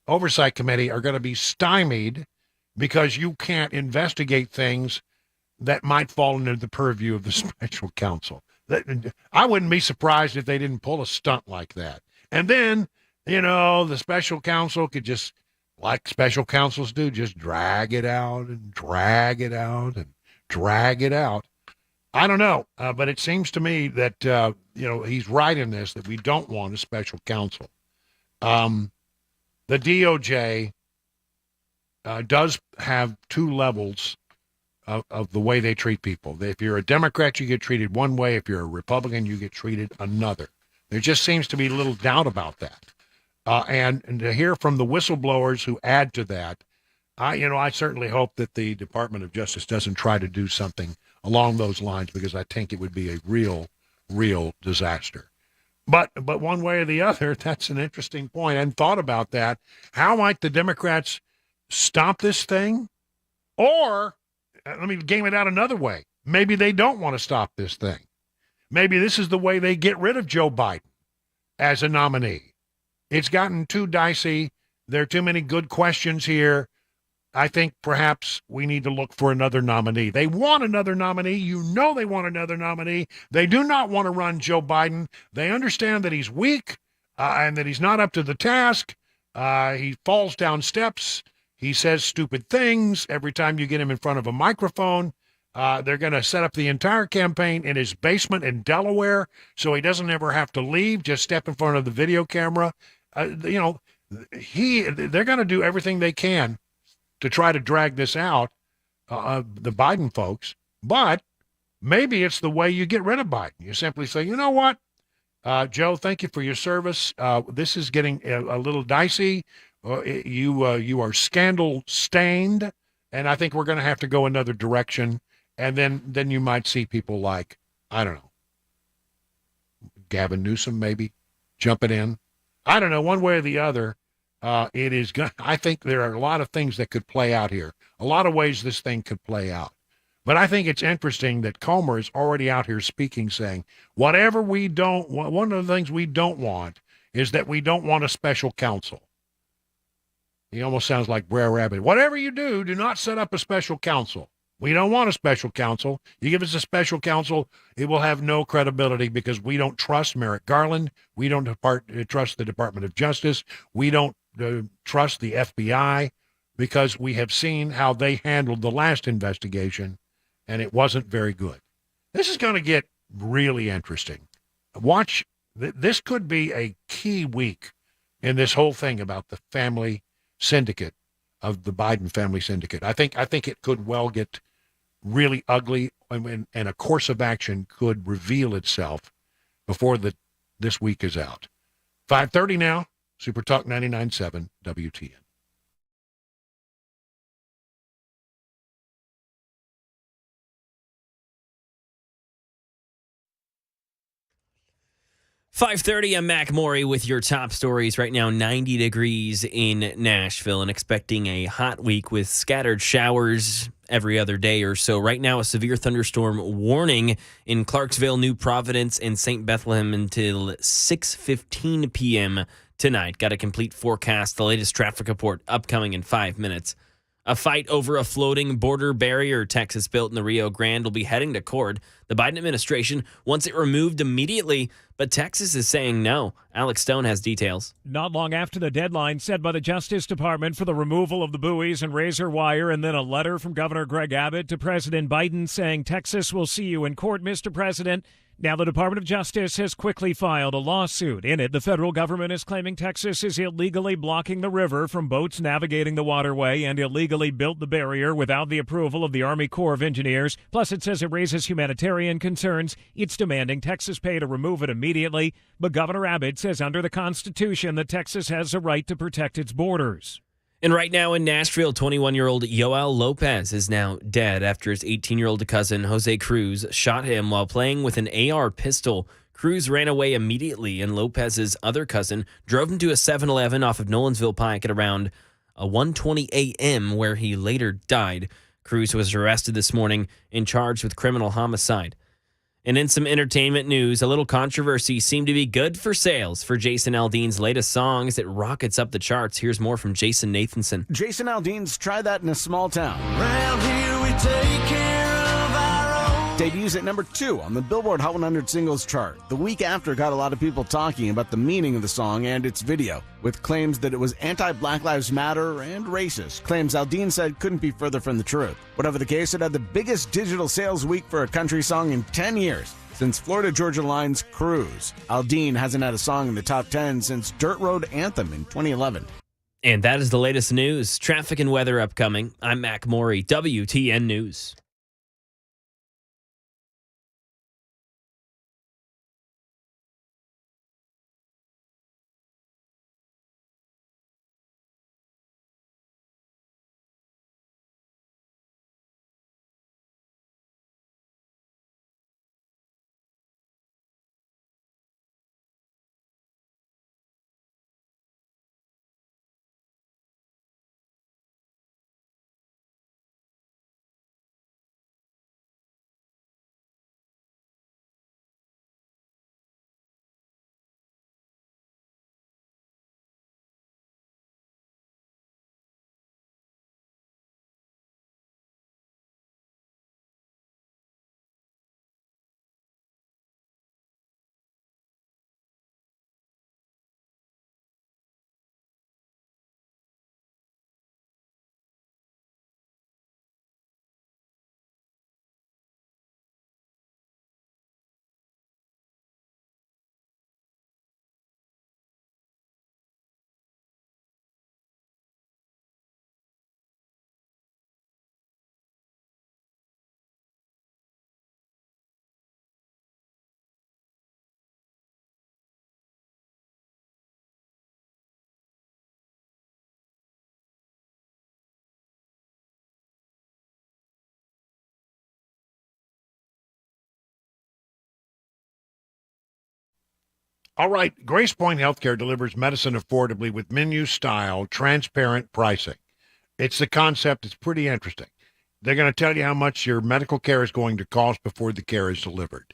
Oversight Committee, are going to be stymied because you can't investigate things that might fall into the purview of the special counsel. I wouldn't be surprised if they didn't pull a stunt like that. And then, the special counsel could just, like special counsels do, just drag it out and drag it out and drag it out. I don't know, but it seems to me that, he's right in this, that we don't want a special counsel. The DOJ does have two levels of the way they treat people. If you're a Democrat, you get treated one way. If you're a Republican, you get treated another. There just seems to be little doubt about that. And to hear from the whistleblowers who add to that, I certainly hope that the Department of Justice doesn't try to do something along those lines, because I think it would be a real disaster. But one way or the other, that's an interesting point. I hadn't thought about that. How might the Democrats stop this thing? Or, let me game it out another way. Maybe they don't want to stop this thing. Maybe this is the way they get rid of Joe Biden as a nominee. It's gotten too dicey. There are too many good questions here. I think perhaps we need to look for another nominee. They want another nominee. They want another nominee. They do not want to run Joe Biden. They understand that he's weak and that he's not up to the task. He falls down steps. He says stupid things every time you get him in front of a microphone. They're going to set up the entire campaign in his basement in Delaware so he doesn't ever have to leave, just step in front of the video camera. They're going to do everything they can to try to drag this out, the Biden folks. But maybe it's the way you get rid of Biden. You simply say, you know what, Joe, thank you for your service. This is getting a little dicey. You are scandal stained, and I think we're going to have to go another direction. And then you might see people like, I don't know, Gavin Newsom maybe jumping in. I don't know, one way or the other. I think there are a lot of things that could play out here, a lot of ways this thing could play out. But I think it's interesting that Comer is already out here speaking, saying, one of the things we don't want is that we don't want a special counsel. He almost sounds like Brer Rabbit. Whatever you do, do not set up a special counsel. We don't want a special counsel. You give us a special counsel, it will have no credibility because we don't trust Merrick Garland. We don't trust the Department of Justice. We don't trust the FBI because we have seen how they handled the last investigation, and it wasn't very good. This is going to get really interesting. Watch. This could be a key week in this whole thing about the family syndicate of the Biden family syndicate. I think it could well get really ugly, and a course of action could reveal itself before this week is out. 5:30 now, Super Talk 99.7 WTN. 5:30, I'm Mac Maury with your top stories. Right now, 90 degrees in Nashville and expecting a hot week with scattered showers every other day or so. Right now, a severe thunderstorm warning in Clarksville, New Providence, and St. Bethlehem until 6:15 p.m. tonight. Got a complete forecast, the latest traffic report upcoming in 5 minutes. A fight over a floating border barrier Texas built in the Rio Grande will be heading to court. The Biden administration wants it removed immediately, but Texas is saying no. Alex Stone has details. Not long after the deadline set by the Justice Department for the removal of the buoys and razor wire, and then a letter from Governor Greg Abbott to President Biden saying Texas will see you in court, Mr. President. Now the Department of Justice has quickly filed a lawsuit. In it, the federal government is claiming Texas is illegally blocking the river from boats navigating the waterway and illegally built the barrier without the approval of the Army Corps of Engineers. Plus, it says it raises humanitarian concerns. It's demanding Texas pay to remove it immediately. But Governor Abbott says under the Constitution that Texas has a right to protect its borders. And right now in Nashville, 21-year-old Yoel Lopez is now dead after his 18-year-old cousin, Jose Cruz, shot him while playing with an AR pistol. Cruz ran away immediately, and Lopez's other cousin drove him to a 7-Eleven off of Nolensville Pike at around 1:20 a.m., where he later died. Cruz was arrested this morning and charged with criminal homicide. And in some entertainment news, a little controversy seemed to be good for sales for Jason Aldean's latest song as it rockets up the charts. Here's more from Jason Nathanson. Jason Aldean's Try That in a Small Town. Around here we take care of our own. Debuts at number 2 on the Billboard Hot 100 singles chart. The week after got a lot of people talking about the meaning of the song and its video, with claims that it was anti-Black Lives Matter and racist. Claims Aldean said couldn't be further from the truth. Whatever the case, it had the biggest digital sales week for a country song in 10 years. Since Florida Georgia Line's Cruise. Aldean hasn't had a song in the top 10 since Dirt Road Anthem in 2011. And that is the latest news. Traffic and weather upcoming. I'm Mac Maury, WTN News. All right, Grace Point Healthcare delivers medicine affordably with menu-style, transparent pricing. It's the concept. It's pretty interesting. They're going to tell you how much your medical care is going to cost before the care is delivered.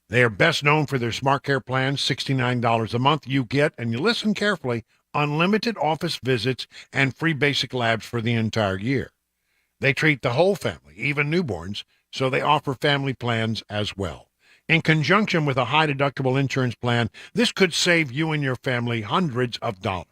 They are best known for their Smart Care plans, $69 a month. You get, and you listen carefully, unlimited office visits and free basic labs for the entire year. They treat the whole family, even newborns, so they offer family plans as well. In conjunction with a high-deductible insurance plan, this could save you and your family hundreds of dollars.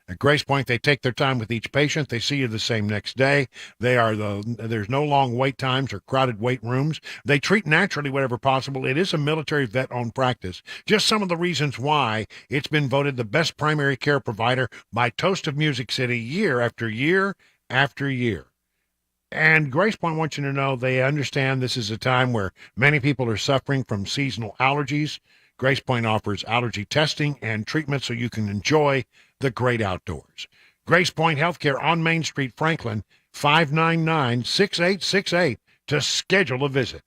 At Grace Point, they take their time with each patient. They see you the same next day. There's no long wait times or crowded wait rooms. They treat naturally wherever possible. It is a military vet-owned practice. Just some of the reasons why it's been voted the best primary care provider by Toast of Music City year after year after year. And Grace Point wants you to know they understand this is a time where many people are suffering from seasonal allergies. Grace Point offers allergy testing and treatment so you can enjoy the great outdoors. Grace Point Healthcare on Main Street, Franklin, 599-6868 to schedule a visit.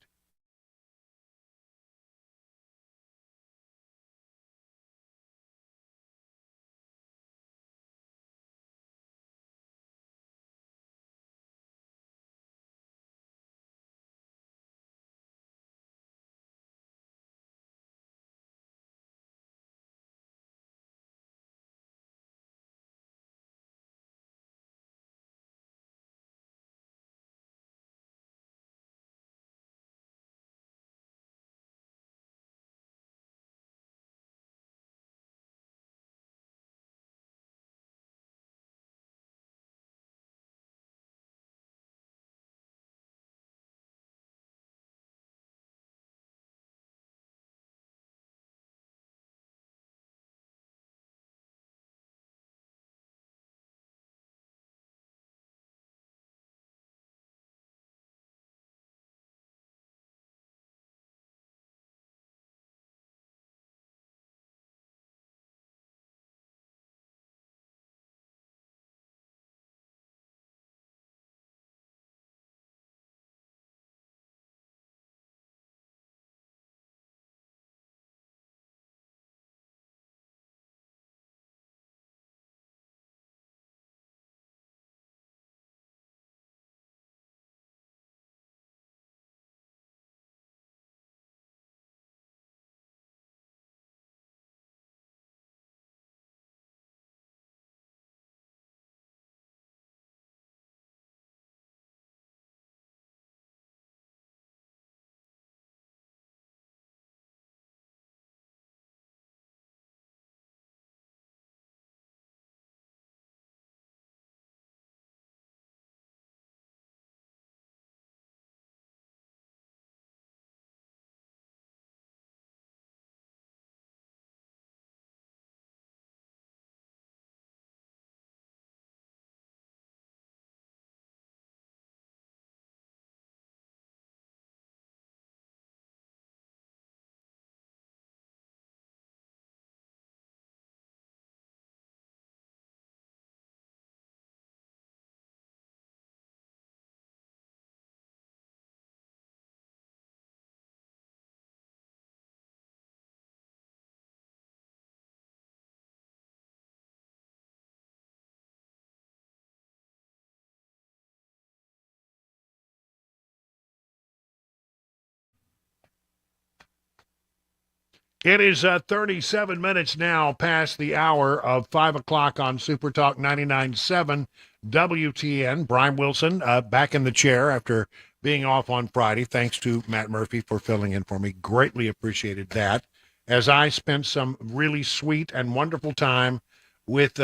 It is 37 minutes now past the hour of 5 o'clock on Super Talk 99.7 WTN. Brian Wilson back in the chair after being off on Friday. Thanks to Matt Murphy for filling in for me. Greatly appreciated that. As I spent some really sweet and wonderful time with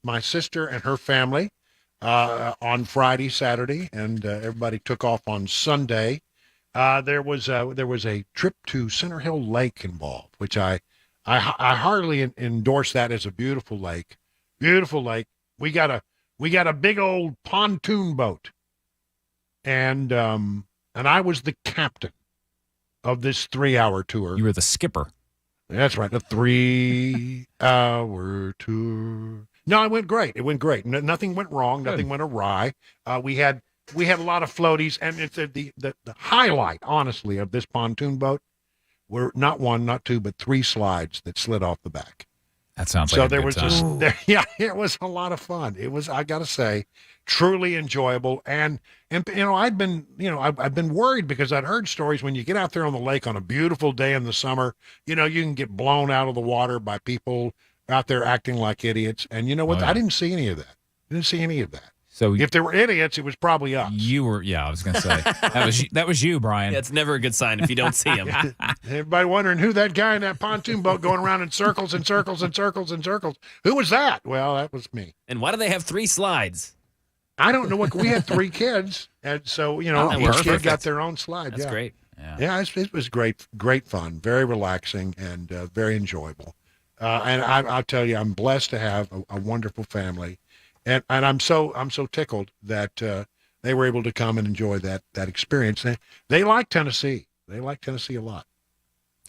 my sister and her family on Friday, Saturday, and everybody took off on Sunday. There was a trip to Center Hill Lake involved, which I hardly endorse that as a beautiful lake. Beautiful lake. We got a big old pontoon boat, and I was the captain of this 3-hour tour. You were the skipper. That's right, a 3-hour tour. No, it went great. It went great. Nothing went wrong. Good. Nothing went awry. We had a lot of floaties, and it's the highlight, honestly, of this pontoon boat were not one, not two, but 3 slides that slid off the back. That sounds like a good time. It was a lot of fun. It was, I got to say, truly enjoyable. And I've been worried because I'd heard stories when you get out there on the lake on a beautiful day in the summer, you can get blown out of the water by people out there acting like idiots. And you know what? I didn't see any of that. So if there were idiots, it was probably us. You were, I was going to say that was you, Brian. Yeah, it's never a good sign if you don't see him. Everybody wondering who that guy in that pontoon boat going around in circles and circles and circles and circles. Who was that? Well, that was me. And why do they have 3 slides? I don't know. We had 3 kids, and so each kid got their own slide. That's great. Yeah, it was great fun, very relaxing, and very enjoyable. And I'll tell you, I'm blessed to have a wonderful family. And I'm so tickled that they were able to come and enjoy that experience. They like Tennessee. They like Tennessee a lot.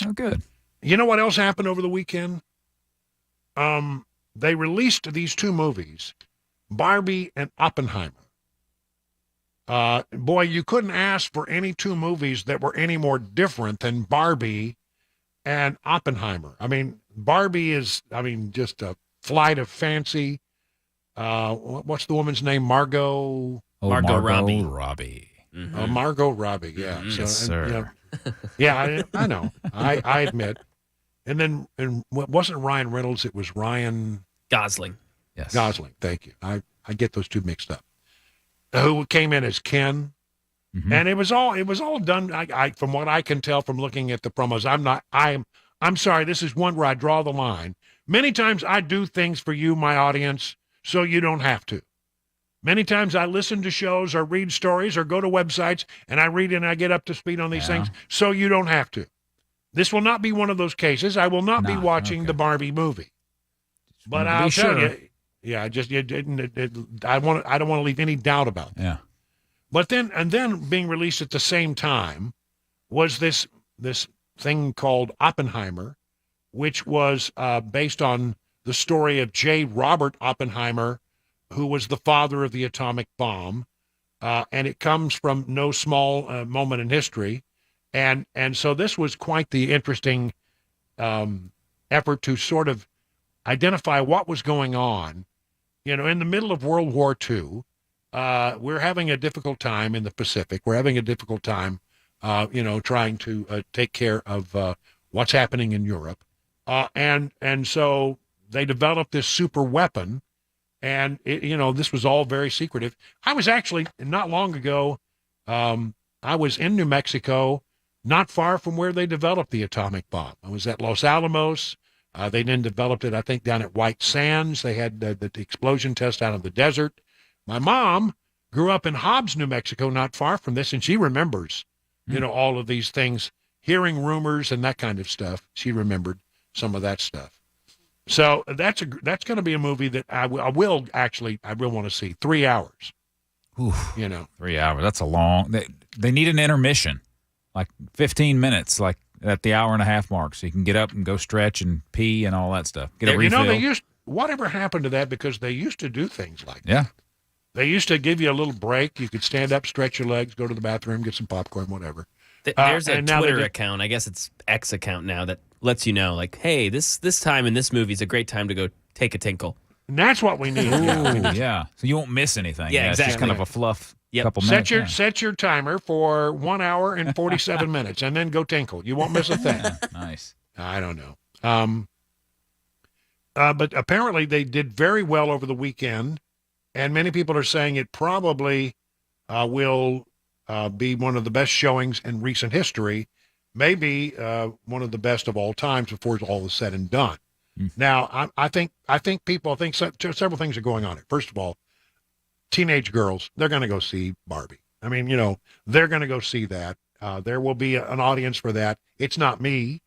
Oh, good. You know what else happened over the weekend? They released these 2 movies, Barbie and Oppenheimer. Boy, you couldn't ask for any 2 movies that were any more different than Barbie and Oppenheimer. I mean, Barbie is, just a flight of fancy. What's the woman's name? Margot Robbie. Mm-hmm. Margot Robbie. Yeah. Mm-hmm. Yes, sir. I know. I admit. And then, wasn't Ryan Reynolds? It was Ryan Gosling. Yes. Gosling. Thank you. I get those 2 mixed up. Who came in as Ken? Mm-hmm. And it was all done. I from what I can tell from looking at the promos, I'm sorry. This is one where I draw the line. Many times I do things for you, my audience, so you don't have to. Many times I listen to shows or read stories or go to websites and I read and I get up to speed on these things, so you don't have to. This will not be one of those cases. I will not be watching the Barbie movie. But I'll tell you, I don't want to leave any doubt about that. Yeah. But then being released at the same time was this thing called Oppenheimer, which was based on the story of J. Robert Oppenheimer, who was the father of the atomic bomb. And it comes from no small moment in history. And so this was quite the interesting effort to sort of identify what was going on. In the middle of World War II, we're having a difficult time in the Pacific. We're having a difficult time, trying to take care of what's happening in Europe. And so they developed this super weapon, and this was all very secretive. I was actually not long ago. I was in New Mexico, not far from where they developed the atomic bomb. I was at Los Alamos. They then developed it, I think, down at White Sands. They had the explosion test out of the desert. My mom grew up in Hobbs, New Mexico, not far from this, and she remembers, all of these things, hearing rumors and that kind of stuff. She remembered some of that stuff. So that's going to be a movie that I will want to see. 3 hours. Oof, 3 hours. That's a long. They need an intermission, like 15 minutes, like at the hour and a half mark, so you can get up and go stretch and pee and all that stuff. Get a refill. Whatever happened to that? Because they used to do things like that. Yeah. They used to give you a little break. You could stand up, stretch your legs, go to the bathroom, get some popcorn, whatever. There's a Twitter account. I guess it's X account now that lets you know, like, hey, this time in this movie is a great time to go take a tinkle. And that's what we need. Yeah. So you won't miss anything. Yeah, exactly. It's just kind of a fluff couple minutes. Set your timer for 1 hour and 47 minutes, and then go tinkle. You won't miss a thing. Nice. I don't know. But apparently they did very well over the weekend, and many people are saying it probably will be one of the best showings in recent history, maybe one of the best of all times before it's all is said and done. Now, I think several things are going on here. First of all, teenage girls, they're going to go see Barbie. I mean, they're going to go see that. There will be an audience for that. It's not me,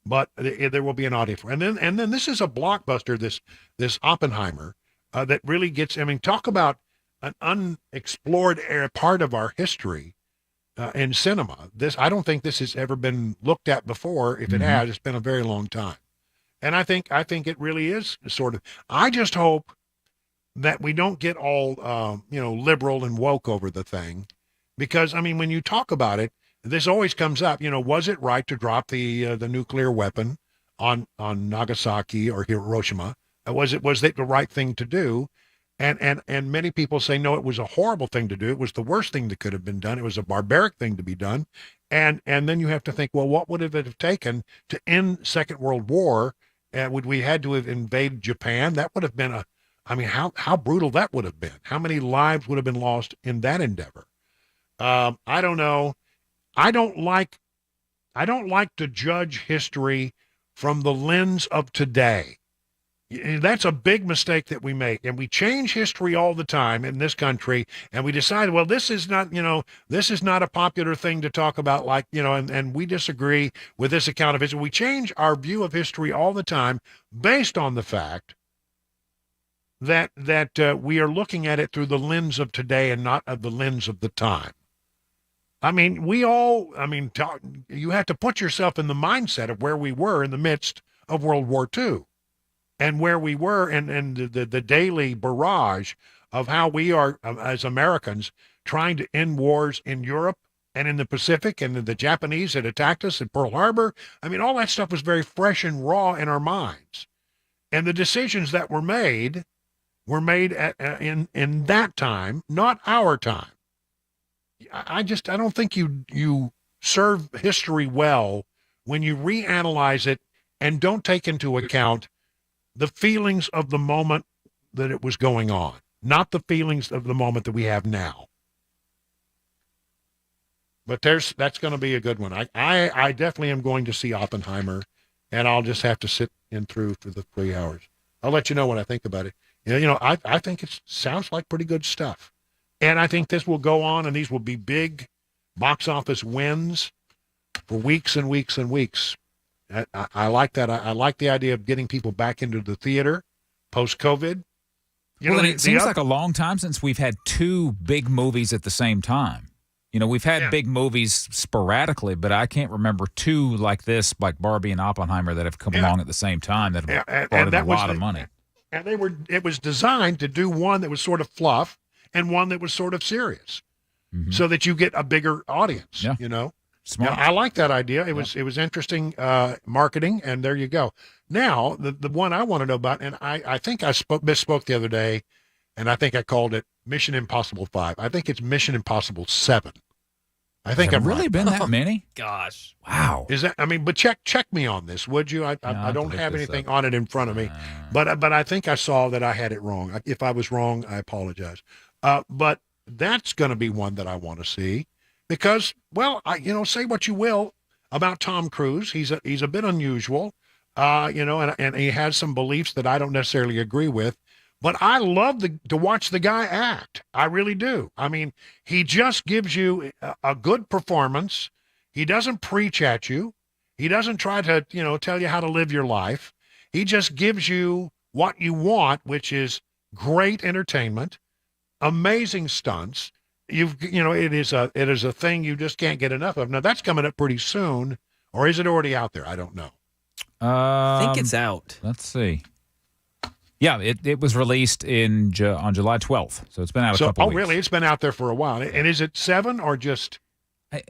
but there will be an audience for it. And then this is a blockbuster, this Oppenheimer, that really gets, I mean, talk about an unexplored part of our history in cinema. I don't think this has ever been looked at before. If it has, it's been a very long time. And I think it really is sort of, I just hope that we don't get all, liberal and woke over the thing. Because, I mean, when you talk about it, this always comes up, was it right to drop the nuclear weapon on Nagasaki or Hiroshima? Was it the right thing to do? And many people say, no, it was a horrible thing to do. It was the worst thing that could have been done. It was a barbaric thing to be done. And then you have to think, well, what would it have taken to end Second World War? Would we had to have invaded Japan? That would have been how brutal that would have been. How many lives would have been lost in that endeavor? I don't know. I don't like to judge history from the lens of today. That's a big mistake that we make. And we change history all the time in this country. And we decide, well, this is not a popular thing to talk about, and we disagree with this account of history. We change our view of history all the time based on the fact that we are looking at it through the lens of today and not of the lens of the time. I mean, you have to put yourself in the mindset of where we were in the midst of World War II. And where we were, and the daily barrage of how we are, as Americans, trying to end wars in Europe and in the Pacific, and the Japanese that attacked us at Pearl Harbor. I mean, all that stuff was very fresh and raw in our minds. And the decisions that were made in that time, not our time. I don't think you serve history well when you reanalyze it and don't take into account the feelings of the moment that it was going on, not the feelings of the moment that we have now. But that's going to be a good one. I definitely am going to see Oppenheimer, and I'll just have to sit in through for the 3 hours. I'll let you know what I think about it. I think it sounds like pretty good stuff. And I think this will go on, and these will be big box office wins for weeks and weeks and weeks. I like that. I like the idea of getting people back into the theater post-COVID. It seems like a long time since we've had two big movies at the same time. We've had big movies sporadically, but I can't remember two like this, like Barbie and Oppenheimer, that have come along at the same time that have brought in a lot of money. And it was designed to do one that was sort of fluff and one that was sort of serious, so that you get a bigger audience. Smart. I like that idea. It was interesting marketing, and there you go. Now, the one I want to know about, and I think I misspoke the other day, and I think I called it Mission Impossible 5. I think it's Mission Impossible 7. I think Have I'm really right. been that many? Gosh. Wow. Is that? I mean, but check me on this, would you? I don't have anything on it in front of me, but I think I saw that I had it wrong. If I was wrong, I apologize. But that's going to be one that I want to see. Because, well, say what you will about Tom Cruise. He's a bit unusual, and he has some beliefs that I don't necessarily agree with. But I love to watch the guy act. I really do. I mean, he just gives you a good performance. He doesn't preach at you. He doesn't try to, tell you how to live your life. He just gives you what you want, which is great entertainment, amazing stunts. It is a thing you just can't get enough of. Now that's coming up pretty soon, or is it already out there? I don't know. I think it's out. Let's see. Yeah, it was released on July 12th, so it's been out a couple weeks. Oh, really? It's been out there for a while. And is it 7 or just?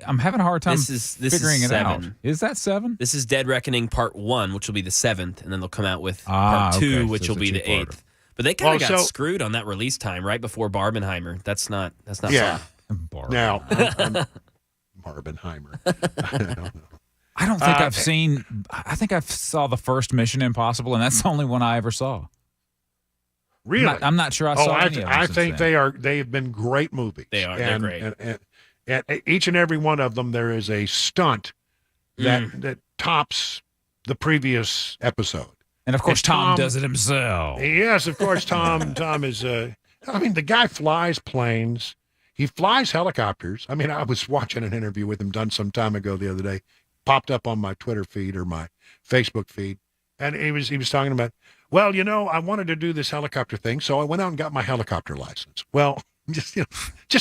I'm having a hard time this figuring is it out. 7. Is that 7? This is Dead Reckoning Part 1, which will be the 7th, and then they'll come out with Part 2, which will be the 8th. But they kind of got screwed on that release time right before Barbenheimer. That's not fun. Now, Barbenheimer. I don't know. I don't think I've seen. I think I saw the first Mission Impossible, and that's the only one I ever saw. Really? I'm not sure I saw any of them. I since think then. they have been great movies. They are. They're great. And each and every one of them, there is a stunt that tops the previous episode. And of course, Tom does it himself. Yes, of course, Tom is. I mean, the guy flies planes. He flies helicopters. I mean, I was watching an interview with him done some time ago the other day. Popped up on my Twitter feed or my Facebook feed, and he was talking about, well, I wanted to do this helicopter thing, so I went out and got my helicopter license. Well, just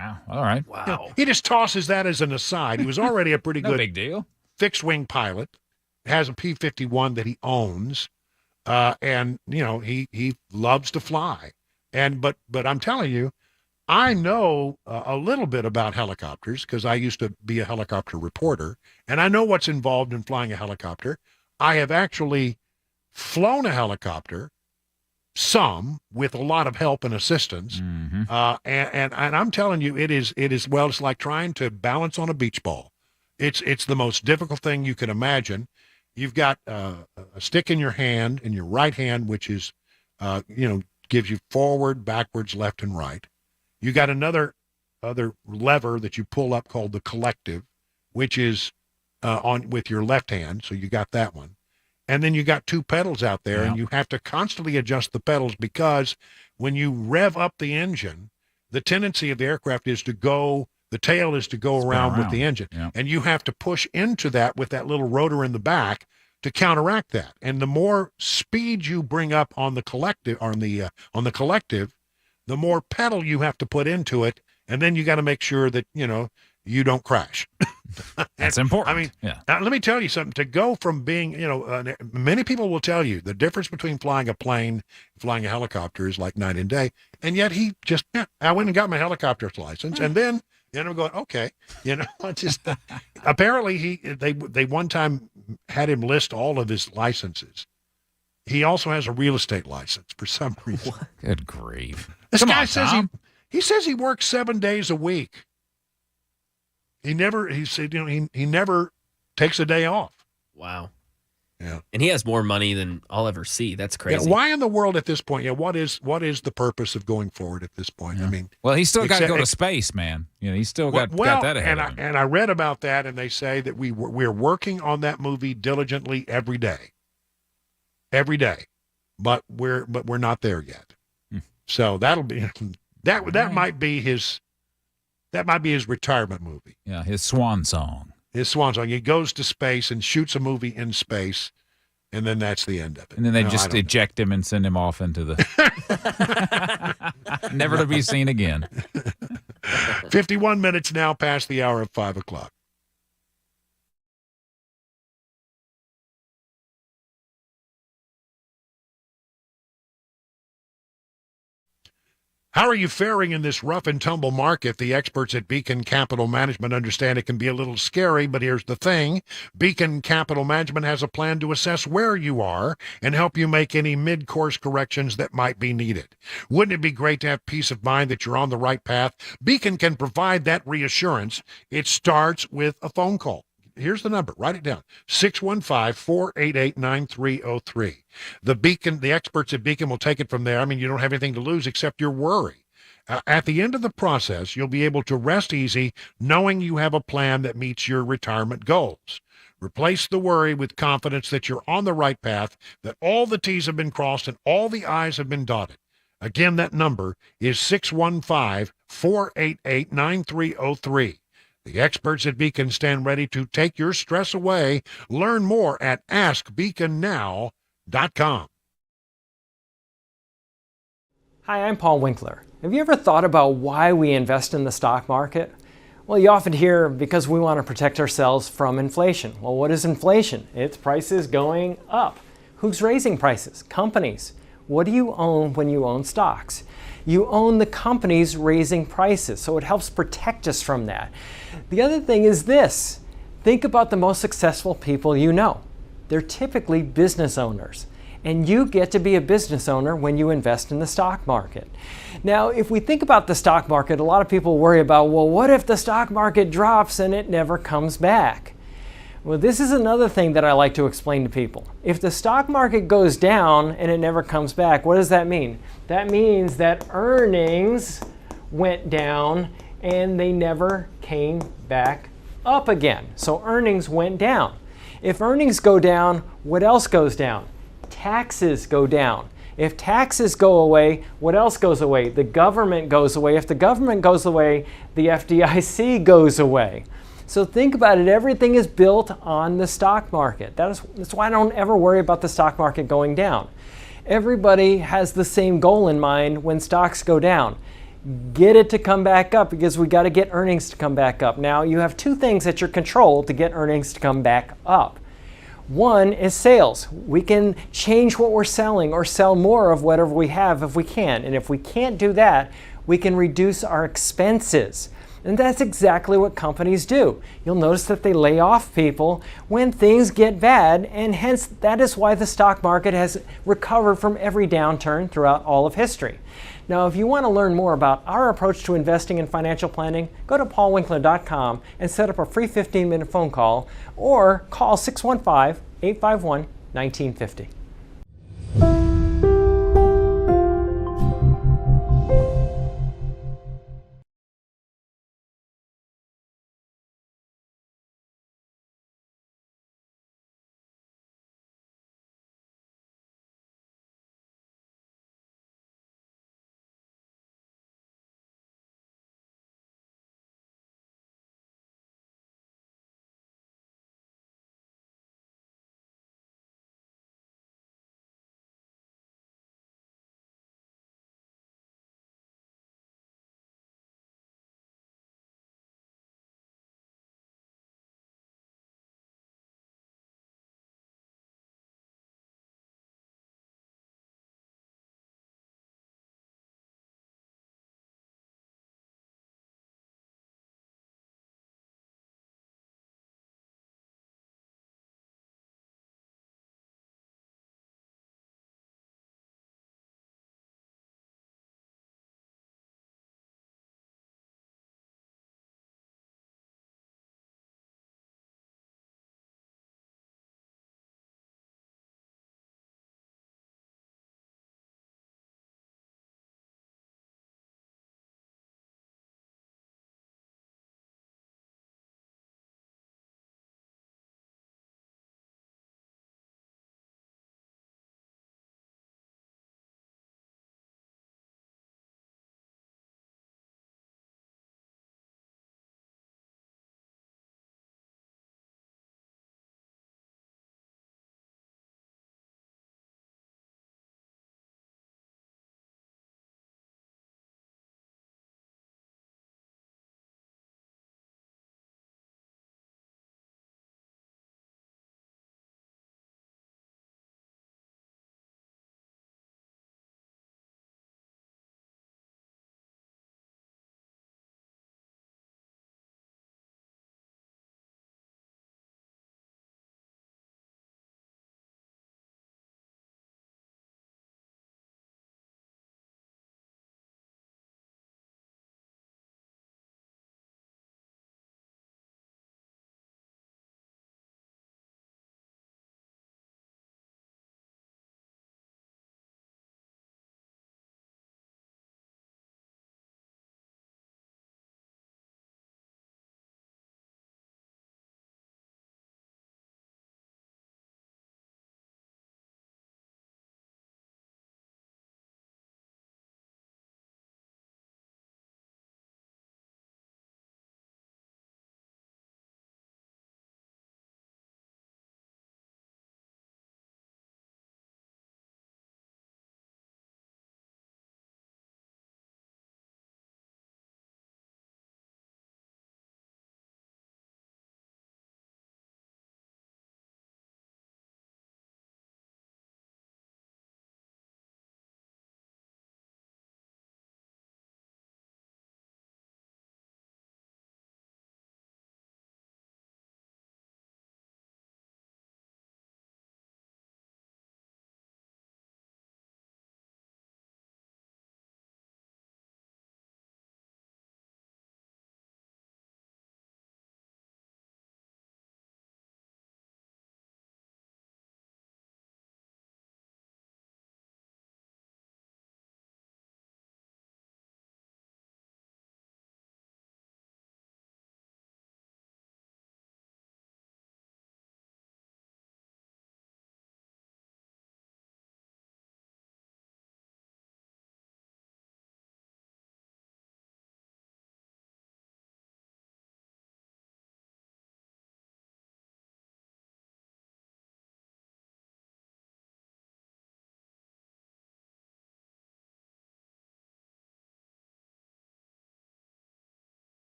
wow. All right. Wow. He just tosses that as an aside. He was already a pretty No good big deal. fixed wing pilot. Has a P-51 that he owns, and he loves to fly. But I'm telling you, I know a little bit about helicopters because I used to be a helicopter reporter, and I know what's involved in flying a helicopter. I have actually flown a helicopter, some with a lot of help and assistance, and I'm telling you, it is it's like trying to balance on a beach ball. It's the most difficult thing you can imagine. You've got a stick in your hand, in your right hand, which is gives you forward, backwards, left, and right. You got other lever that you pull up called the collective, which is on with your left hand. So you got that one. And then you got two pedals out there, and you have to constantly adjust the pedals because when you rev up the engine, the tendency of the aircraft is the tail is to go around with the engine. Yeah. And you have to push into that with that little rotor in the back to counteract that. And the more speed you bring up on the collective, the more pedal you have to put into it, and then you got to make sure that you don't crash. That's important. I mean, let me tell you something. To go from being, many people will tell you the difference between flying a plane, flying a helicopter is like night and day. And yet he just, I went and got my helicopter's license, and then I'm going, okay, I just apparently they one time had him list all of his licenses. He also has a real estate license for some reason. Good grief. This guy says he says he works 7 days a week. He said he never takes a day off. Wow. Yeah. And he has more money than I'll ever see. That's crazy. Yeah, why in the world at this point? Yeah, what is the purpose of going forward at this point? Yeah. I mean, well, he's still got to go to space, man. He's still got that ahead of him. And I read about that, and they say that we're working on that movie diligently every day, but we're not there yet. So that'll be that might be his retirement movie. Yeah, his swan song. His swan song. He goes to space and shoots a movie in space, and then that's the end of it. And then they just eject him and send him off into the never to be seen again. 51 minutes now past the hour of 5 o'clock. How are you faring in this rough and tumble market? The experts at Beacon Capital Management understand it can be a little scary, but here's the thing. Beacon Capital Management has a plan to assess where you are and help you make any mid-course corrections that might be needed. Wouldn't it be great to have peace of mind that you're on the right path? Beacon can provide that reassurance. It starts with a phone call. Here's the number. Write it down. 615-488-9303. The experts at Beacon will take it from there. I mean, you don't have anything to lose except your worry. At the end of the process, you'll be able to rest easy knowing you have a plan that meets your retirement goals. Replace the worry with confidence that you're on the right path, that all the T's have been crossed and all the I's have been dotted. Again, that number is 615-488-9303. The experts at Beacon stand ready to take your stress away. Learn more at askbeaconnow.com. Hi, I'm Paul Winkler. Have you ever thought about why we invest in the stock market? Well, you often hear because we want to protect ourselves from inflation. Well, what is inflation? It's prices going up. Who's raising prices? Companies. What do you own when you own stocks? You own the companies raising prices, so it helps protect us from that. The other thing is this. Think about the most successful people you know. They're typically business owners, and you get to be a business owner when you invest in the stock market. Now, if we think about the stock market, a lot of people worry about, well, what if the stock market drops and it never comes back? Well, this is another thing that I like to explain to people. If the stock market goes down and it never comes back, what does that mean? That means that earnings went down and they never came back up again. So earnings went down. If earnings go down, what else goes down? Taxes go down. If taxes go away, what else goes away? The government goes away. If the government goes away, the FDIC goes away. So think about it. Everything is built on the stock market. That's why I don't ever worry about the stock market going down. Everybody has the same goal in mind when stocks go down. Get it to come back up, because we got to get earnings to come back up. Now, you have two things at your control to get earnings to come back up. One is sales. We can change what we're selling or sell more of whatever we have if we can. And if we can't do that, we can reduce our expenses. And that's exactly what companies do. You'll notice that they lay off people when things get bad, and hence that is why the stock market has recovered from every downturn throughout all of history. Now, if you want to learn more about our approach to investing and financial planning, go to paulwinkler.com and set up a free 15-minute phone call, or call 615-851-1950.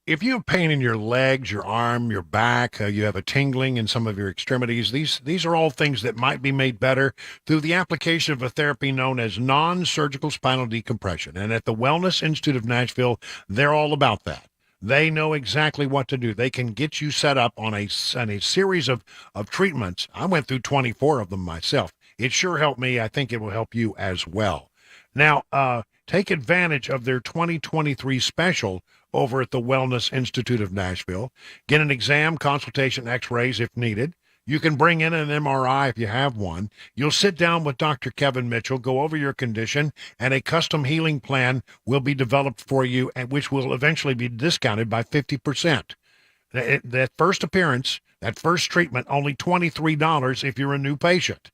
if you have pain in your legs, your arm, your back, you have a tingling in some of your extremities, these are all things that might be made better through the application of a therapy known as non-surgical spinal decompression. And at the Wellness Institute of Nashville, they're all about that. They know exactly what to do. They can get you set up on a series of treatments. I went through 24 of them myself. It sure helped me. I think it will help you as well. Now, take advantage of their 2023 special over at the Wellness Institute of Nashville. Get an exam, consultation, x-rays if needed. You can bring in an MRI if you have one. You'll sit down with Dr. Kevin Mitchell, go over your condition, and a custom healing plan will be developed for you, and which will eventually be discounted by 50%. That first appearance, that first treatment, only $23 if you're a new patient.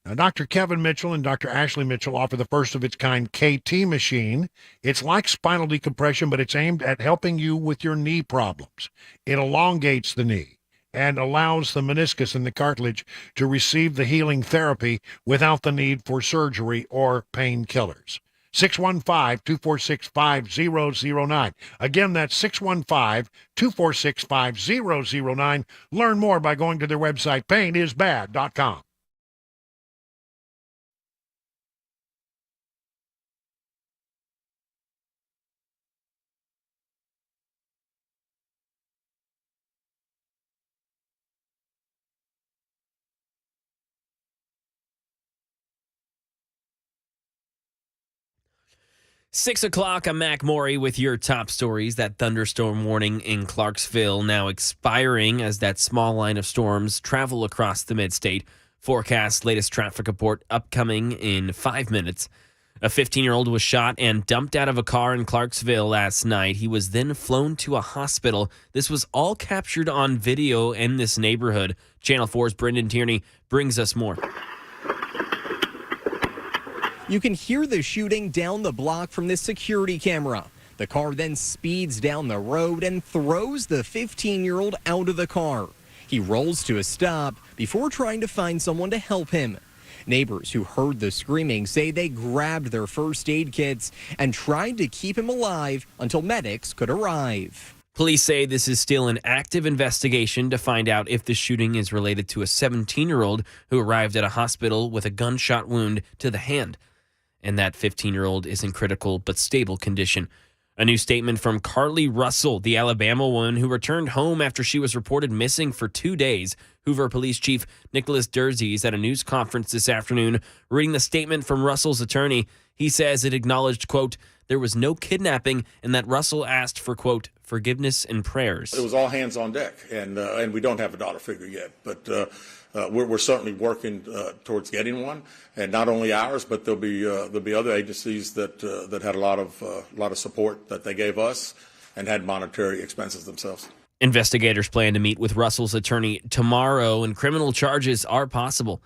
Now, Dr. Kevin Mitchell and Dr. Ashley Mitchell offer the first of its kind KT machine. It's like spinal decompression, but it's aimed at helping you with your knee problems. It elongates the knee and allows the meniscus and the cartilage to receive the healing therapy without the need for surgery or painkillers. 615-246-5009. Again, that's 615-246-5009. Learn more by going to their website, painisbad.com. Six o'clock, I'm Mac Maury with your top stories. That thunderstorm warning in Clarksville now expiring as that small line of storms travel across the mid-state. Forecast latest traffic report upcoming in 5 minutes. A 15-year-old was shot and dumped out of a car in Clarksville last night. He was then flown to a hospital. This was all captured on video in this neighborhood. Channel 4's Brendan Tierney brings us more. You can hear the shooting down the block from this security camera. The car then speeds down the road and throws the 15-year-old out of the car. He rolls to a stop before trying to find someone to help him. Neighbors who heard the screaming say they grabbed their first aid kits and tried to keep him alive until medics could arrive. Police say this is still an active investigation to find out if the shooting is related to a 17-year-old who arrived at a hospital with a gunshot wound to the hand. And that 15-year-old is in critical but stable condition. A new statement from Carly Russell, the Alabama woman who returned home after she was reported missing for 2 days. Hoover Police Chief Nicholas Dursey is at a news conference this afternoon reading the statement from Russell's attorney. He says it acknowledged, quote, there was no kidnapping and that Russell asked for, quote, forgiveness and prayers. It was all hands on deck, and we don't have a dollar figure yet, but we're certainly working towards getting one, and not only ours, but there'll be other agencies that had a lot of support that they gave us and had monetary expenses themselves. Investigators plan to meet with Russell's attorney tomorrow, and criminal charges are possible.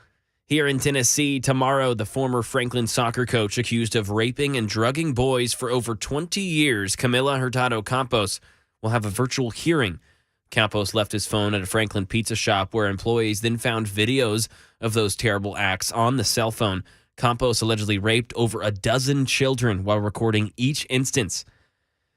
Here in Tennessee, tomorrow, the former Franklin soccer coach accused of raping and drugging boys for over 20 years, Camila Hurtado Campos, will have a virtual hearing. Campos left his phone at a Franklin pizza shop where employees then found videos of those terrible acts on the cell phone. Campos allegedly raped over a dozen children while recording each instance.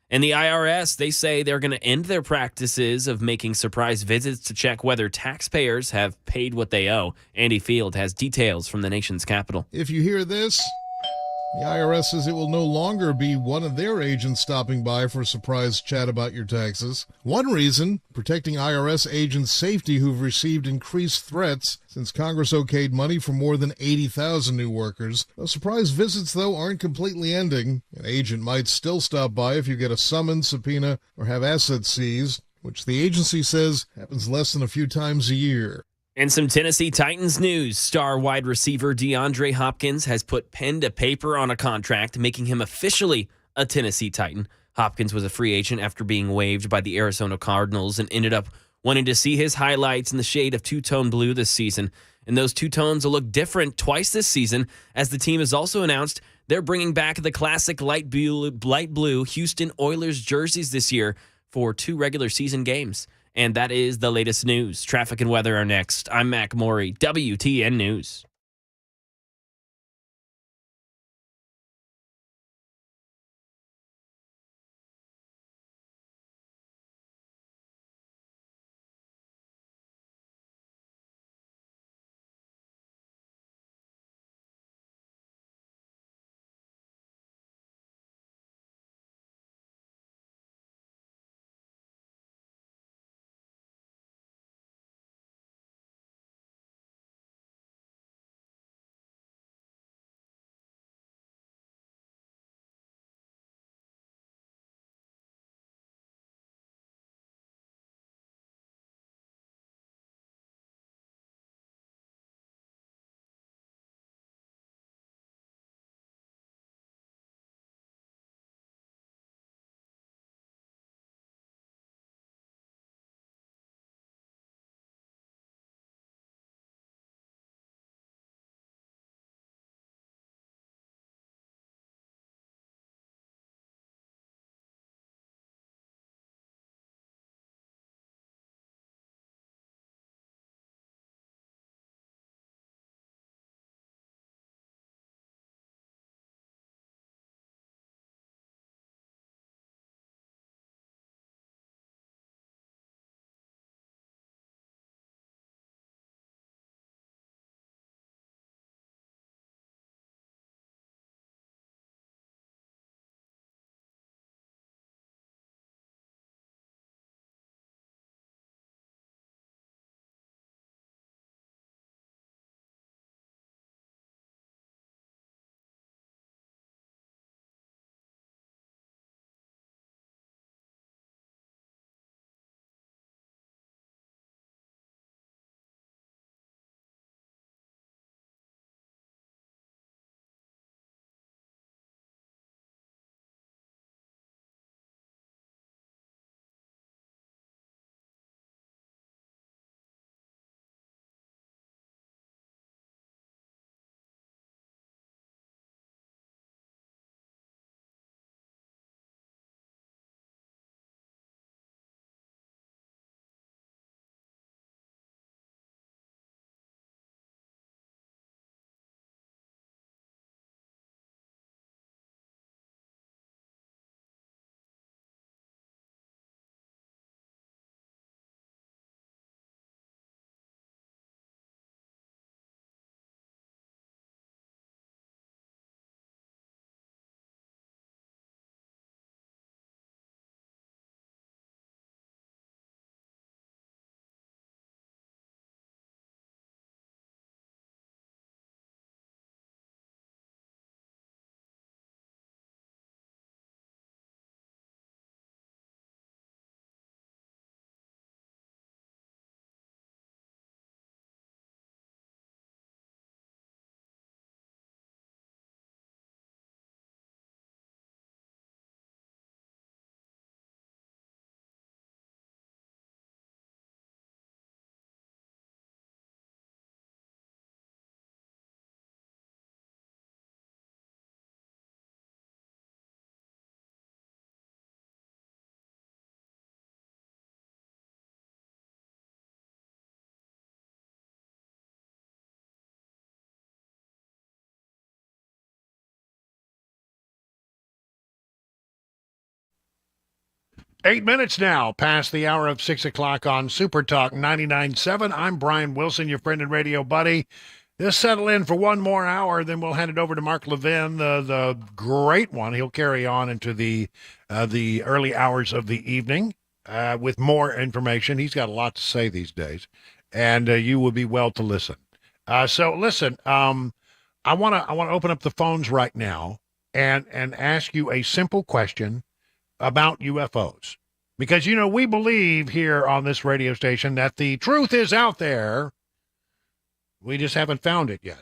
And the IRS, they say they're going to end their practices of making surprise visits to check whether taxpayers have paid what they owe. Andy Field has details from the nation's capital. If you hear this, the IRS says it will no longer be one of their agents stopping by for a surprise chat about your taxes. One reason, protecting IRS agents' safety who've received increased threats since Congress okayed money for more than 80,000 new workers. Those surprise visits, though, aren't completely ending. An agent might still stop by if you get a summons, subpoena, or have assets seized, which the agency says happens less than a few times a year. And some Tennessee Titans news. Star wide receiver DeAndre Hopkins has put pen to paper on a contract, making him officially a Tennessee Titan. Hopkins was a free agent after being waived by the Arizona Cardinals and ended up wanting to see his highlights in the shade of two-tone blue this season. And those two tones will look different twice this season, as the team has also announced they're bringing back the classic light blue Houston Oilers jerseys this year for 2 regular season games. And that is the latest news. Traffic and weather are next. I'm Mac Maury, WTN News. 8 minutes now past the hour of 6 o'clock on Super Talk 99.7. I'm Brian Wilson, your friend and radio buddy. Just settle in for one more hour, then we'll hand it over to Mark Levin, the great one. He'll carry on into the early hours of the evening with more information. He's got a lot to say these days, and you will be well to listen. So listen, I want to open up the phones right now and ask you a simple question about UFOs, because we believe here on this radio station that the truth is out there. We just haven't found it yet.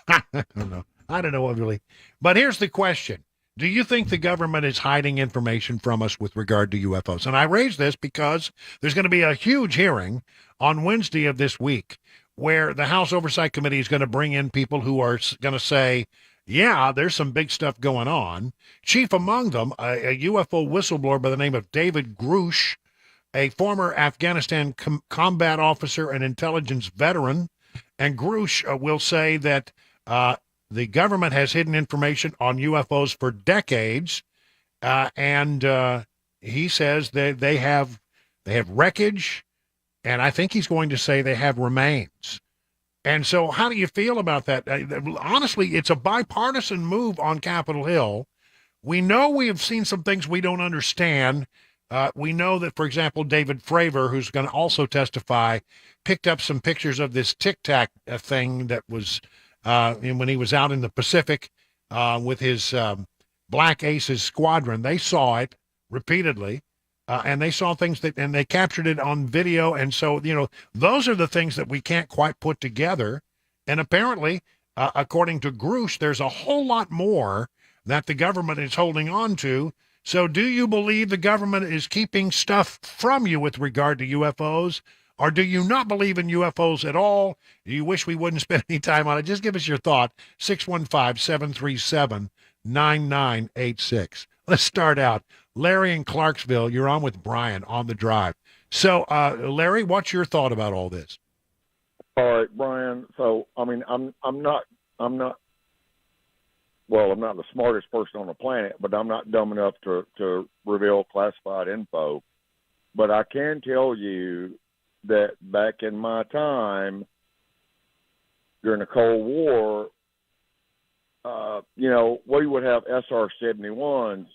I don't know. I don't know what really. But here's the question. Do you think the government is hiding information from us with regard to UFOs? And I raise this because there's going to be a huge hearing on Wednesday of this week where the House Oversight Committee is going to bring in people who are going to say, yeah, there's some big stuff going on. Chief among them, a UFO whistleblower by the name of David Grush, a former Afghanistan combat officer and intelligence veteran. And Grush will say that the government has hidden information on UFOs for decades, and he says that they have wreckage, and I think he's going to say they have remains. And so how do you feel about that? Honestly, it's a bipartisan move on Capitol Hill. We know we have seen some things we don't understand. We know that, for example, David Fravor, who's going to also testify, picked up some pictures of this Tic Tac thing that was when he was out in the Pacific with his Black Aces squadron. They saw it repeatedly, and they saw things and they captured it on video. And so, those are the things that we can't quite put together. And apparently, according to Grush, there's a whole lot more that the government is holding on to. So do you believe the government is keeping stuff from you with regard to UFOs, or do you not believe in UFOs at all? Do you wish we wouldn't spend any time on it? Just give us your thought, 615-737-9986. Let's start out. Larry in Clarksville, you're on with Brian on the drive. So, Larry, what's your thought about all this? All right, Brian. So, I mean, I'm not the smartest person on the planet, but I'm not dumb enough to reveal classified info. But I can tell you that back in my time during the Cold War, we would have SR-71s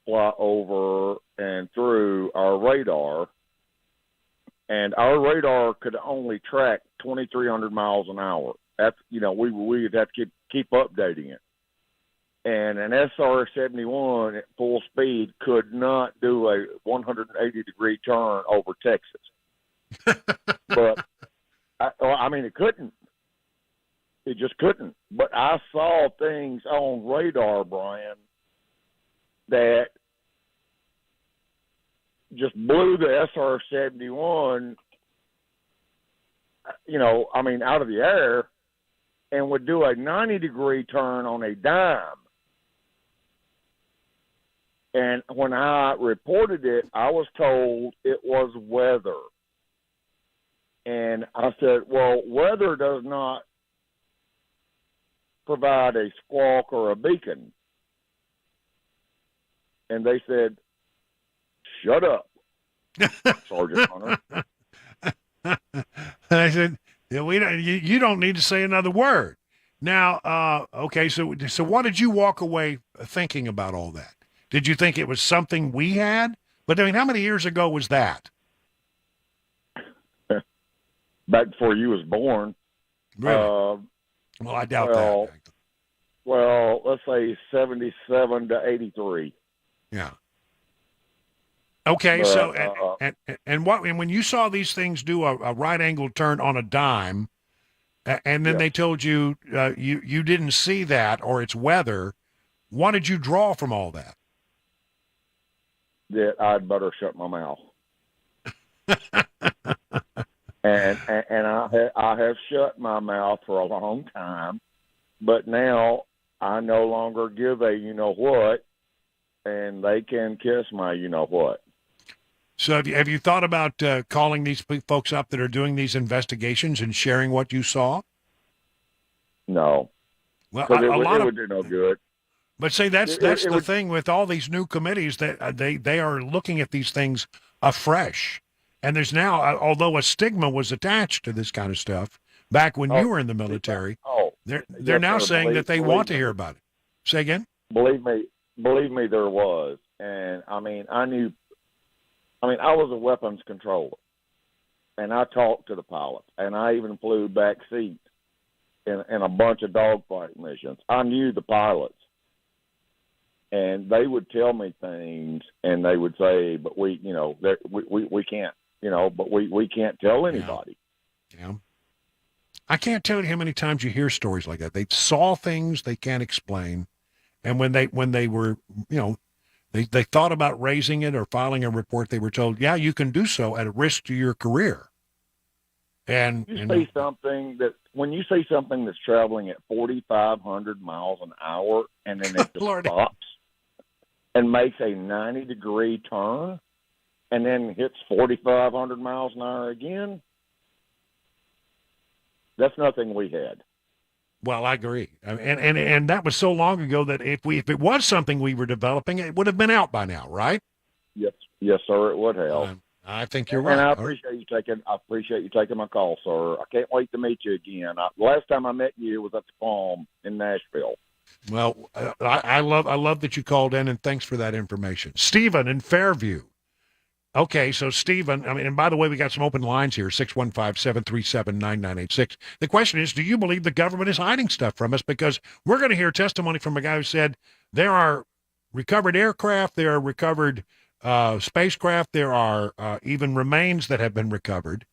fly over and through our radar, and our radar could only track 2,300 miles an hour. That's, we'd have to keep updating it. And an SR-71 at full speed could not do a 180-degree turn over Texas. But, it couldn't. It just couldn't. But I saw things on radar, Brian, that just blew the SR-71, out of the air, and would do a 90-degree turn on a dime. And when I reported it, I was told it was weather. And I said, well, weather does not provide a squawk or a beacon. And they said, shut up, Sergeant Hunter. I said, you don't need to say another word. Now, okay, so what did you walk away thinking about all that? Did you think it was something we had? But, how many years ago was that? Back before you was born. Really? Well, I doubt that. Well, let's say 77 to 83. Yeah. Okay, so and when you saw these things do a right-angle turn on a dime, and then they told you you didn't see that or it's weather, what did you draw from all that? That I'd better shut my mouth. and I have shut my mouth for a long time, but now I no longer give a you-know-what, and they can kiss my you-know-what. So have you thought about calling these folks up that are doing these investigations and sharing what you saw? No. Well, it would do no good. But see, that's It the would- thing with all these new committees that they are looking at these things afresh. And there's now, although a stigma was attached to this kind of stuff back when you were in the military, they're yes, now sir. saying that they Believe want to me. hear about it. Say again? Believe me, there was. And I mean, I was a weapons controller, and I talked to the pilots, and I even flew back seat in a bunch of dogfight missions. I knew the pilots, and they would tell me things, and they would say, "But we can't, but we can't tell anybody." Yeah. I can't tell you how many times you hear stories like that. They saw things they can't explain, and when they were, they thought about raising it or filing a report, they were told, "Yeah, you can do so at a risk to your career." And When you see something that's traveling at 4,500 miles an hour, and then it just stops and makes a 90-degree turn, and then hits 4,500 miles an hour again, that's nothing we had. Well, I agree, and that was so long ago that if it was something we were developing, it would have been out by now, right? Yes, sir, it would have. I think you're right. And I appreciate you taking my call, sir. I can't wait to meet you again. Last time I met you was at the Palm in Nashville. Well, I love that you called in, and thanks for that information. Stephen in Fairview. Okay, so Stephen, and by the way, we got some open lines here, 615-737-9986. The question is, do you believe the government is hiding stuff from us? Because we're going to hear testimony from a guy who said there are recovered aircraft, there are recovered spacecraft, there are even remains that have been recovered.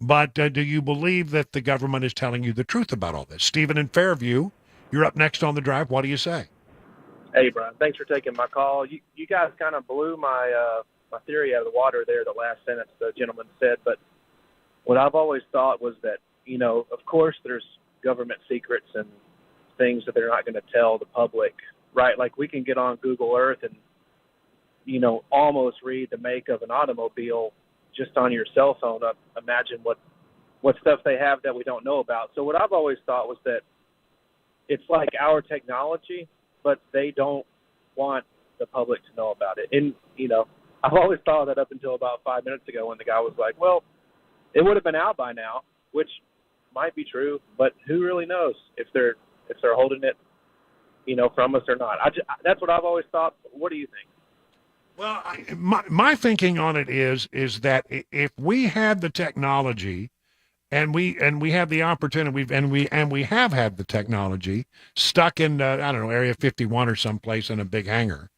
But do you believe that the government is telling you the truth about all this? Stephen in Fairview, you're up next on the drive. What do you say? Hey, Brian, thanks for taking my call. You guys kind of blew my theory out of the water there, the last sentence the gentleman said. But what I've always thought was that, of course there's government secrets and things that they're not going to tell the public, right? Like we can get on Google Earth and, almost read the make of an automobile just on your cell phone. Imagine what stuff they have that we don't know about. So what I've always thought was that it's like our technology, but they don't want the public to know about it. And, I've always thought that up until about 5 minutes ago when the guy was like, well, it would have been out by now, which might be true, but who really knows if they're holding it, from us or not. That's what I've always thought. What do you think? Well, my thinking on it is that if we had the technology, and we have the opportunity, and we have had the technology stuck in Area 51 or someplace in a big hangar,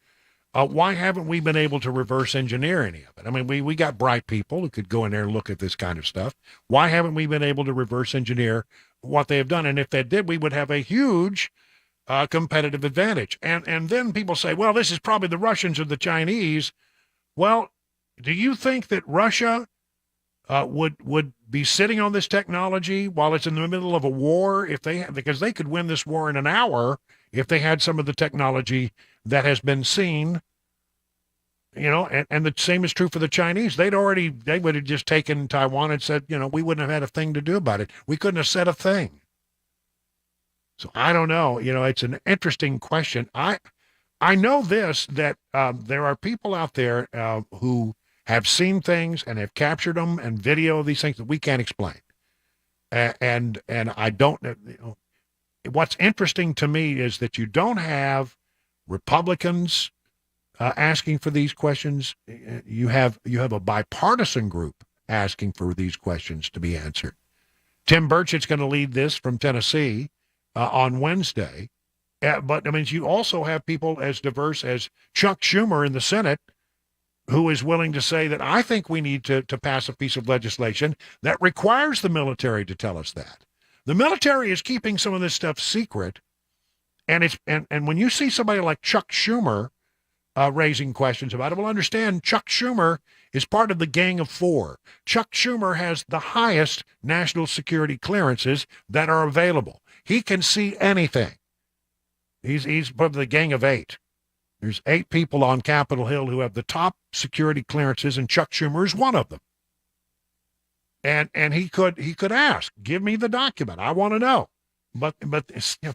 why haven't we been able to reverse engineer any of it? I mean, we got bright people who could go in there and look at this kind of stuff. Why haven't we been able to reverse engineer what they have done? And if they did, we would have a huge competitive advantage. And then people say, well, this is probably the Russians or the Chinese. Well, do you think that Russia would be sitting on this technology while it's in the middle of a war because they could win this war in an hour if they had some of the technology that has been seen, and the same is true for the Chinese. They would have just taken Taiwan and said, we wouldn't have had a thing to do about it. We couldn't have said a thing. So I don't know. It's an interesting question. I know this, that there are people out there who have seen things and have captured them and video of these things that we can't explain. And I don't know. What's interesting to me is that you don't have Republicans asking for these questions. You have a bipartisan group asking for these questions to be answered. Tim Burchett's going to lead this from Tennessee on Wednesday. But you also have people as diverse as Chuck Schumer in the Senate, who is willing to say that I think we need to pass a piece of legislation that requires the military to tell us that. The military is keeping some of this stuff secret, and when you see somebody like Chuck Schumer raising questions about it, well, understand Chuck Schumer is part of the Gang of Four. Chuck Schumer has the highest national security clearances that are available. He can see anything. He's part of the Gang of Eight. There's 8 people on Capitol Hill who have the top security clearances, and Chuck Schumer is one of them. And he could ask, give me the document. I want to know. But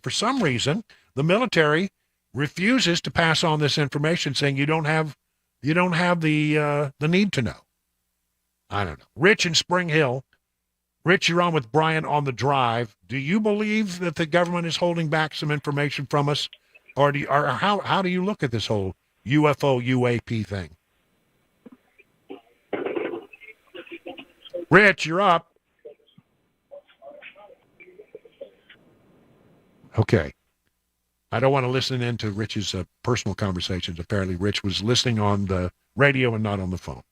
for some reason, the military refuses to pass on this information, saying you don't have the need to know. I don't know. Rich in Spring Hill. Rich, you're on with Brian on the Drive. Do you believe that the government is holding back some information from us, or how do you look at this whole UFO UAP thing? Rich, you're up. Okay. I don't want to listen into Rich's personal conversations. Apparently, Rich was listening on the radio and not on the phone.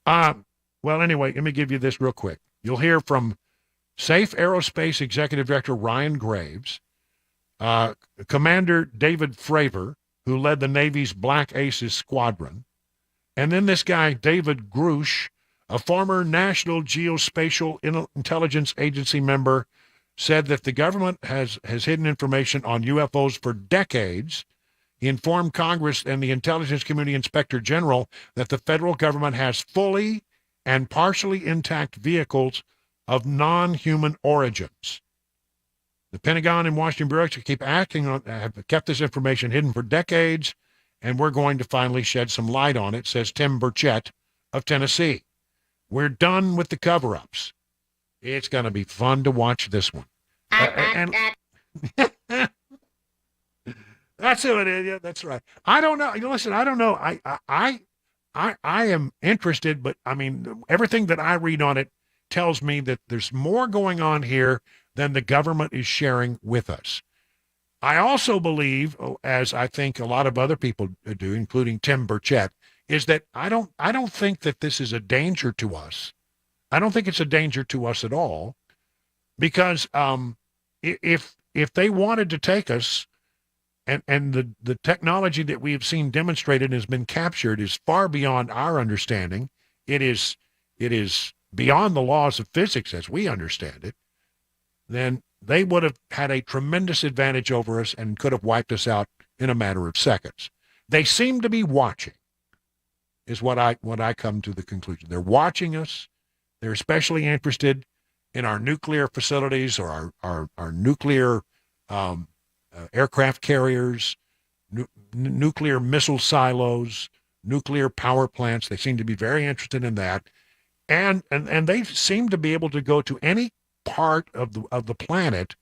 Well, anyway, let me give you this real quick. You'll hear from Safe Aerospace Executive Director Ryan Graves, Commander David Fravor, who led the Navy's Black Aces Squadron, and then this guy, David Grush, a former National Geospatial Intelligence Agency member, said that the government has hidden information on UFOs for decades. He informed Congress and the Intelligence Community Inspector General that the federal government has fully and partially intact vehicles of non-human origins. The Pentagon and Washington Bureau have kept this information hidden for decades, and we're going to finally shed some light on it, says Tim Burchett of Tennessee. We're done with the cover-ups. It's going to be fun to watch this one. That's who it is. Yeah, that's right. I don't know. Listen, I don't know. I am interested, but I mean, everything that I read on it tells me that there's more going on here than the government is sharing with us. I also believe, as I think a lot of other people do, including Tim Burchett, is that I don't think that this is a danger to us. I don't think it's a danger to us at all, because if they wanted to take us, and the technology that we have seen demonstrated has been captured is far beyond our understanding. It is beyond the laws of physics as we understand it. Then they would have had a tremendous advantage over us and could have wiped us out in a matter of seconds. They seem to be watching, is what I come to the conclusion. They're watching us. They're especially interested in our nuclear facilities or our nuclear aircraft carriers, nuclear missile silos, nuclear power plants. They seem to be very interested in that. And they seem to be able to go to any part of the planet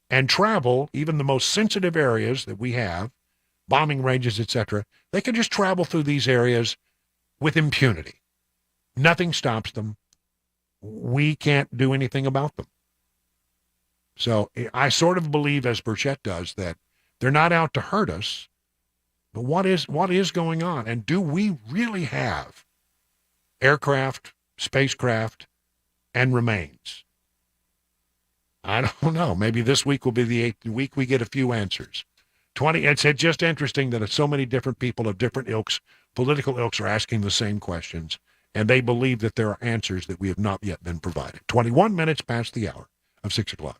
and travel, even the most sensitive areas that we have, bombing ranges, etc. They can just travel through these areas with impunity. Nothing stops them. We can't do anything about them. So I sort of believe, as Burchett does, that they're not out to hurt us. But what is going on? And do we really have aircraft, spacecraft, and remains? I don't know. Maybe this week will be the week we get a few answers. It's just interesting that so many different people of different ilks, political ilks, are asking the same questions, and they believe that there are answers that we have not yet been provided. 21 minutes past the hour of 6 o'clock.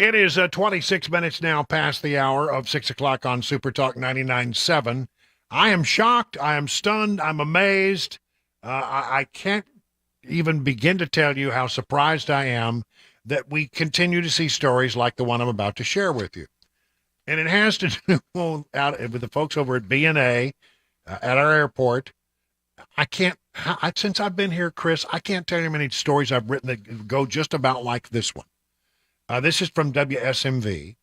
It is 26 minutes now past the hour of 6 o'clock on Super Talk 99.7. I am shocked. I am stunned. I'm amazed. I can't even begin to tell you how surprised I am that we continue to see stories like the one I'm about to share with you. And it has to do with the folks over at B&A at our airport. Since I've been here, Chris, I can't tell you how many stories I've written that go just about like this one. This is from WSMV.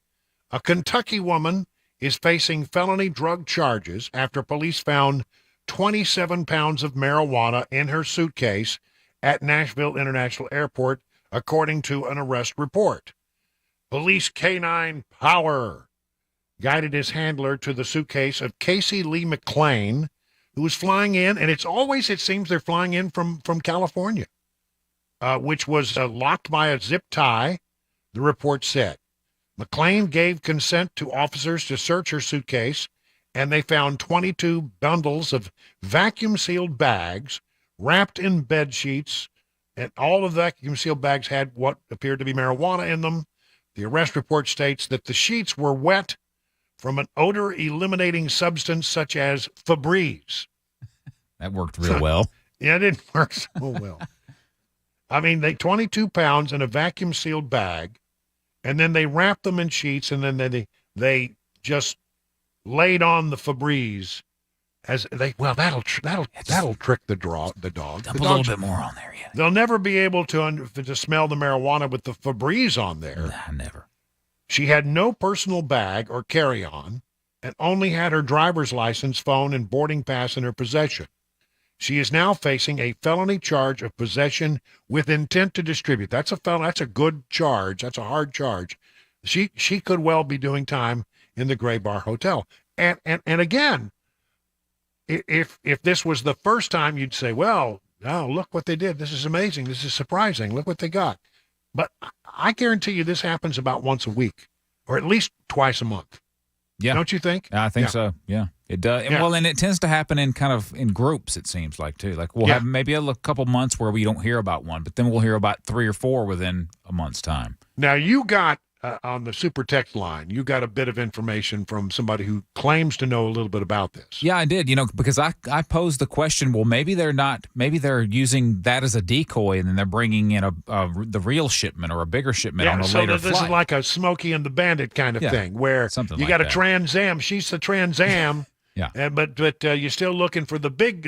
A Kentucky woman is facing felony drug charges after police found 27 pounds of marijuana in her suitcase at Nashville International Airport, according to an arrest report. Police K-9 Power guided his handler to the suitcase of Casey Lee McLean, who was flying in, and it seems they're flying in from California, which was locked by a zip tie, the report said. McLean gave consent to officers to search her suitcase, and they found 22 bundles of vacuum-sealed bags wrapped in bed sheets, and all of the vacuum-sealed bags had what appeared to be marijuana in them. The arrest report states that the sheets were wet from an odor-eliminating substance such as Febreze. That worked real well. Yeah, it didn't work so well. I mean, 22 pounds in a vacuum-sealed bag, and then they wrapped them in sheets, and then they just laid on the Febreze that'll trick the dog. Dump a little bit more on there, yeah. They'll never be able to smell the marijuana with the Febreze on there. Nah, never. She had no personal bag or carry-on and only had her driver's license, phone, and boarding pass in her possession. She is now facing a felony charge of possession with intent to distribute. That's a good charge. That's a hard charge. She could well be doing time in the Gray Bar Hotel. And again, if this was the first time, you'd say, well, oh, look what they did. This is amazing. This is surprising. Look what they got. But I guarantee you this happens about once a week or at least twice a month. Yeah. Don't you think? I think so. Yeah, it does. Yeah. Well, and it tends to happen in groups, it seems like, too. Like we'll have maybe a couple months where we don't hear about one, but then we'll hear about 3 or 4 within a month's time. Now, you got on the super text line, you got a bit of information from somebody who claims to know a little bit about this. Yeah, I did, because I posed the question, well, maybe they're using that as a decoy and then they're bringing in the real shipment or a bigger shipment on a later flight. This is like a Smokey and the Bandit kind of thing where something you like got that. a Trans Am. She's the Trans Am. Yeah. But you're still looking for the big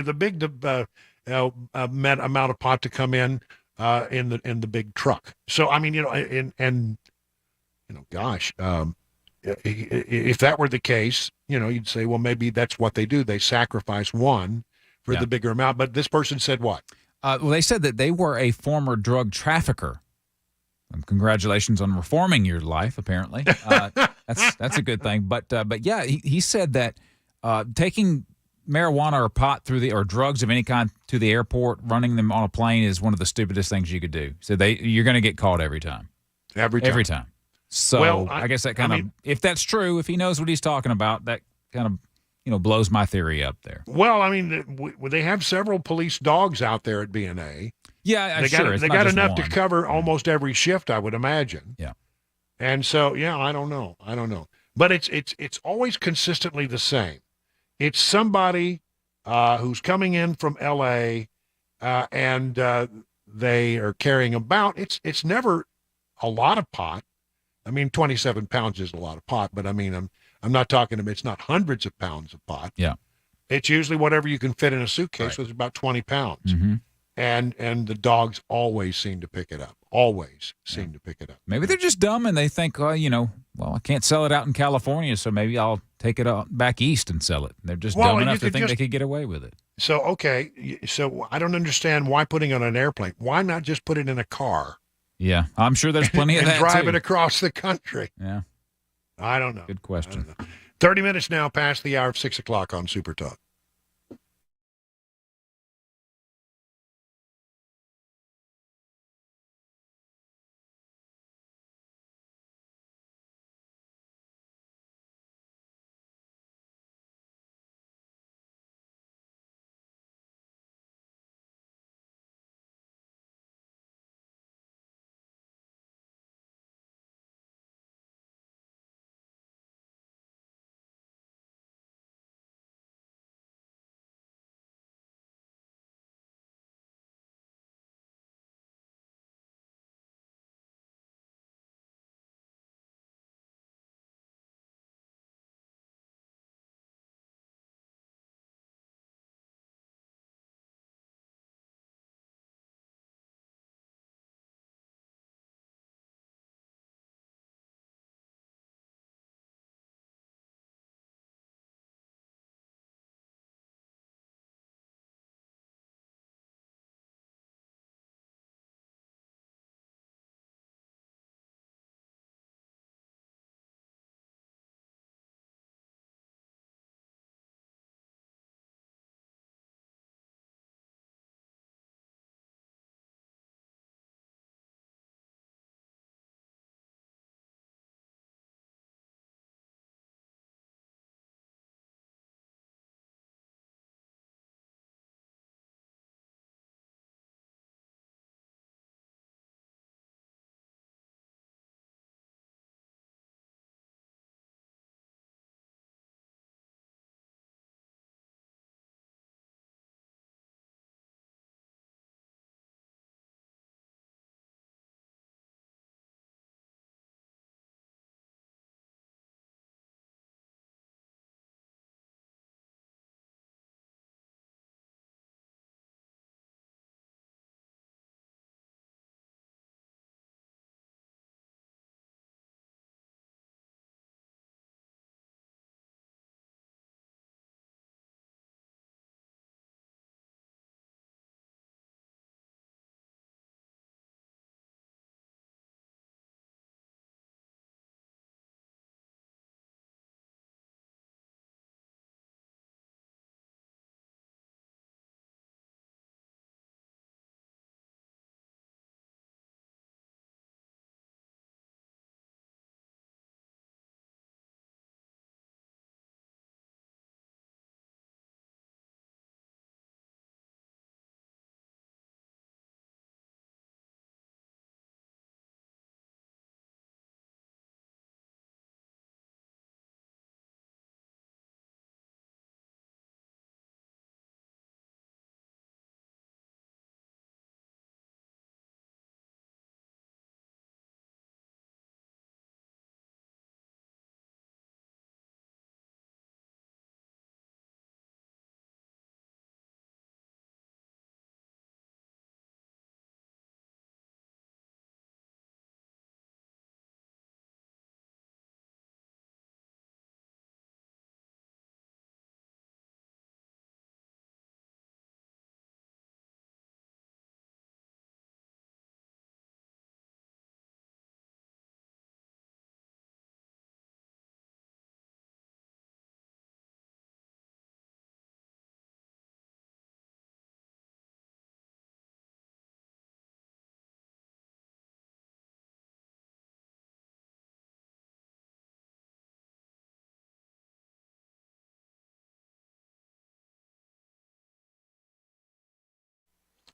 amount of pot to come in the big truck. So, I mean, gosh, if that were the case, you'd say, well, maybe that's what they do. They sacrifice one for the bigger amount. But this person said what? Well, they said that they were a former drug Congratulations on reforming your life, apparently. That's a good thing. But yeah, he said that taking marijuana or pot or drugs of any kind to the airport, running them on a plane is one of the stupidest things you could do. So you're going to get caught every time. Every time. So I guess that if that's true, if he knows what he's talking about, that kind of, blows my theory up there. Well, I mean, they have several police dogs out there at B&A. Yeah, they got enough to cover almost every shift, I would imagine. Yeah. And so, I don't know. But it's always consistently the same. It's somebody who's coming in from L.A. And they are carrying about. It's never a lot of pot. I mean, 27 pounds is a lot of pot, but I mean, I'm not talking about, it's not hundreds of pounds of pot. Yeah. It's usually whatever you can fit in a suitcase, which is about 20 pounds. Mm-hmm. And the dogs always seem to pick it up. Always seem to pick it up. Maybe they're just dumb and they think, I can't sell it out in California, so maybe I'll take it back east and sell it. They're just dumb enough to think they could get away with it. So, okay. So I don't understand why putting it on an airplane. Why not just put it in a car? Yeah, I'm sure there's plenty of that, and drive too. it across the country. Yeah. I don't know. Good question. 30 minutes now past the hour of 6 o'clock on Super Talk.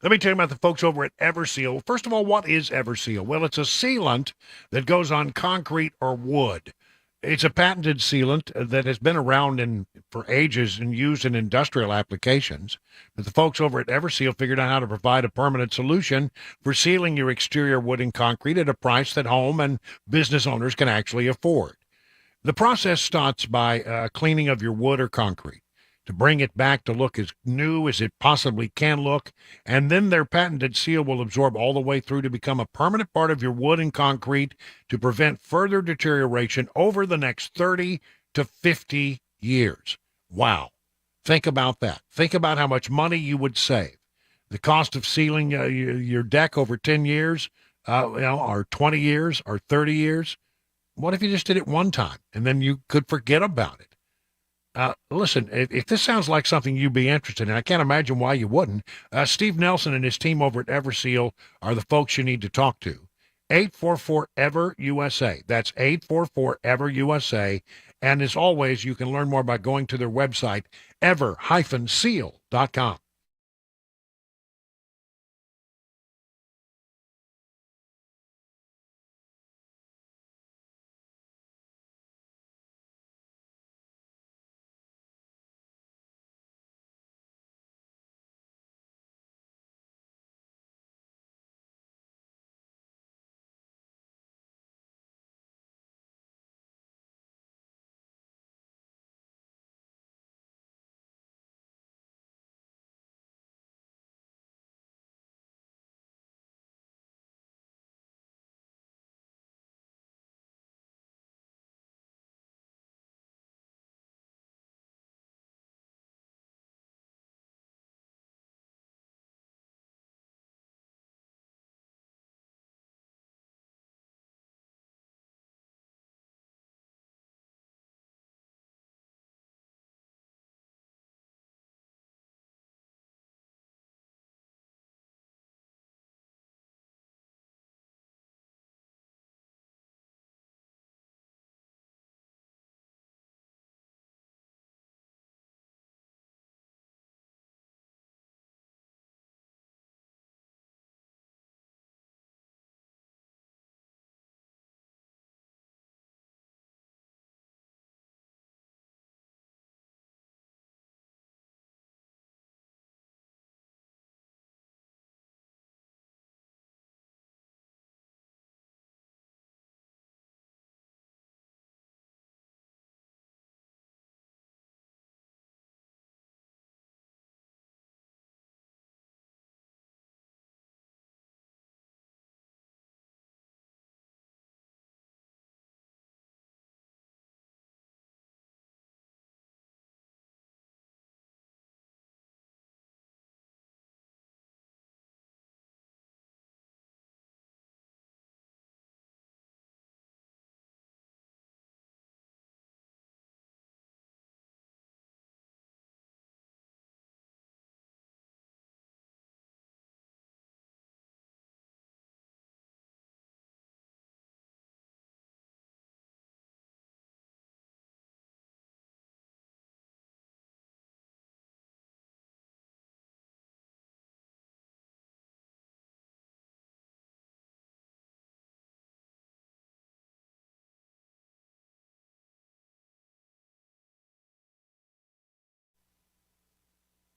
Let me tell you about the folks over at Everseal. First of all, what is Everseal? Well, it's a sealant that goes on concrete or wood. It's a patented sealant that has been around for ages and used in industrial applications. But the folks over at Everseal figured out how to provide a permanent solution for sealing your exterior wood and concrete at a price that home and business owners can actually afford. The process starts by cleaning of your wood or concrete to bring it back to look as new as it possibly can look, and then their patented seal will absorb all the way through to become a permanent part of your wood and concrete to prevent further deterioration over the next 30 to 50 years. Wow. Think about that. Think about how much money you would save. The cost of sealing your deck over 10 years, or 20 years, or 30 years. What if you just did it one time, and then you could forget about it? Listen, if this sounds like something you'd be interested in, I can't imagine why you wouldn't. Steve Nelson and his team over at Everseal are the folks you need to talk to. 844-EVER-USA. That's 844-EVER-USA. And as always, you can learn more by going to their website, ever-seal.com.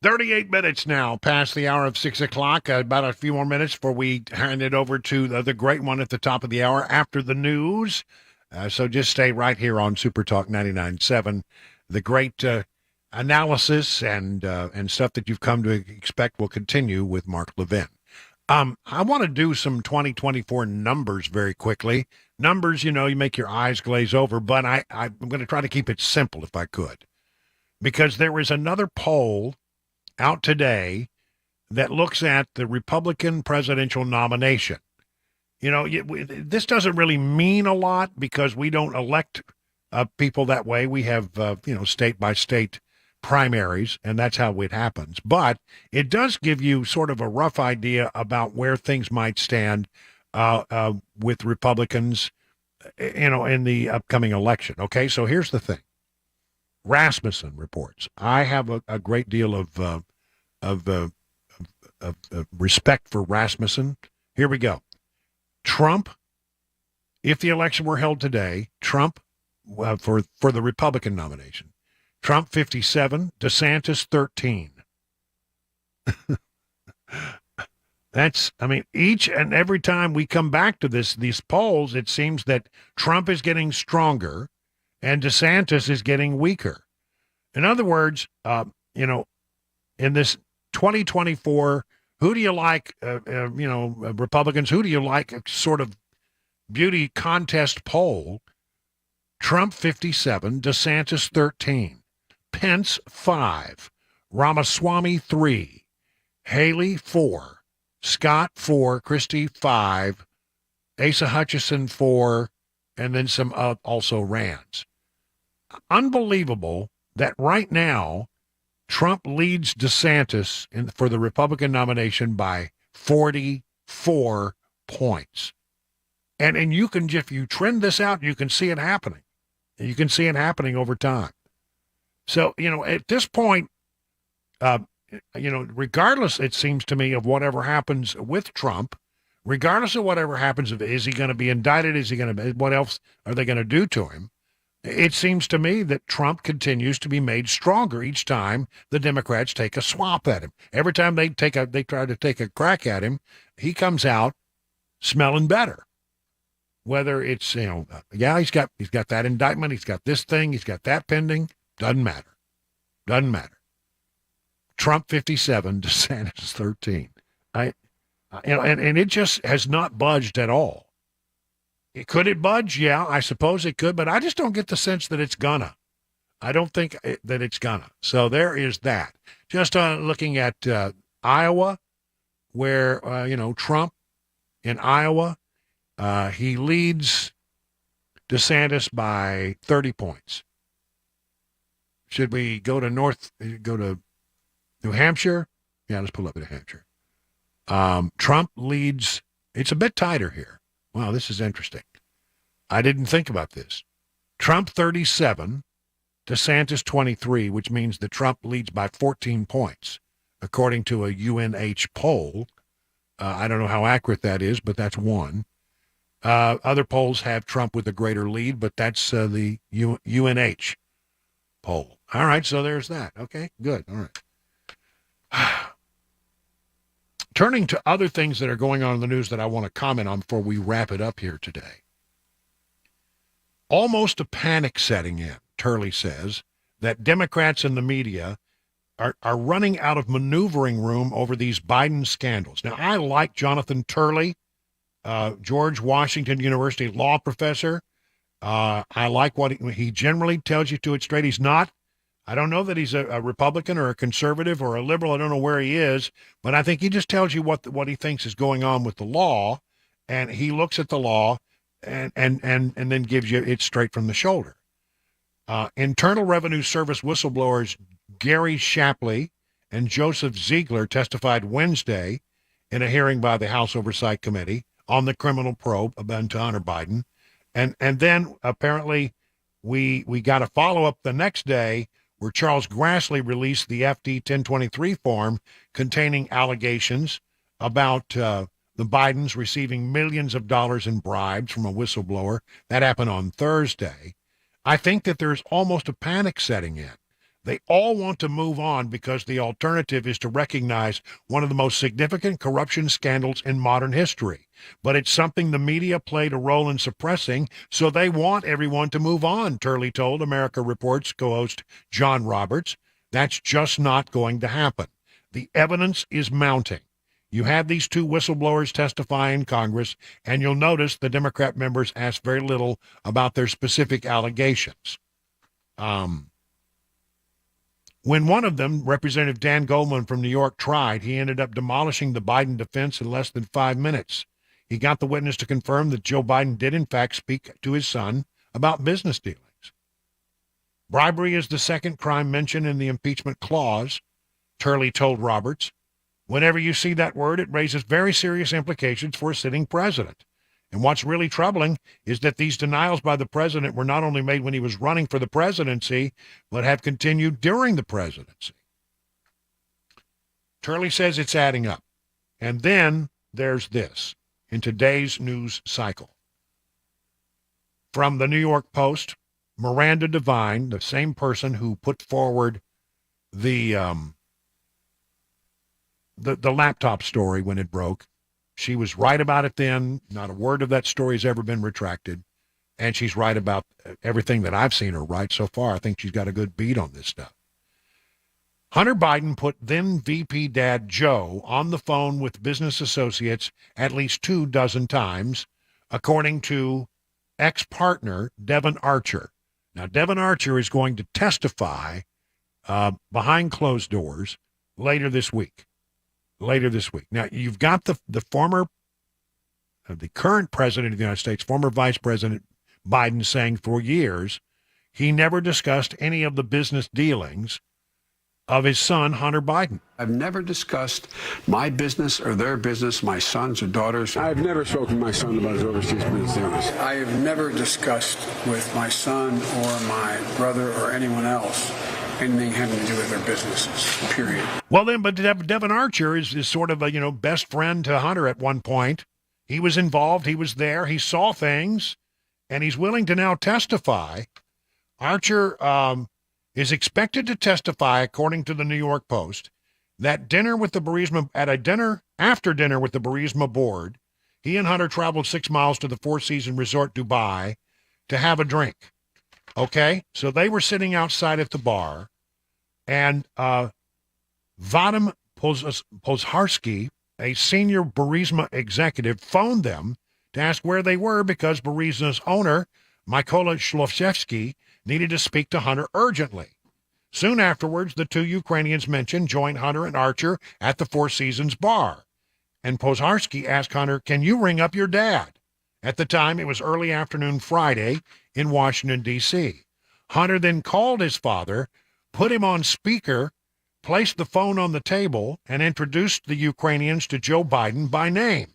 "38 minutes now past the hour of 6 o'clock. About a few more minutes before we hand it over to the great one at the top of the hour after the news. So just stay right here on Super Talk 99.7. The great analysis and stuff that you've come to expect will continue with Mark Levin. I want to do some 2024 numbers very quickly. Numbers, you make your eyes glaze over, but I'm going to try to keep it simple if I could. Because there is another poll out today that looks at the Republican presidential nomination. This doesn't really mean a lot because we don't elect people that way. We have, state-by-state primaries, and that's how it happens. But it does give you sort of a rough idea about where things might stand with Republicans, in the upcoming election. Okay, so here's the thing. Rasmussen reports. I have a great deal of respect for Rasmussen. Here we go. Trump, if the election were held today, Trump, for the Republican nomination, Trump 57, DeSantis 13. Each and every time we come back to these polls, it seems that Trump is getting stronger and DeSantis is getting weaker. In other words, in this 2024, who do you like, Republicans, who do you like sort of beauty contest poll? Trump 57, DeSantis 13, Pence 5, Ramaswamy 3, Haley 4, Scott 4, Christie 5, Asa Hutchinson 4, and then some also Rands. Unbelievable that right now Trump leads DeSantis for the Republican nomination by 44 points. And you can, if you trend this out, you can see it happening. You can see it happening over time. So, at this point, regardless, it seems to me, of whatever happens with Trump, regardless of whatever happens, is he going to be indicted? What else are they going to do to him? It seems to me that Trump continues to be made stronger each time the Democrats take a swap at him. Every time they try to take a crack at him, he comes out smelling better. Whether it's, he's got that indictment, he's got this thing, he's got that pending, doesn't matter. Trump 57, DeSantis 13. And it just has not budged at all. Could it budge? Yeah, I suppose it could, but I just don't get the sense that it's gonna. I don't think that it's gonna. So there is that. Just looking at Iowa, where, Trump in Iowa, he leads DeSantis by 30 points. Should we go to New Hampshire? Yeah, let's pull up New Hampshire. Trump leads. It's a bit tighter here. Wow, this is interesting. I didn't think about this. Trump 37, DeSantis 23, which means that Trump leads by 14 points, according to a UNH poll. I don't know how accurate that is, but that's one. Other polls have Trump with a greater lead, but that's the UNH poll. All right, so there's that. Okay, good. All right. Turning to other things that are going on in the news that I want to comment on before we wrap it up here today. Almost a panic setting in, Turley says, that Democrats and the media are running out of maneuvering room over these Biden scandals. Now, I like Jonathan Turley, George Washington University law professor. I like what he generally tells you to it straight. He's not. I don't know that he's a Republican or a conservative or a liberal. I don't know where he is, but I think he just tells you what he thinks is going on with the law, and he looks at the law and then gives you it straight from the shoulder. Internal Revenue Service whistleblowers Gary Shapley and Joseph Ziegler testified Wednesday in a hearing by the House Oversight Committee on the criminal probe into Hunter Biden. And then apparently we got a follow-up the next day where Charles Grassley released the FD 1023 form containing allegations about the Bidens receiving millions of dollars in bribes from a whistleblower. That happened on Thursday. I think that there's almost a panic setting in. They all want to move on because the alternative is to recognize one of the most significant corruption scandals in modern history. But it's something the media played a role in suppressing, so they want everyone to move on, Turley told America Reports co-host John Roberts. That's just not going to happen. The evidence is mounting. You have these two whistleblowers testify in Congress, and you'll notice the Democrat members ask very little about their specific allegations. When one of them, Representative Dan Goldman from New York, tried, he ended up demolishing the Biden defense in less than 5 minutes. He got the witness to confirm that Joe Biden did, in fact, speak to his son about business dealings. Bribery is the second crime mentioned in the impeachment clause, Turley told Roberts. Whenever you see that word, it raises very serious implications for a sitting president. And what's really troubling is that these denials by the president were not only made when he was running for the presidency, but have continued during the presidency. Turley says it's adding up. And then there's this in today's news cycle. From the New York Post, Miranda Devine, the same person who put forward the laptop story when it broke. She was right about it then. Not a word of that story has ever been retracted. And she's right about everything that I've seen her right so far. I think she's got a good beat on this stuff. Hunter Biden put then VP dad Joe on the phone with business associates at least 24 times, according to ex-partner Devon Archer. Now, Devon Archer is going to testify behind closed doors later this week. Now, you've got the current president of the United States, former Vice President Biden, saying for years he never discussed any of the business dealings of his son, Hunter Biden. I've never discussed my business or their business, my sons or daughters. I've never spoken to my son about his overseas business dealings. I have never discussed with my son or my brother or anyone else anything having to do with their businesses, period. Well, then, but Devon Archer is sort of a, best friend to Hunter at one point. He was involved. He was there. He saw things, and he's willing to now testify. Archer is expected to testify, according to the New York Post, that after dinner with the Burisma board, he and Hunter traveled 6 miles to the Four Seasons Resort Dubai to have a drink. Okay? So they were sitting outside at the bar, and Vadim Pozharsky, a senior Burisma executive, phoned them to ask where they were because Burisma's owner, Mykola Shlovchevsky, needed to speak to Hunter urgently. Soon afterwards, the two Ukrainians mentioned joined Hunter and Archer at the Four Seasons bar. And Pozharsky asked Hunter, "Can you ring up your dad?" At the time, it was early afternoon Friday in Washington, D.C. Hunter then called his father, put him on speaker, placed the phone on the table, and introduced the Ukrainians to Joe Biden by name.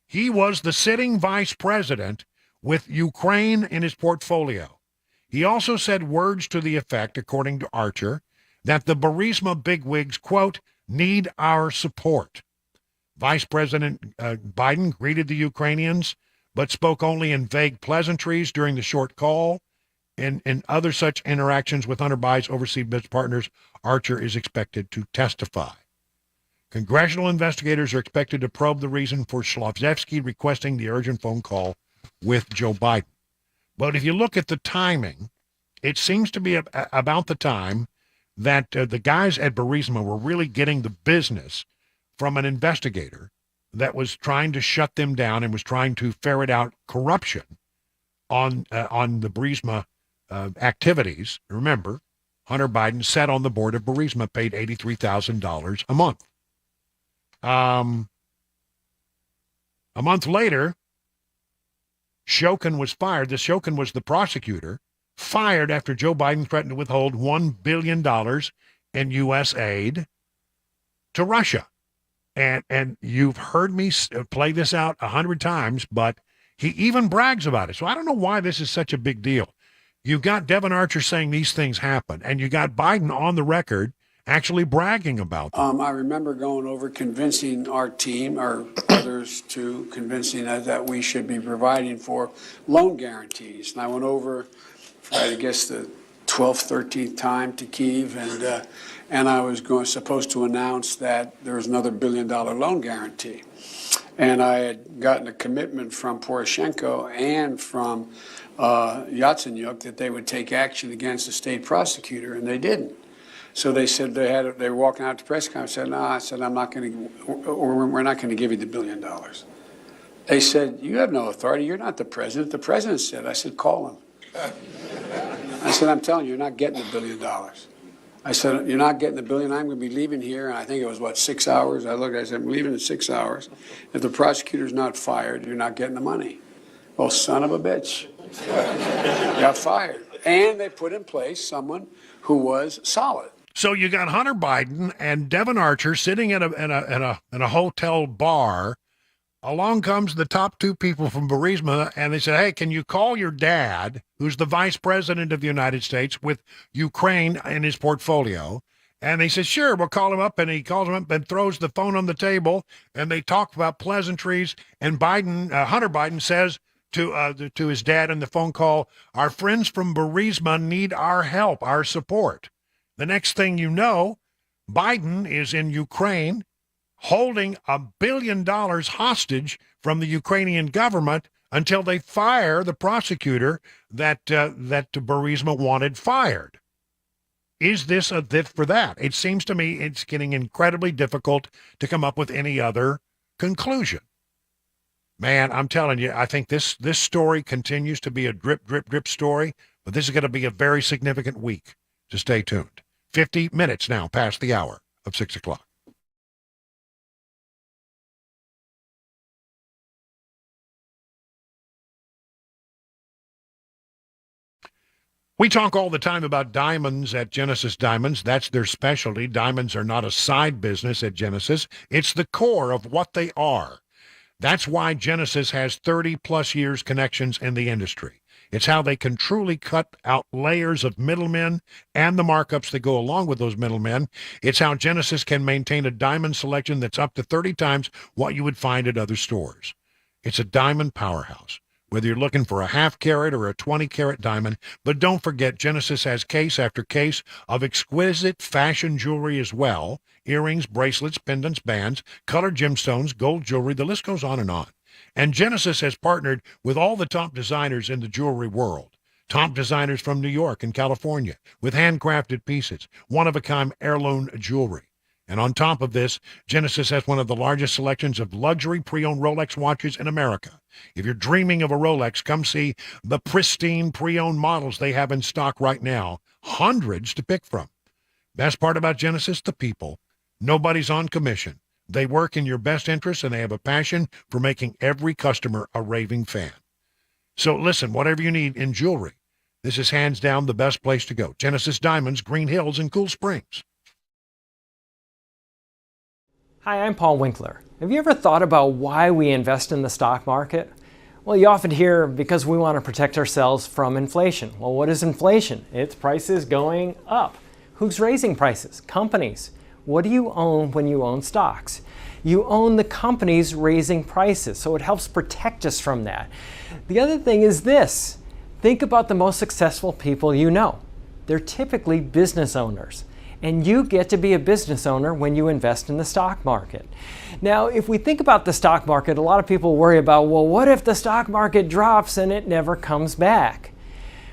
He was the sitting vice president with Ukraine in his portfolio. He also said words to the effect, according to Archer, that the Burisma bigwigs, quote, need our support. Vice President Biden greeted the Ukrainians, but spoke only in vague pleasantries during the short call. In other such interactions with Hunter Biden's overseas business partners, Archer is expected to testify. Congressional investigators are expected to probe the reason for Shlovchevsky requesting the urgent phone call with Joe Biden. But if you look at the timing, it seems to be about the time that the guys at Burisma were really getting the business from an investigator that was trying to shut them down and was trying to ferret out corruption on the Burisma activities. Remember, Hunter Biden sat on the board of Burisma, paid $83,000 a month. A month later, Shokin was fired. The Shokin was the prosecutor, fired after Joe Biden threatened to withhold $1 billion in U.S. aid to Russia. And you've heard me play this out 100 times, but he even brags about it. So I don't know why this is such a big deal. You got Devon Archer saying these things happen, and you got Biden on the record actually bragging about them. I remember going over convincing our team, or others, to convincing us that we should be providing for loan guarantees. And I went over for, I guess, the 12th, 13th time to Kyiv, and I was supposed to announce that there was another $1 billion loan guarantee. And I had gotten a commitment from Poroshenko and from Yatsenyuk that they would take action against the state prosecutor, and they didn't. So they said they were walking out to press conference. I said, no, I said, we're not going to give you the $1 billion. They said, you have no authority. You're not the president. The president said. I said, call him. I said, I'm telling you, you're not getting the $1 billion. I said, you're not getting the $1 billion. I'm going to be leaving here. And I think it was, 6 hours? I said, I'm leaving in 6 hours. If the prosecutor's not fired, you're not getting the money. Well, son of a bitch. Got fired. And they put in place someone who was solid. So you got Hunter Biden and Devon Archer sitting in a hotel bar. Along comes the top two people from Burisma, and they said, hey, can you call your dad, who's the vice president of the United States with Ukraine in his portfolio, And he says, sure, we'll call him up. And he calls him up and throws the phone on the table. And they talk about pleasantries. And Hunter Biden says to his dad in the phone call, our friends from Burisma need our help, our support. The next thing you know, Biden is in Ukraine holding $1 billion hostage from the Ukrainian government until they fire the prosecutor that Burisma wanted fired. Is this a this for that? It seems to me it's getting incredibly difficult to come up with any other conclusion. Man, I'm telling you, I think this story continues to be a drip, drip, drip story, but this is going to be a very significant week. So stay tuned. 50 minutes now past the hour of 6 o'clock. We talk all the time about diamonds at Genesis Diamonds. That's their specialty. Diamonds are not a side business at Genesis. It's the core of what they are. That's why Genesis has 30-plus years connections in the industry. It's how they can truly cut out layers of middlemen and the markups that go along with those middlemen. It's how Genesis can maintain a diamond selection that's up to 30 times what you would find at other stores. It's a diamond powerhouse, whether you're looking for a half-carat or a 20-carat diamond. But don't forget, Genesis has case after case of exquisite fashion jewelry as well. Earrings, bracelets, pendants, bands, colored gemstones, gold jewelry, the list goes on and on. And Genesis has partnered with all the top designers in the jewelry world. Top designers from New York and California with handcrafted pieces, one-of-a-kind heirloom jewelry. And on top of this, Genesis has one of the largest selections of luxury pre-owned Rolex watches in America. If you're dreaming of a Rolex, come see the pristine pre-owned models they have in stock right now. Hundreds to pick from. Best part about Genesis, the people. Nobody's on commission. They work in your best interest, and they have a passion for making every customer a raving fan. So listen, whatever you need in jewelry, this is hands down the best place to go. Genesis Diamonds, Green Hills, and Cool Springs. Hi, I'm Paul Winkler. Have you ever thought about why we invest in the stock market? Well, you often hear because we want to protect ourselves from inflation. Well, what is inflation? It's prices going up. Who's raising prices? Companies. What do you own when you own stocks? You own the companies raising prices, so it helps protect us from that. The other thing is this. Think about the most successful people you know. They're typically business owners. And you get to be a business owner when you invest in the stock market. Now, if we think about the stock market, a lot of people worry about, well, what if the stock market drops and it never comes back?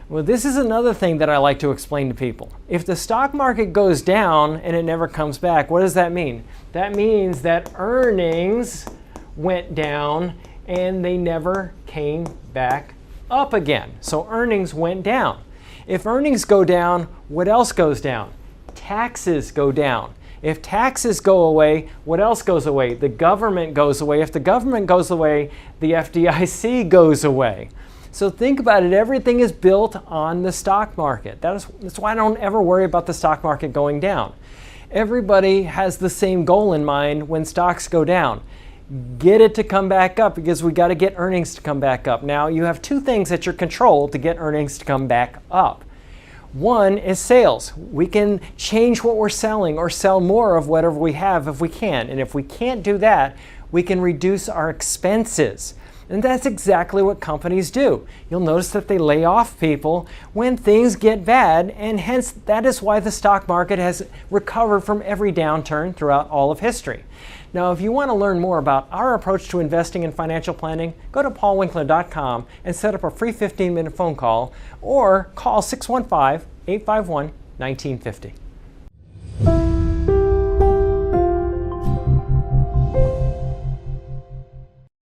Well, this is another thing that I like to explain to people. If the stock market goes down and it never comes back, what does that mean? That means that earnings went down and they never came back up again. So earnings went down. If earnings go down, what else goes down? Taxes go down. If taxes go away, what else goes away? The government goes away. If the government goes away, the FDIC goes away. So think about it. Everything is built on the stock market. That's why I don't ever worry about the stock market going down. Everybody has the same goal in mind when stocks go down. Get it to come back up, because we got to get earnings to come back up. Now, you have two things at your control to get earnings to come back up. One is sales. We can change what we're selling or sell more of whatever we have if we can. And if we can't do that, we can reduce our expenses. And that's exactly what companies do. You'll notice that they lay off people when things get bad, and hence that is why the stock market has recovered from every downturn throughout all of history. Now, if you want to learn more about our approach to investing and financial planning, go to paulwinkler.com and set up a free 15-minute phone call, or call 615-851-1950.